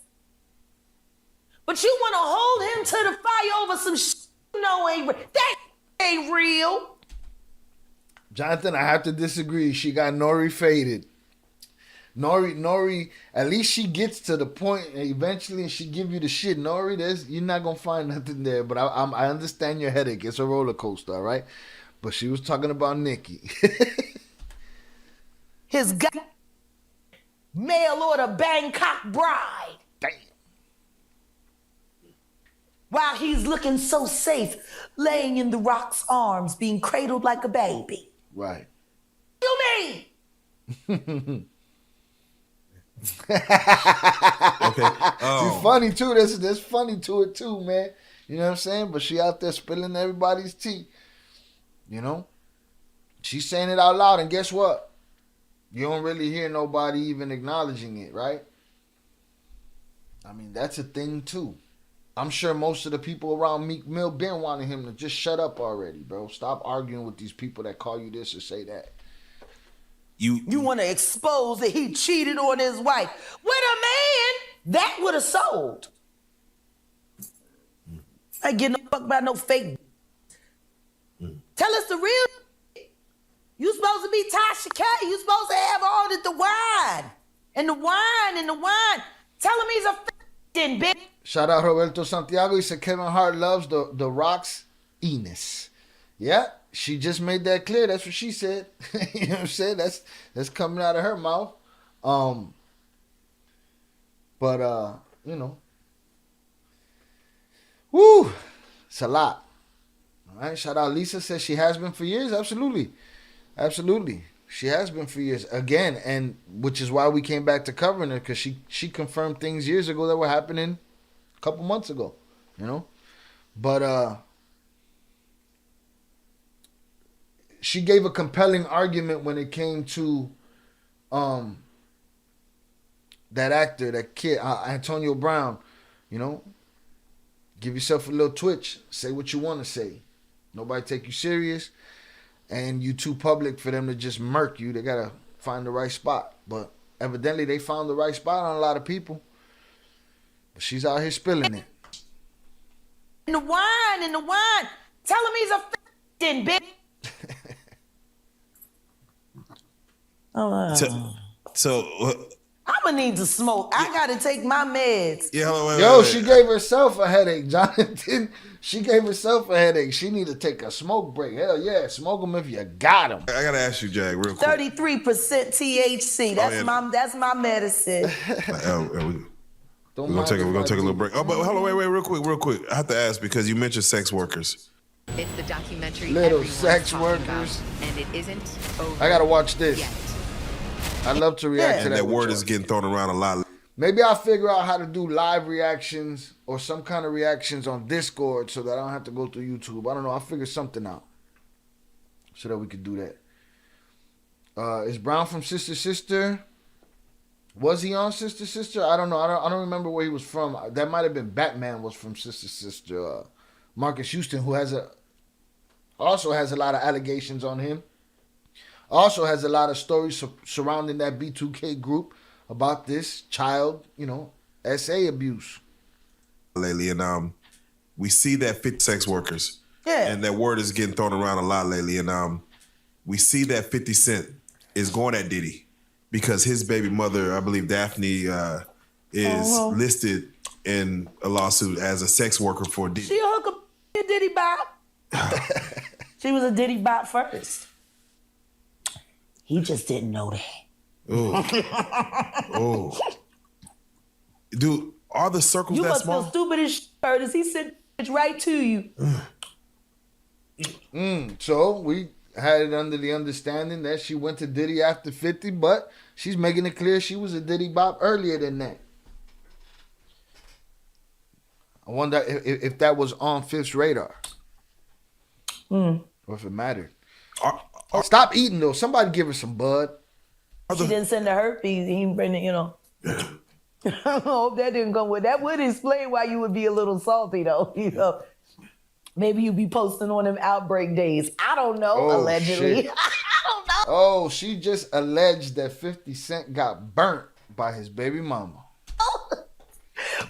But you want to hold him to the fire over some shit you know ain't real. That ain't real. Jonathan, I have to disagree. She got Nori faded. Nori, at least she gets to the point eventually and she give you the shit. Nori, you're not going to find nothing there. But I understand your headache. It's a roller coaster, all right? But she was talking about Nicki. His mail order Bangkok bride. Damn. While he's looking so safe, laying in The Rock's arms, being cradled like a baby. Right. You mean? Okay. She's funny too. There's funny to it too, man. You know what I'm saying? But she out there spilling everybody's tea. You know? She's saying it out loud, and guess what? You don't really hear nobody even acknowledging it, right? I mean, that's a thing too. I'm sure most of the people around Meek Mill been wanting him to just shut up already, bro. Stop arguing with these people that call you this or say that. You want to expose that he cheated on his wife with a man that would have sold. I get no fuck about no fake. Tell us the real. You supposed to be Tasha K. You supposed to have all the wine. And the wine. Tell him he's a f***ing bitch. Shout out Roberto Santiago. He said Kevin Hart loves the Rock's Enos. Yeah, she just made that clear. That's what she said. You know what I'm saying? That's coming out of her mouth. But you know. Woo! It's a lot. All right. Shout out Lisa, says she has been for years. Absolutely. She has been for years. Again, and which is why we came back to covering her, because she confirmed things years ago that were happening a couple months ago. You know? But she gave a compelling argument when it came to that actor, that kid, Antonio Brown. You know? Give yourself a little twitch. Say what you want to say. Nobody take you serious. And you too public for them to just murk you. They got to find the right spot. But evidently they found the right spot on a lot of people. But she's out here spilling it. And the wine. Tell him he's a f***ing bitch. So I'm going to need to smoke. I got to take my meds. Yeah, wait. She gave herself a headache, Jonathan. She gave herself a headache. She need to take a smoke break. Hell yeah, smoke them if you got them. I got to ask you, Jag, real quick. 33% THC. That's my medicine. We're gonna take a little break. Oh, but hold on, wait, real quick. I have to ask because you mentioned sex workers. It's the documentary Little everyone's sex talking workers. about, and it isn't over. I gotta watch this. yet. I love to react to And that. that with word y'all. is getting thrown around a lot. Maybe I'll figure out how to do live reactions or some kind of reactions on Discord so that I don't have to go through YouTube. I don't know. I'll figure something out so that we could do that. Is Brown from Sister Sister? Was he on Sister Sister? I don't know. I don't remember where he was from. That might have been Batman was from Sister Sister. Marcus Houston, who also has a lot of allegations on him. Also has a lot of stories surrounding that B2K group about this child, SA abuse. Lately, and we see that 50 sex workers. Yeah. And that word is getting thrown around a lot lately, and we see that 50 Cent is going at Diddy because his baby mother, I believe Daphne, is listed in a lawsuit as a sex worker for Diddy. She a hooker, a Diddy bop. She was a Diddy bop first. He just didn't know that. Oh. Dude, are the circles You that must small? feel stupid as Curtis. He sent right to you. So we had it under the understanding that she went to Diddy after 50, but she's making it clear she was a Diddy bop earlier than that. I wonder if that was on Fifth's radar. Or if it mattered. Stop eating, though. Somebody give her some bud. She didn't send the herpes. He didn't bring it, I hope that didn't come with. That would explain why you would be a little salty, though. Maybe you'd be posting on them outbreak days. I don't know, allegedly. Shit. I don't know. Oh, she just alleged that 50 Cent got burnt by his baby mama.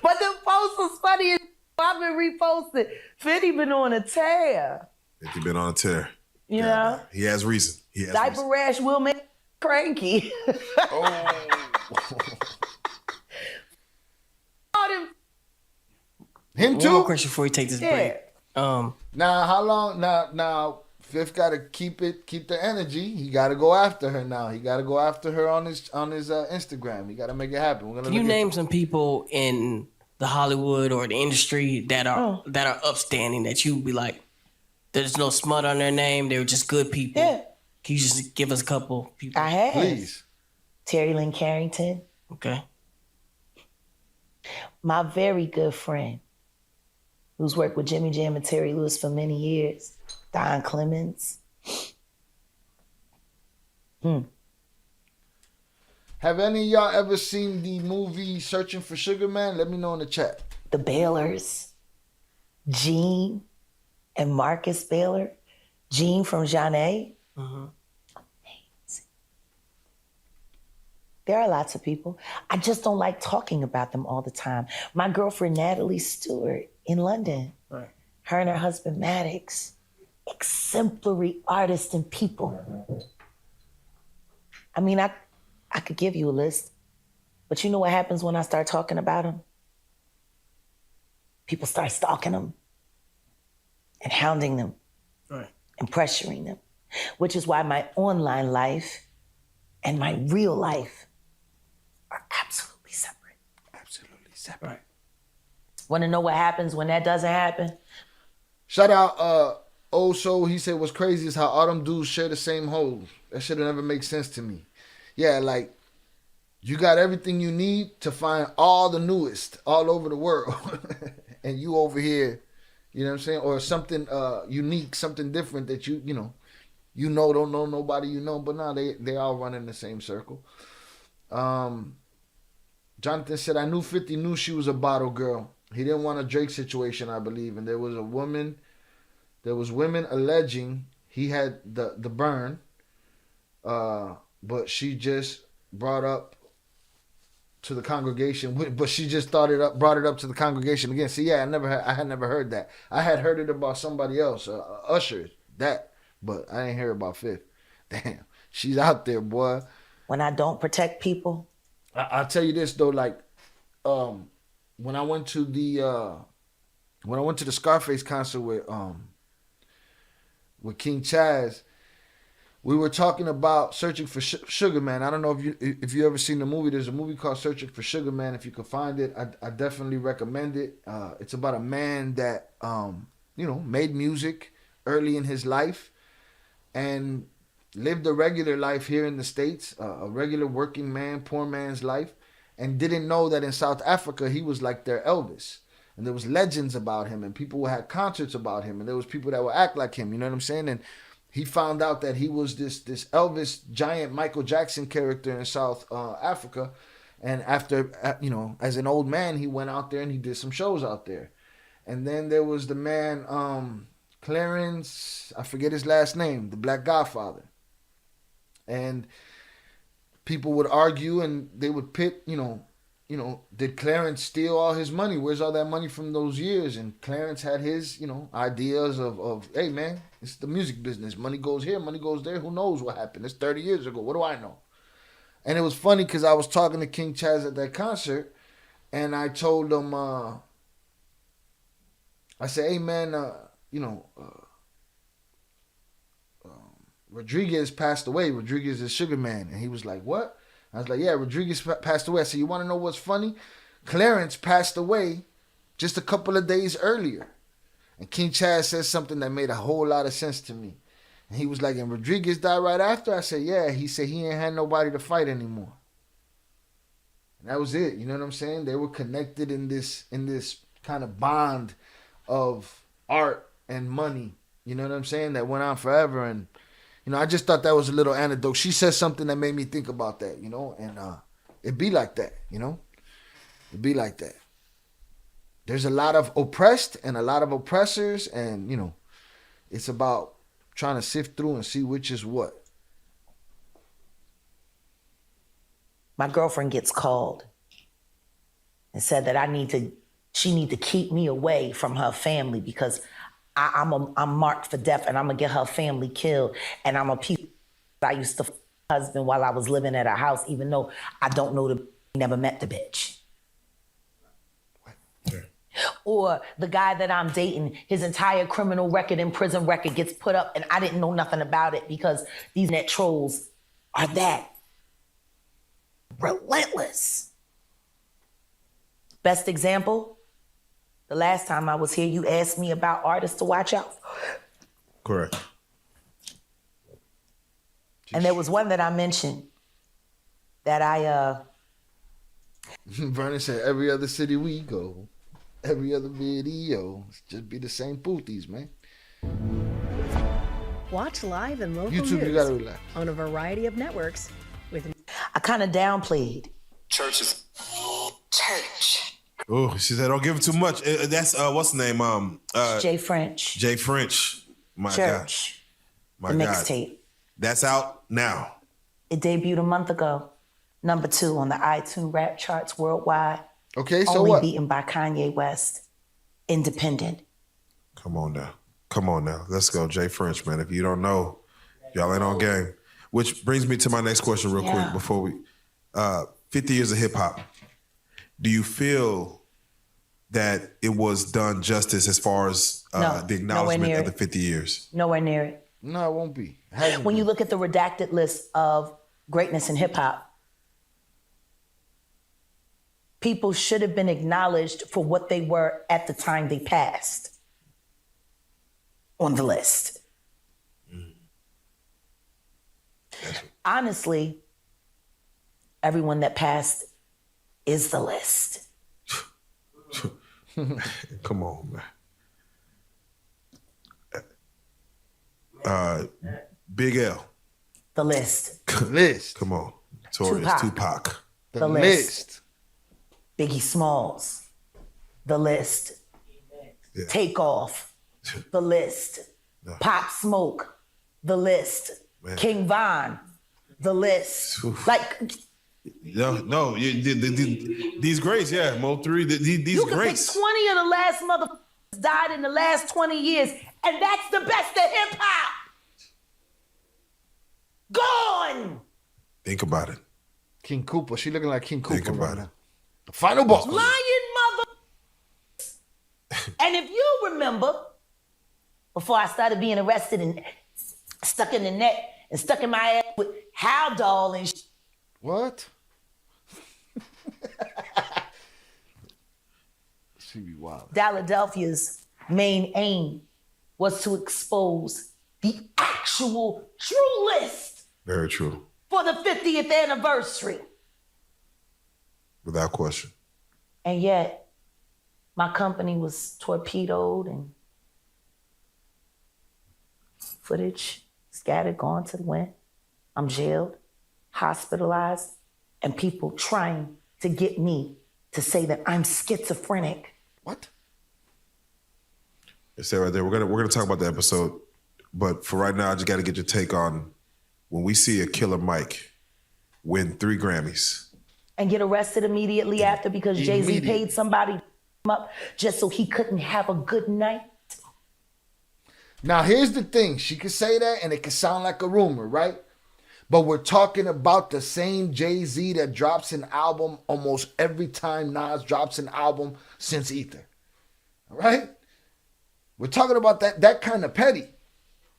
But the post was funny. I've been reposting. 50 been on a tear. He's been on a tear. You know? He has reason. Diaper rash will make cranky. Him One too? more question before we take this break. Now, how long? Now, Fifth got to keep the energy. He got to go after her now. He got to go after her on his Instagram. He got to make it happen. We're gonna Can you name some people in the Hollywood or the industry that are upstanding that you would be like, there's no smut on their name, they were just good people? Yeah. Can you just give us a couple people? I have. Please. Terry Lynn Carrington. Okay. My very good friend, who's worked with Jimmy Jam and Terry Lewis for many years, Don Clemens. Have any of y'all ever seen the movie Searching for Sugar Man? Let me know in the chat. The Baylors, Gene and Marcus Baylor. Gene from Jeanne. Amazing. There are lots of people. I just don't like talking about them all the time. My girlfriend, Natalie Stewart, in London. Right. Her and her husband Maddox, exemplary artists and people. I mean, I could give you a list, but you know what happens when I start talking about them? People start stalking them and hounding them and pressuring them, which is why my online life and my real life are absolutely separate. Absolutely separate. Want to know what happens when that doesn't happen? Shout out Oso. He said what's crazy is how all them dudes share the same hoes. That shit never make sense to me. Yeah, like you got everything you need to find all the newest all over the world. And you over here, you know what I'm saying? Or something unique, something different that you don't know nobody you know, but now they all run in the same circle. Jonathan said, I knew 50 knew she was a bottle girl. He didn't want a Drake situation, I believe. And there was women alleging he had the burn, but she just brought up to the congregation, but she just brought it up to the congregation again. See, yeah, I had never heard that. I had heard it about somebody else, Usher, that, but I didn't hear about Fifth. Damn, she's out there, boy. When I don't protect people, I'll tell you this though, like, when I went to the Scarface concert with King Chaz, we were talking about Searching for Sugar Man. I don't know if you ever seen the movie. There's a movie called Searching for Sugar Man. If you can find it, I definitely recommend it. It's about a man that made music early in his life and lived a regular life here in the States, a regular working man, poor man's life, and didn't know that in South Africa he was like their Elvis. And there was legends about him, and people had concerts about him, and there was people that would act like him. You know what I'm saying? And he found out that he was this Elvis giant Michael Jackson character in South Africa. And after, as an old man, he went out there and he did some shows out there. And then there was the man, Clarence, I forget his last name, the Black Godfather. And people would argue and they would pit, did Clarence steal all his money? Where's all that money from those years? And Clarence had his, ideas of, hey, man, it's the music business. Money goes here, money goes there. Who knows what happened? It's 30 years ago. What do I know? And it was funny because I was talking to King Chaz at that concert, and I told him, I said, hey, man, Rodriguez passed away. Rodriguez is Sugar Man. And he was like, what? I was like, yeah, Rodriguez passed away. I said, you want to know what's funny? Clarence passed away just a couple of days earlier. And King Chaz said something that made a whole lot of sense to me. And he was like, and Rodriguez died right after? I said, yeah. He said he ain't had nobody to fight anymore. And that was it. You know what I'm saying? They were connected in this kind of bond of art and money. You know what I'm saying? That went on forever. And I just thought that was a little anecdote. She said something that made me think about that, and it be like that, It be like that. There's a lot of oppressed and a lot of oppressors, and, it's about trying to sift through and see which is what. My girlfriend gets called and said that she need to keep me away from her family because I'm marked for death and I'm gonna get her family killed. And I'm a piece. I used to husband while I was living at her house, even though I don't know never met the bitch. Okay. Or the guy that I'm dating, his entire criminal record and prison record gets put up and I didn't know nothing about it because these net trolls are that relentless. Best example, the last time I was here, you asked me about artists to watch out for. Correct. And there was one that I mentioned that Vernon said, every other city we go, every other video, it's just be the same pooties, man. Watch live and local YouTube, news you gotta relax. On a variety of networks with. I kind of downplayed. Churches. Church. Oh, she said, don't give it too much. That's, what's the name? Jay French. Jay French. My Church. God. The mixtape. That's out now. It debuted a month ago. Number 2 on the iTunes rap charts worldwide. Okay, so Only what? beaten by Kanye West. Independent. Come on now. Let's go, Jay French, man. If you don't know, y'all ain't on game. Which brings me to my next question real quick before we 50 years of hip hop. Do you feel that it was done justice as far as the acknowledgement of the 50 years? Nowhere near it. No, it won't be. When you look at the redacted list of greatness in hip hop, people should have been acknowledged for what they were at the time they passed on the list. Honestly, everyone that passed is the list. Come on, man. Big L. The list. Come on. Tupac. The list. Biggie Smalls. The list. Yeah. Takeoff. The list. Pop Smoke. The list. Man. King Von. The list. Like, No, these greats, yeah, Mo3, these you can greats. pick 20 of the last motherfuckers died in the last 20 years, and that's the best of hip hop. Gone. Think about it. King Cooper. She looking like King Cooper. Think about it. The final boss. Lying mother. And if you remember, before I started being arrested and stuck in the net and stuck in my ass with How Doll and What? She be wild. Philadelphia's main aim was to expose the actual true list Very true, for the 50th anniversary. without question. And yet, my company was torpedoed and footage scattered, gone to the wind. I'm jailed, hospitalized, and people trying to get me to say that I'm schizophrenic. What? Stay right there. We're gonna talk about the episode, but for right now, I just got to get your take on when we see a Killer Mike win 3 Grammys. And get arrested immediately after because Jay-Z paid somebody up just so he couldn't have a good night. Now, here's the thing. She could say that and it could sound like a rumor, right? But we're talking about the same Jay-Z that drops an album almost every time Nas drops an album since Ether. All right? We're talking about that kind of petty.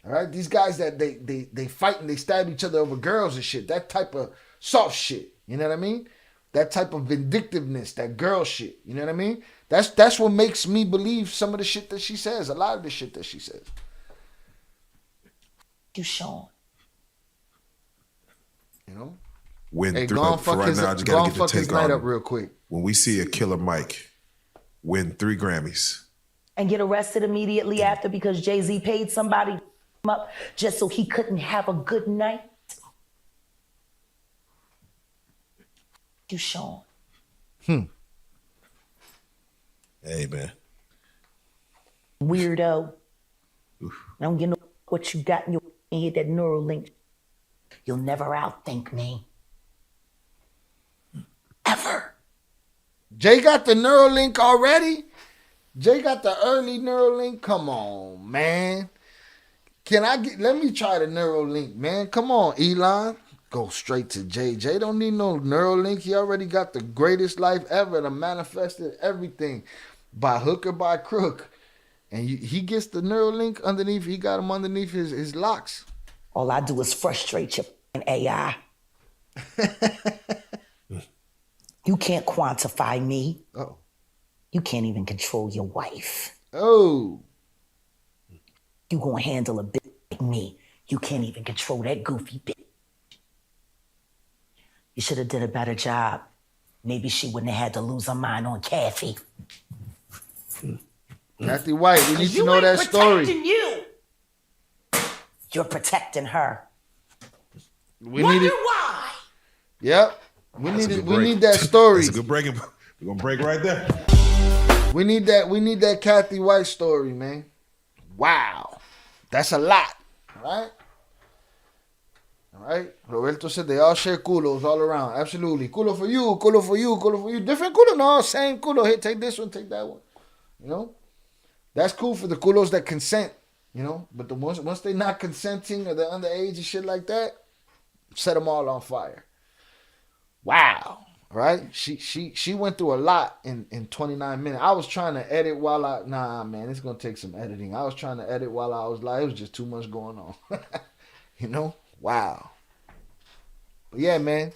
All right? These guys that they fight and they stab each other over girls and shit. That type of soft shit. You know what I mean? That type of vindictiveness, that girl shit. You know what I mean? That's what makes me believe some of the shit that she says. A lot of the shit that she says. You Sean. You know? Win Hey, 3. go on For fuck right his, now, I just go got on to get your fuck his take night on up real quick. when we see a Killer Mike win 3 Grammys. And get arrested immediately after because Jay-Z paid somebody up just so he couldn't have a good night. You Sean. Hey, man. Weirdo. I don't get no what you got in your head, that Neuralink. You'll never outthink me. Ever. Jay got the Neuralink already? Jay got the early Neuralink? Come on, man. Let me try the Neuralink, man. Come on, Elon. Go straight to Jay. Jay don't need no Neuralink. He already got the greatest life ever to manifested everything by hook or by crook. And he gets the Neuralink underneath. He got him underneath his locks. All I do is frustrate your AI. You can't quantify me. Oh. You can't even control your wife. Oh. You gonna handle a bitch like me. You can't even control that goofy bitch. You should have did a better job. Maybe she wouldn't have had to lose her mind on Kathy. Kathy White, we need to know that story. You. You're protecting her. We Wonder need it. why? Yep. We need that story. That's a good break. We're gonna break right there. We need that Kathy White story, man. Wow. That's a lot. All right? Roberto said they all share culos all around. Absolutely. Culo for you, culo for you, culo for you. Different culo? No, same culo. Here, take this one, take that one. You know? That's cool for the culos that consent, you know. But the once they not consenting or they're underage and shit like that, set them all on fire. Wow. Right? She went through a lot in 29 minutes. I was trying to edit while nah, man, it's gonna take some editing. I was trying to edit while I was like, it was just too much going on. You know? Wow. But yeah, man.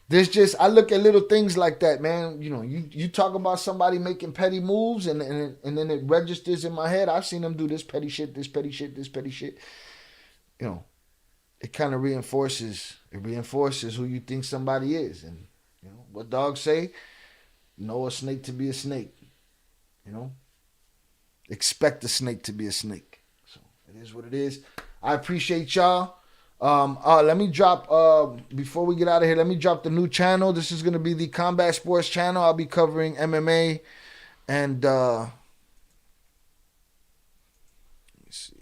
There's just, I look at little things like that, man. You know, you talk about somebody making petty moves and then it registers in my head. I've seen them do this petty shit, this petty shit, this petty shit. You know, it kind of reinforces who you think somebody is. And, you know, what dogs say, know a snake to be a snake. You know, expect a snake to be a snake. So it is what it is. I appreciate y'all. Let me drop, before we get out of here, let me drop the new channel. This is going to be the Combat Sports channel. I'll be covering MMA and, let me see.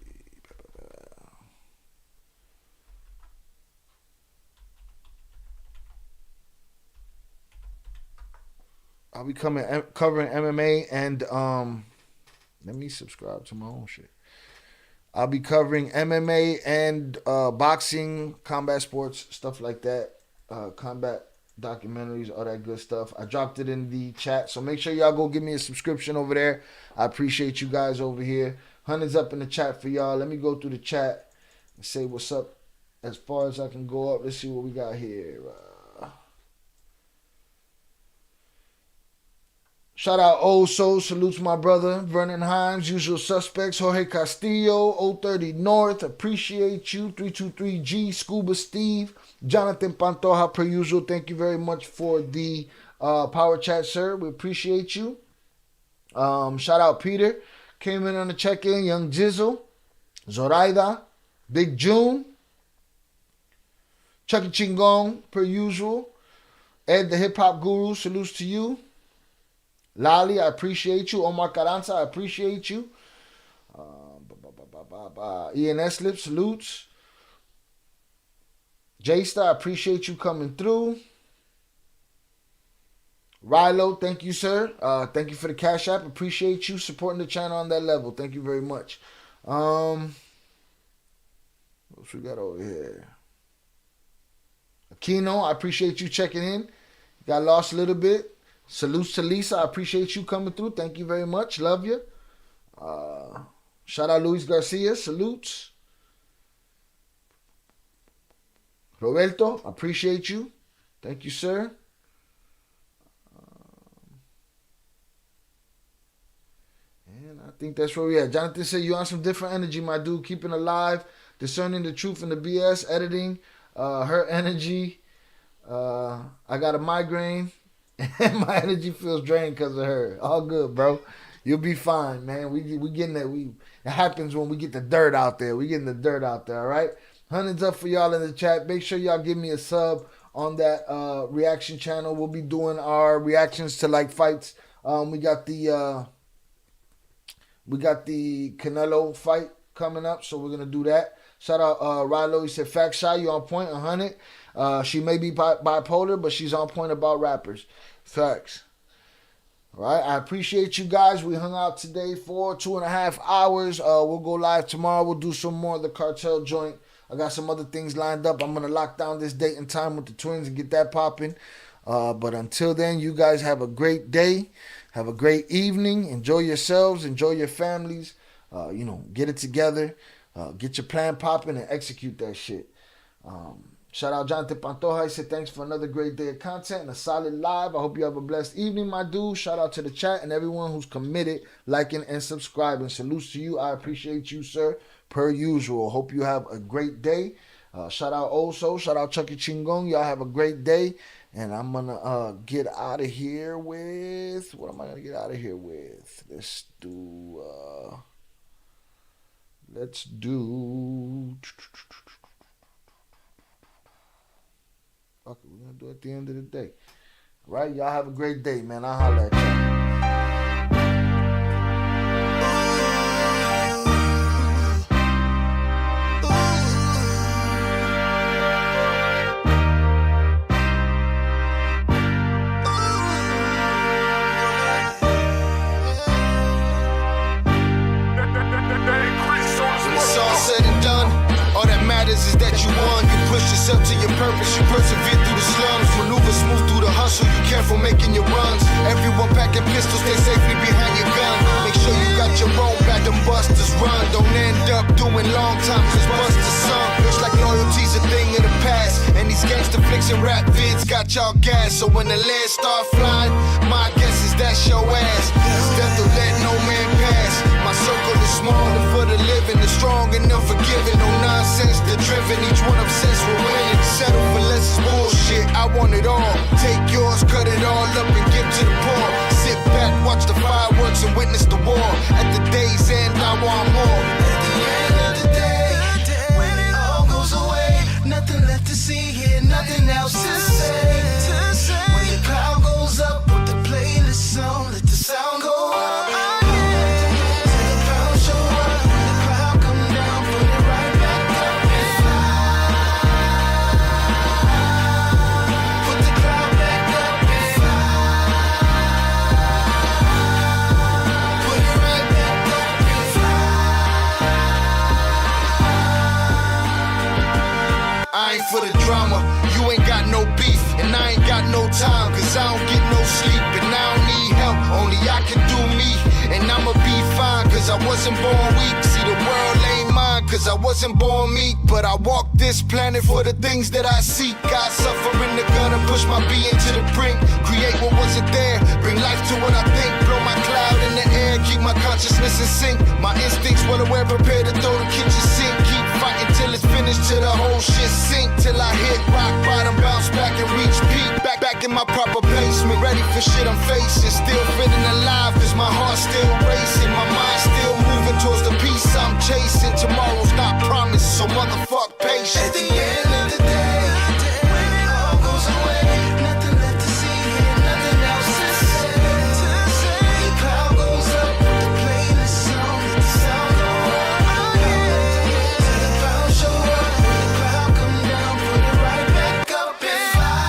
I'll be covering MMA and, let me subscribe to my own shit. I'll be covering MMA and boxing, combat sports, stuff like that. Combat documentaries, all that good stuff. I dropped it in the chat. So make sure y'all go give me a subscription over there. I appreciate you guys over here. Hundreds up in the chat for y'all. Let me go through the chat and say what's up as far as I can go up. Let's see what we got here. Shout out Old Soul, salutes my brother, Vernon Himes, Usual Suspects, Jorge Castillo, 030 North, appreciate you, 323G, Scuba Steve, Jonathan Pantoja, per usual, thank you very much for the power chat, sir, we appreciate you. Shout out Peter, came in on the check-in, Young Jizzle, Zoraida, Big June, Chucky Chingong, per usual, Ed the Hip Hop Guru, salutes to you. Lali, I appreciate you. Omar Carranza, I appreciate you. Ian Eslip, salutes. J-Star, I appreciate you coming through. Rilo, thank you, sir. Thank you for the Cash App. Appreciate you supporting the channel on that level. Thank you very much. What else we got over here? Aquino, I appreciate you checking in. Got lost a little bit. Salutes to Lisa. I appreciate you coming through. Thank you very much. Love you. Shout out Luis Garcia. Salutes. Roberto, I appreciate you. Thank you, sir. And I think that's where we at. Jonathan said you on some different energy, my dude. Keeping alive, discerning the truth and the BS, editing, her energy. I got a migraine. And my energy feels drained because of her. All good, bro. You'll be fine, man. We getting that. It happens when we get the dirt out there. We getting the dirt out there, all right? Hundreds up for y'all in the chat. Make sure y'all give me a sub on that reaction channel. We'll be doing our reactions to like fights. We got the Canelo fight coming up, so we're gonna do that. Shout out Rilo. He said, "Fact Shy, you on point, 100." She may be bipolar, but she's on point about rappers. Facts. All right, I appreciate you guys. We hung out today for 2.5 hours. We'll go live tomorrow. We'll do some more of the Cartel joint. I got some other things lined up. I'm going to lock down this date and time with the twins and get that popping. But until then, you guys have a great day. Have a great evening. Enjoy yourselves. Enjoy your families. Get it together. Get your plan popping and execute that shit. Shout out Jonathan Pantoja. He said, thanks for another great day of content and a solid live. I hope you have a blessed evening, my dude. Shout out to the chat and everyone who's committed, liking, and subscribing. Salutes to you. I appreciate you, sir, per usual. Hope you have a great day. Shout out Also. Shout out Chucky Chingong. Y'all have a great day. And I'm going to get out of here with... What am I going to get out of here with? Let's do... Fuck it, we're going to do it at the end of the day. All right, y'all have a great day, man. I'll holler at y'all. All that matters is that you won. You push yourself to your purpose. You persevere through the slums. Maneuver smooth through the hustle. You careful making your runs. Everyone packing pistols, stay safely behind your gun. Make sure you got your own back. Them busters run. Don't end up doing long time, cause busters some. Looks like loyalty's a thing of the past. And these gangster flicks and rap vids got y'all gas. So when the lead start flying, my guess is that's your ass. Cause death will let no man pass. My circle is small and for the living. The strong and unforgiving. No nonsense, the driven. Each one obsessed with winning. Settle for less is bullshit. I want it all. Take yours, cut it all up and give to the poor. Sit back, watch the fireworks and witness the war. At the day's end, I want more. At the end of the day, when it all goes away, nothing left to see here, nothing else to say. When the cloud goes up, put the playlist on, let the sound go up. Till the cloud show up, when the cloud come down, put it right back up and fly. Put the cloud back up and fly. Put it right back up and fly. I ain't for the drama, you ain't got no beef, and I ain't got no time, cause I don't get no sleep, and I don't need help, only I can do me, and I'ma be fine, cause I wasn't born weak, see the world ain't mine, cause I wasn't born meek, but I walk this planet for the things that I seek, I suffer in the gutter, push my being to the brink, create what wasn't there, bring life to what I think, blow my cloud in the air, keep my consciousness in sync, my instincts well aware, prepared to throw the kitchen sink, keep fighting till it's finished, till the whole shit sink, till I hit rock bottom, bounce back and reach peak, back in my proper placement, ready for shit I'm facing, still feeling alive, cause my heart's still racing, my mind's still moving towards the peace I'm chasing, tomorrow's not promised, so motherfuck patience. At the end of the day, when it all goes away, nothing left to see here, nothing else to say. When the cloud goes up, put the playlist on, let the sound go up. Till the cloud show up, when the cloud come down, put it right back up and fly.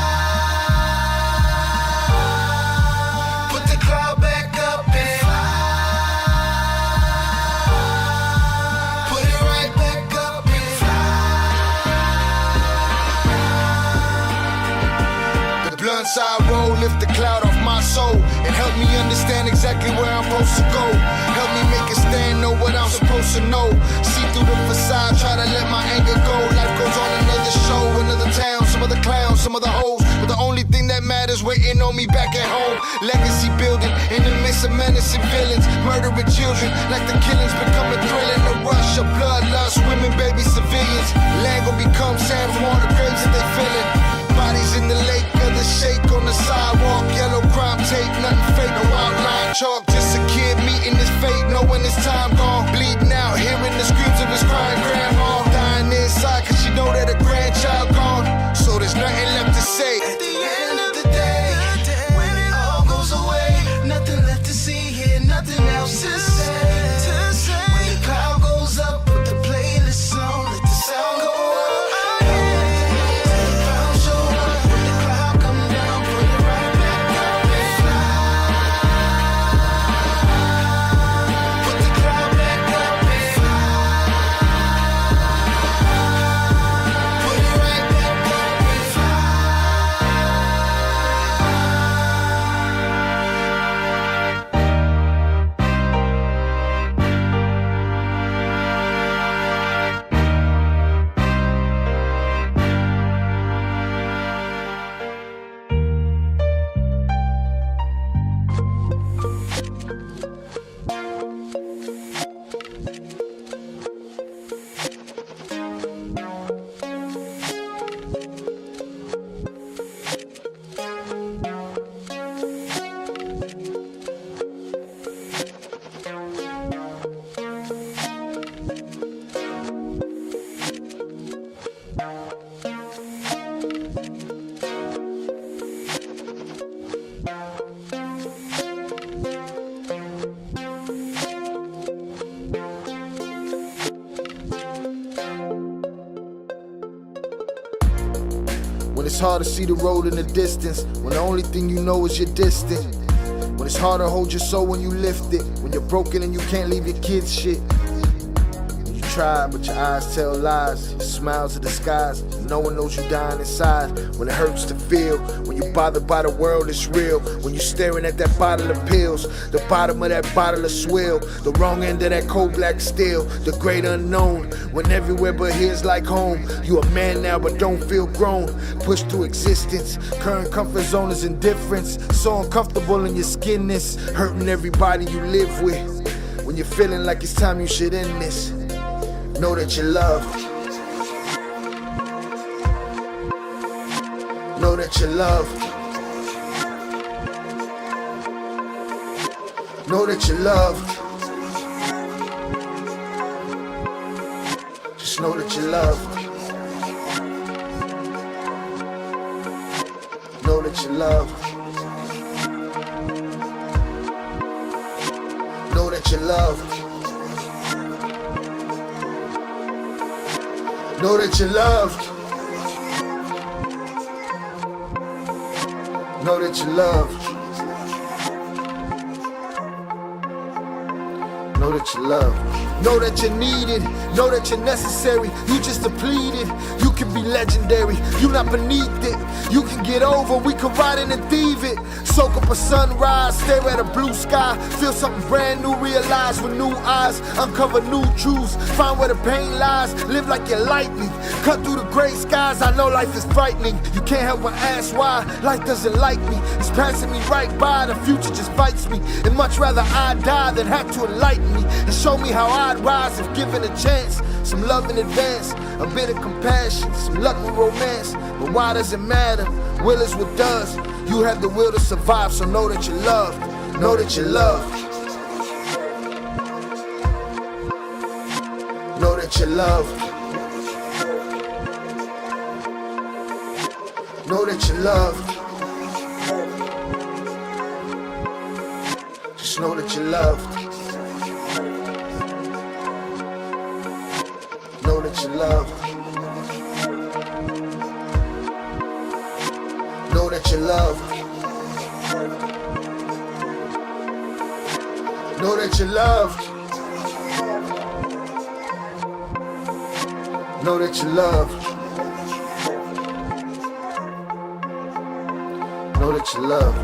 Put the cloud back up and fly. Put it right back up and fly. The blunts I roll lift the cloud off my soul and help me understand exactly where I'm supposed to go. Help me make a stand, know what I'm supposed to know. See through the facade, try to let my anger go. Life goes on, another show, another town, some other clowns, some other hoes. But the only thing that matters waiting on me back at home. Legacy building in the midst of menacing villains, murdering children like the killings becoming thrilling. The rush of bloodlust, women, baby, civilians. Land gon' become sand from all the graves that they filling. Bodies in the lake of the shake on the sidewalk. Yellow crime tape, nothing fake, no outline chalk. Just a kid meeting his fate, knowing his time gone. Bleeding out, hearing the screams of his crying grandma. Dying inside, cause she know that a grandchild gone. So there's nothing left to say. At the end of the day, when it all goes away, nothing left to see here, nothing else to say. When the cloud goes up, put the playlist on, let the sound go up. Till the cloud show up, when the cloud come down, put it right back up and fly. Put the cloud back up and fly. Put it right back up and fly. When it's hard to see the road in the distance, when the only thing you know is your distance. When it's hard to hold your soul when you lift it, when you're broken and you can't leave your kids shit. You try, but your eyes tell lies. Your smiles are disguised. No one knows you dying inside. When it hurts to feel, when you're bothered by the world, it's real. When you're staring at that bottle of pills, the bottom of that bottle of swill, the wrong end of that cold black steel, the great unknown. When everywhere but here's like home. You a man now, but don't feel grown. Pushed through existence. Current comfort zone is indifference. So uncomfortable in your skinness, hurting everybody you live with. When you're feeling like it's time you should end this, know that you're loved. Know that you're loved. Know that you're loved. Just know that you're loved. Know that you're loved. Know that you're loved. Know that you're loved. Know that you're loved. Know that you're loved. Know that you're needed. Know that you're necessary. You just depleted. You can be legendary. You not beneath it. You can get over. We can ride in and thieve it. Soak up a sunrise. Stare at a blue sky. Feel something brand new. Realize with new eyes. Uncover new truths. Find where the pain lies. Live like you're lightning. Cut through the gray skies. I know life is frightening. You can't help but ask why. Life doesn't like me. It's passing me right by. The future just fights me. And much rather I die than have to enlighten me and show me how I'd rise if given a chance. Some love in advance, a bit of compassion, some luck with romance. But why does it matter? Will is what does. You have the will to survive, so know that you're loved. Know that you're loved. Know that you're loved. Know that you're loved. Just know that you're loved. Know that you're loved. Know that you're loved. Know that you're loved. Know that you're loved. Know that you're loved.